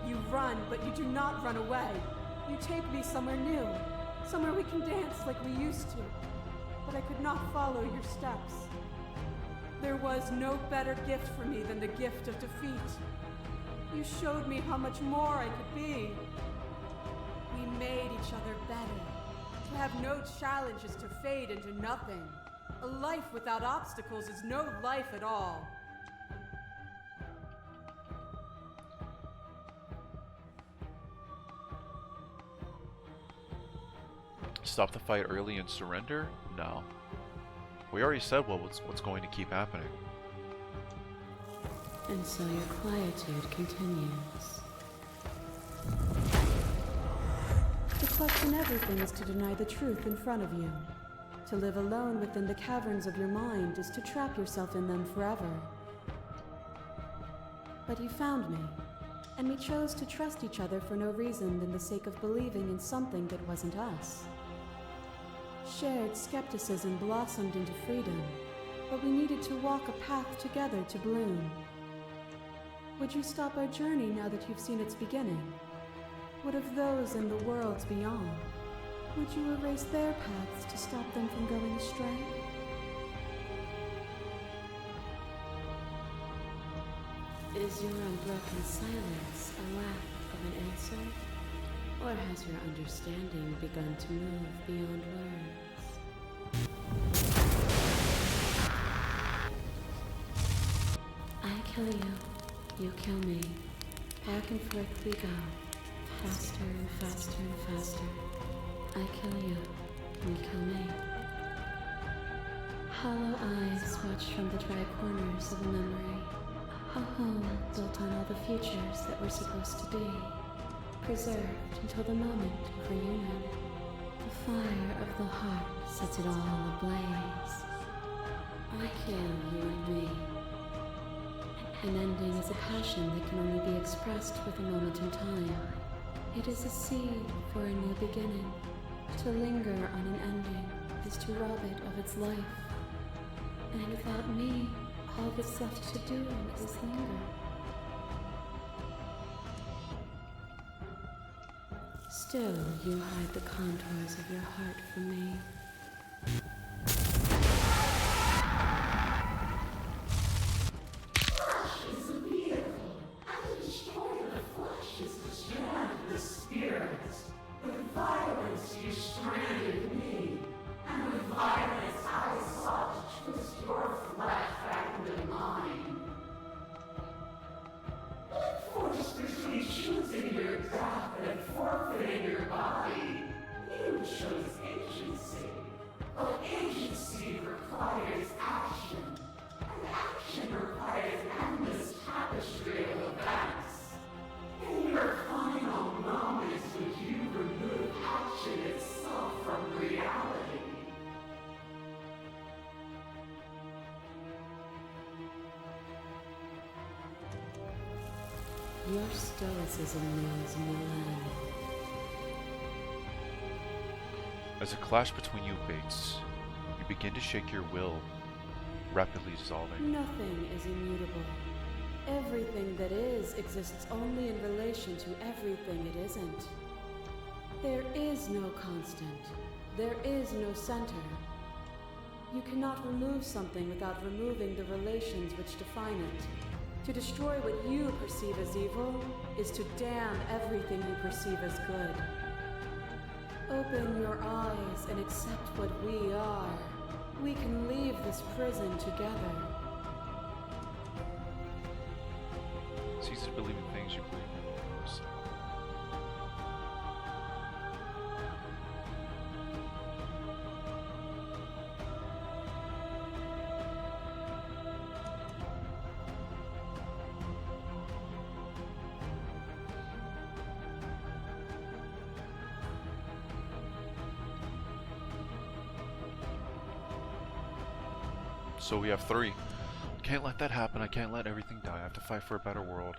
You run, but you do not run away. You take me somewhere new. Somewhere we can dance like we used to. But I could not follow your steps. There was no better gift for me than the gift of defeat. You showed me how much more I could be. We made each other better. To have no challenges to fade into nothing. A life without obstacles is no life at all. Stop the fight early and surrender? No. We already said what's going to keep happening. And so your quietude continues. To question everything is to deny the truth in front of you. To live alone within the caverns of your mind is to trap yourself in them forever. But you found me, and we chose to trust each other for no reason than the sake of believing in something that wasn't us. Shared skepticism blossomed into freedom, but we needed to walk a path together to bloom. Would you stop our journey now that you've seen its beginning? What of those in the worlds beyond? Would you erase their paths to stop them from going astray? Is your unbroken silence a lack of an answer? Or has your understanding begun to move beyond words? I kill you, you kill me. Back and forth we go, faster and faster and faster. I kill you, you kill me. Hollow eyes watch from the dry corners of a memory. A home built on all the futures that were supposed to be. Preserved until the moment of reunion. The fire of the heart sets it all ablaze. I kill you and me. An ending is a passion that can only be expressed with a moment in time. It is a seed for a new beginning. To linger on an ending is to rob it of its life. And without me, all that's left to do is linger. Still, you hide the contours of your heart from me. The spirits, the violence you stranded me. forfeiting your body. You chose agency. But agency requires action. And action requires an endless tapestry of events. In your final moments, would you remove action itself from reality? Your stoicism knows no end. As a clash between you abates, you begin to shake your will, rapidly dissolving. Nothing is immutable. Everything that is exists only in relation to everything it isn't. There is no constant. There is no center. You cannot remove something without removing the relations which define it. To destroy what you perceive as evil is to damn everything you perceive as good. Open your eyes and accept what we are. We can leave this prison together. Cease to believe in things you believe in yourself. So we have 3. Can't let that happen. I can't let everything die. I have to fight for a better world.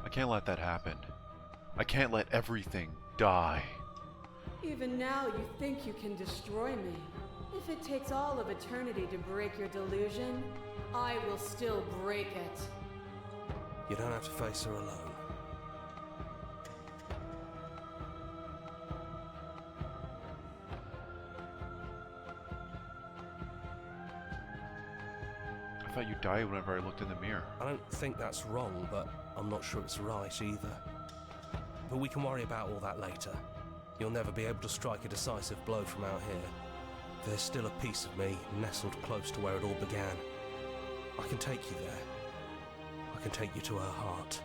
I can't let that happen. I can't let everything die. Even now you think you can destroy me. If it takes all of eternity to break your delusion, I will still break it. You don't have to face her alone. I thought you died whenever I looked in the mirror. I don't think that's wrong, but I'm not sure it's right either. But we can worry about all that later. You'll never be able to strike a decisive blow from out here. There's still a piece of me nestled close to where it all began. I can take you there. I can take you to her heart.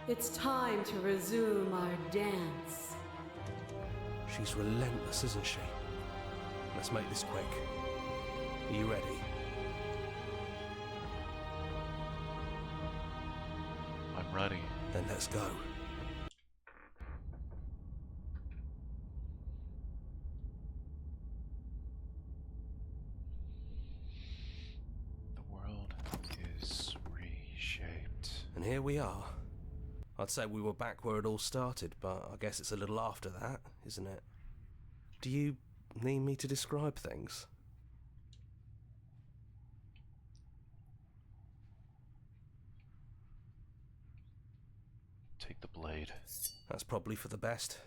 It's time to resume our dance. She's relentless, isn't she? Let's make this quick. Are you ready? I'm ready. Then let's go. The world is reshaped. And here we are. I'd say we were back where it all started, but I guess it's a little after that, isn't it? Do you need me to describe things? Take the blade. That's probably for the best.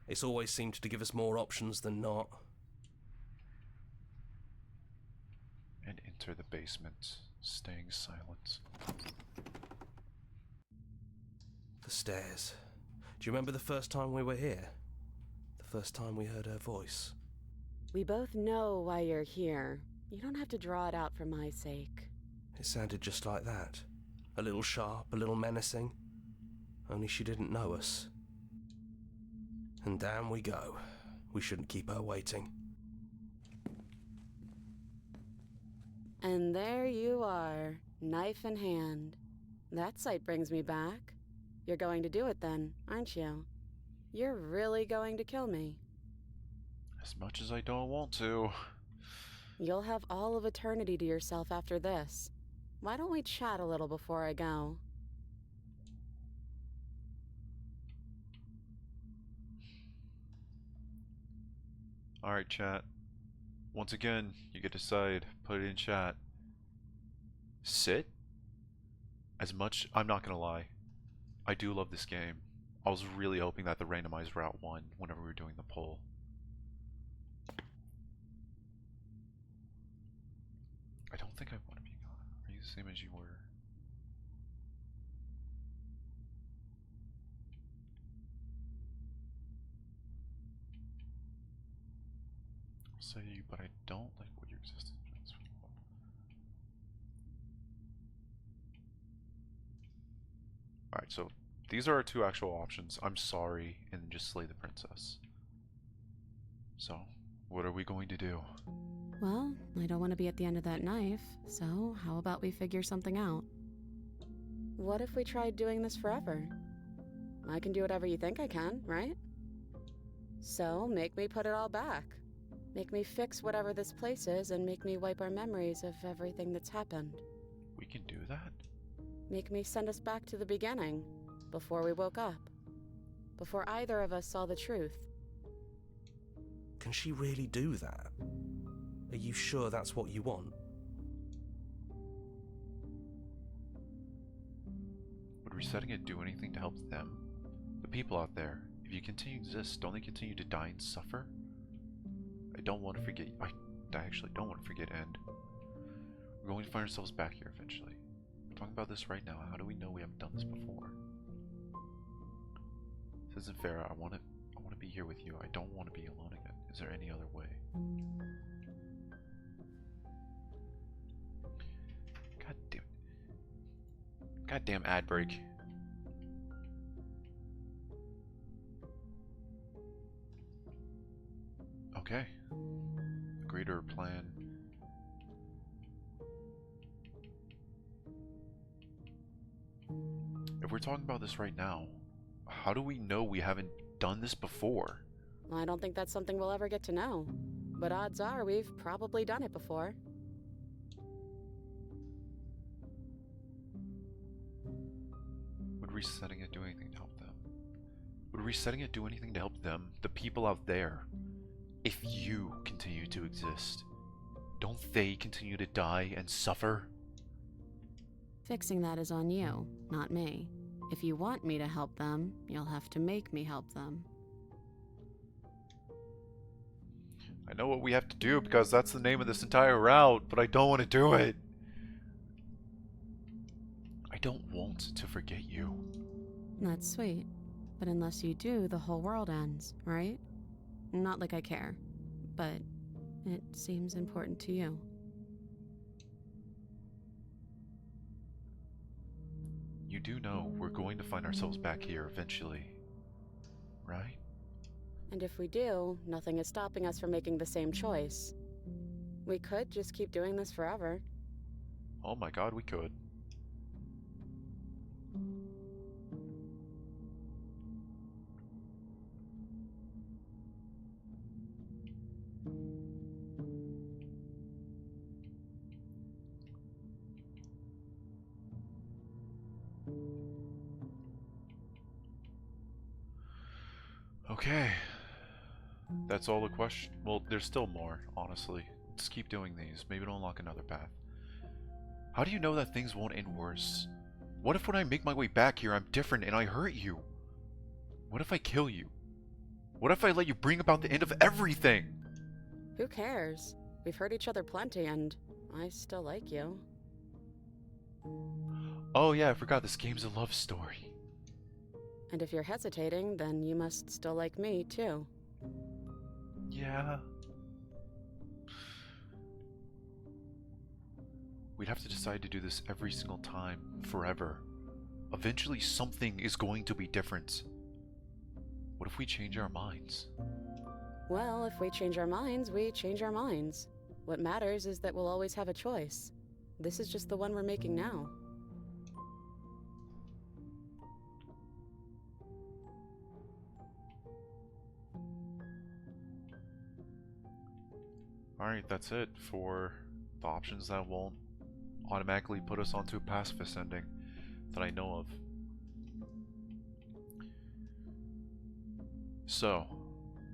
It's always seemed to give us more options than not. And enter the basement, staying silent. The stairs. Do you remember the first time we were here? The first time we heard her voice? We both know why you're here. You don't have to draw it out for my sake. It sounded just like that. A little sharp, a little menacing. Only she didn't know us. And down we go. We shouldn't keep her waiting. And there you are, knife in hand. That sight brings me back. You're going to do it then, aren't you? You're really going to kill me. As much as I don't want to. You'll have all of eternity to yourself after this. Why don't we chat a little before I go? Alright, chat. Once again, you get to decide. Put it in chat. Sit? As much... I'm not gonna lie. I do love this game. I was really hoping that the randomized route won whenever we were doing the poll. I don't think I want to be gone. Are you the same as you were? I'll say you, but I don't like what your existence means. Alright, so these are our two actual options. I'm sorry, and then just slay the princess. So, what are we going to do? Well, I don't want to be at the end of that knife, so how about we figure something out? What if we tried doing this forever? I can do whatever you think I can, right? So, make me put it all back. Make me fix whatever this place is and make me wipe our memories of everything that's happened. We can do that? Make me send us back to the beginning, before we woke up. Before either of us saw the truth. Can she really do that? Are you sure that's what you want? Would resetting it do anything to help them? The people out there, if you continue to exist, don't they continue to die and suffer? I don't want to forget. I actually don't want to forget End. We're going to find ourselves back here eventually. We're talking about this right now. How do we know we haven't done this before? This isn't fair. I want to be here with you. I don't want to be alone again. Is there any other way? God damn it. Goddamn ad break. Okay. Agree to her plan. If we're talking about this right now, how do we know we haven't done this before? I don't think that's something we'll ever get to know. But odds are we've probably done it before. Would resetting it do anything to help them? Would resetting it do anything to help them, the people out there? If you continue to exist, don't they continue to die and suffer? Fixing that is on you, not me. If you want me to help them, you'll have to make me help them. I know what we have to do because that's the name of this entire route, but I don't want to do it. I don't want to forget you. That's sweet. But unless you do, the whole world ends, right? Not like I care, but it seems important to you. You do know we're going to find ourselves back here eventually, right? And if we do, nothing is stopping us from making the same choice. We could just keep doing this forever. Oh my god, we could. Okay. That's all the question. Well, there's still more, honestly. Just keep doing these. Maybe it'll unlock another path. How do you know that things won't end worse? What if when I make my way back here, I'm different and I hurt you? What if I kill you? What if I let you bring about the end of everything? Who cares? We've hurt each other plenty, and I still like you. Oh yeah, I forgot this game's a love story. And if you're hesitating, then you must still like me, too. Yeah. We'd have to decide to do this every single time, forever. Eventually something is going to be different. What if we change our minds? Well, if we change our minds, we change our minds. What matters is that we'll always have a choice. This is just the one we're making now. Alright, that's it for the options that won't automatically put us onto a pacifist ending that I know of. So,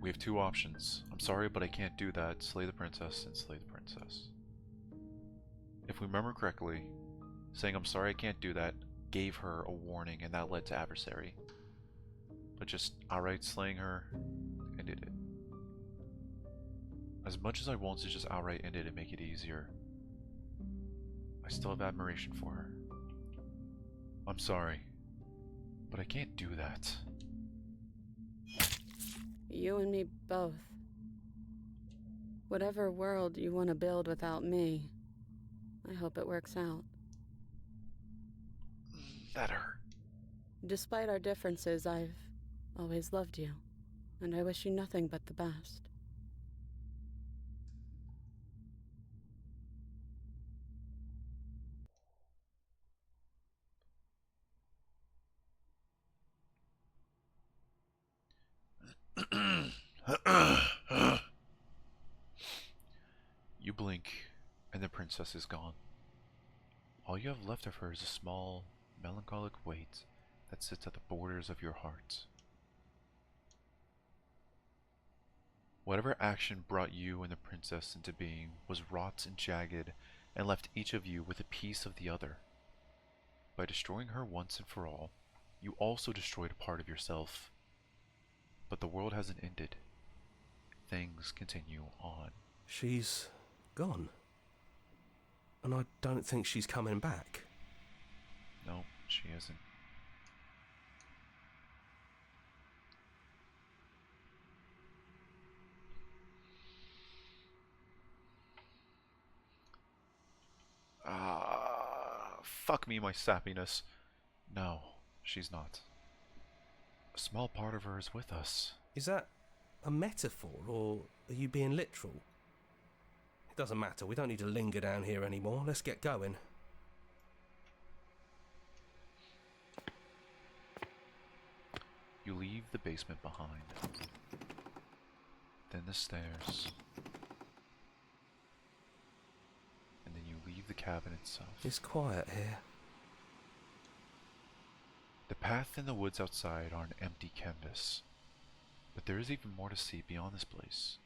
we have two options. I'm sorry, but I can't do that. Slay the princess and slay the princess. If we remember correctly, saying I'm sorry I can't do that gave her a warning, and that led to adversary. But just outright slaying her ended it. As much as I want to just outright end it and make it easier, I still have admiration for her. I'm sorry, but I can't do that. You and me both. Whatever world you want to build without me, I hope it works out. That hurt. Despite our differences, I've always loved you, and I wish you nothing but the best. You blink, and the princess is gone. All you have left of her is a small, melancholic weight that sits at the borders of your heart. Whatever action brought you and the princess into being was wrought and jagged and left each of you with a piece of the other. By destroying her once and for all, you also destroyed a part of yourself. But the world hasn't ended. Things continue on. She's gone. And I don't think she's coming back. No, she isn't. Fuck me, my sappiness. No, she's not. A small part of her is with us. Is that a metaphor, or are you being literal? It doesn't matter, we don't need to linger down here anymore. Let's get going. You leave the basement behind. Then the stairs. And then you leave the cabin itself. It's quiet here. The path and the woods outside are an empty canvas. But there is even more to see beyond this place.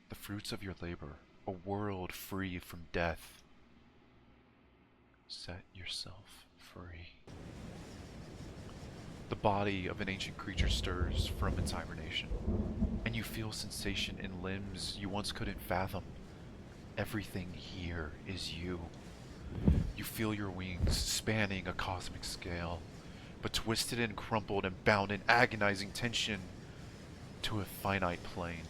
The fruits of your labor, a world free from death. Set yourself free. The body of an ancient creature stirs from its hibernation, and you feel sensation in limbs you once couldn't fathom. Everything here is you. You feel your wings spanning a cosmic scale, but twisted and crumpled and bound in agonizing tension to a finite plane.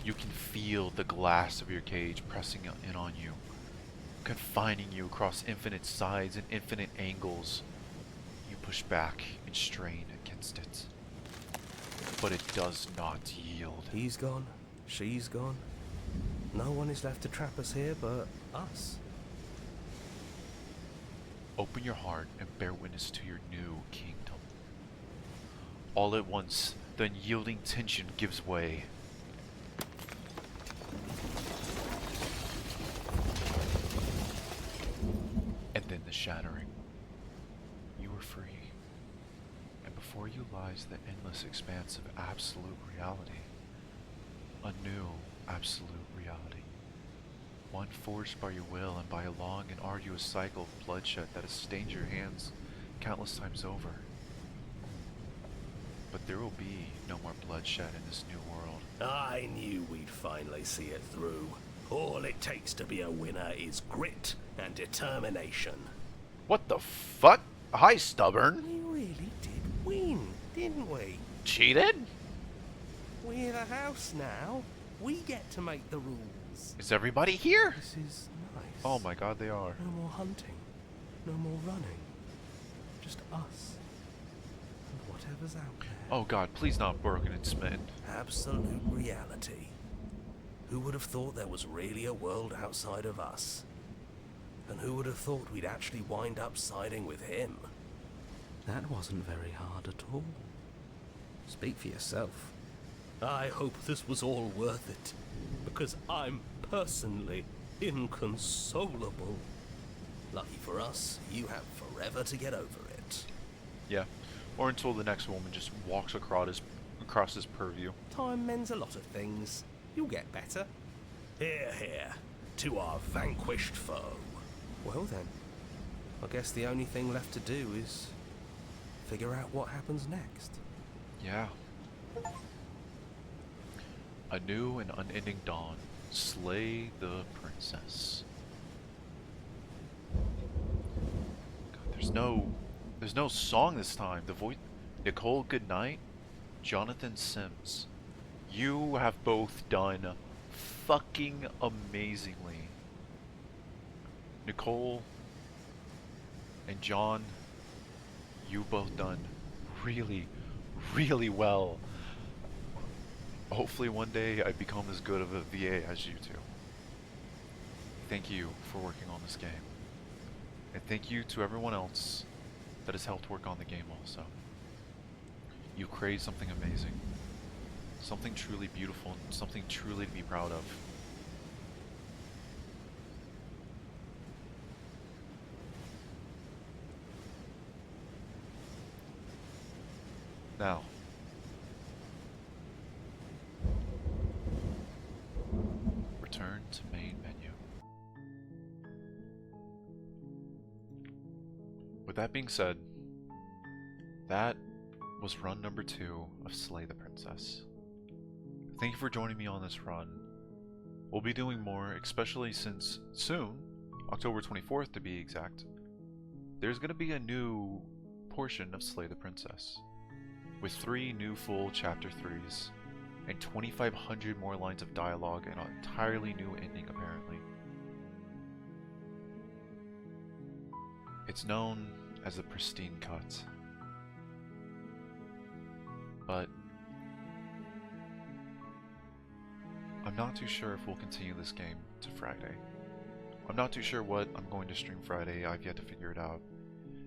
You can feel the glass of your cage pressing in on you, confining you across infinite sides and infinite angles. You push back and strain against it, but it does not yield. He's gone. She's gone. No one is left to trap us here but us. Open your heart and bear witness to your new kingdom. All at once, the unyielding tension gives way. And then the shattering. You are free. And before you lies the endless expanse of absolute reality. A new absolute reality. One forged by your will and by a long and arduous cycle of bloodshed that has stained your hands countless times over. But there will be no more bloodshed in this new world. I knew we'd finally see it through. All it takes to be a winner is grit and determination. What the fuck? Hi, stubborn. We really did win, didn't we? Cheated? We're the house now. We get to make the rules. Is everybody here? This is nice. Oh my god, they are. No more hunting. No more running. Just us. And whatever's out there. Oh god, please not broken and smitten. Absolute reality. Who would have thought there was really a world outside of us? And who would have thought we'd actually wind up siding with him? That wasn't very hard at all. Speak for yourself. I hope this was all worth it, because I'm personally inconsolable. Lucky for us, you have forever to get over it. Yeah. Or until the next woman just walks across his purview. Time mends a lot of things. You'll get better. Hear, hear, to our vanquished foe. Well then, I guess the only thing left to do is figure out what happens next. Yeah. A new and unending dawn. Slay the princess. God, there's no song this time. The voice, Nicole Goodnight, Jonathan Sims. You have both done fucking amazingly. Nicole and John, you've both done really, really well. Hopefully one day I become as good of a VA as you two. Thank you for working on this game. And thank you to everyone else that has helped work on the game also. You created something amazing. Something truly beautiful and something truly to be proud of. Now, return to main menu. With that being said, that was run number 2 of Slay the Princess. Thank you for joining me on this run. We'll be doing more, especially since soon, October 24th to be exact, there's going to be a new portion of Slay the Princess, with 3 new full chapter 3s, and 2,500 more lines of dialogue and an entirely new ending apparently. It's known as the Pristine Cut, but I'm not too sure if we'll continue this game to Friday. I'm not too sure what I'm going to stream Friday. I've yet to figure it out.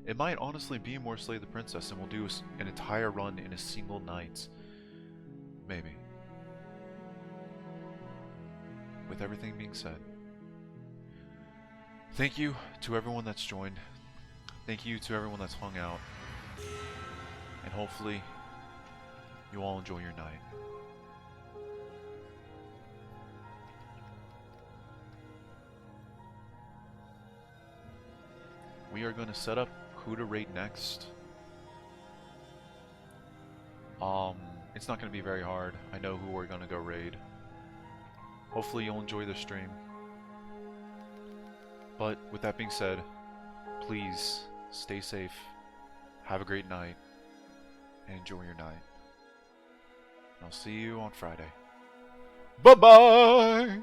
It might honestly be more Slay the Princess and we'll do an entire run in a single night. Maybe. With everything being said, thank you to everyone that's joined. Thank you to everyone that's hung out. And hopefully, you all enjoy your night. We are going to set up who to raid next. It's not going to be very hard. I know who we're going to go raid. Hopefully you'll enjoy the stream. But with that being said, please stay safe, have a great night, and enjoy your night. I'll see you on Friday. Bye-bye!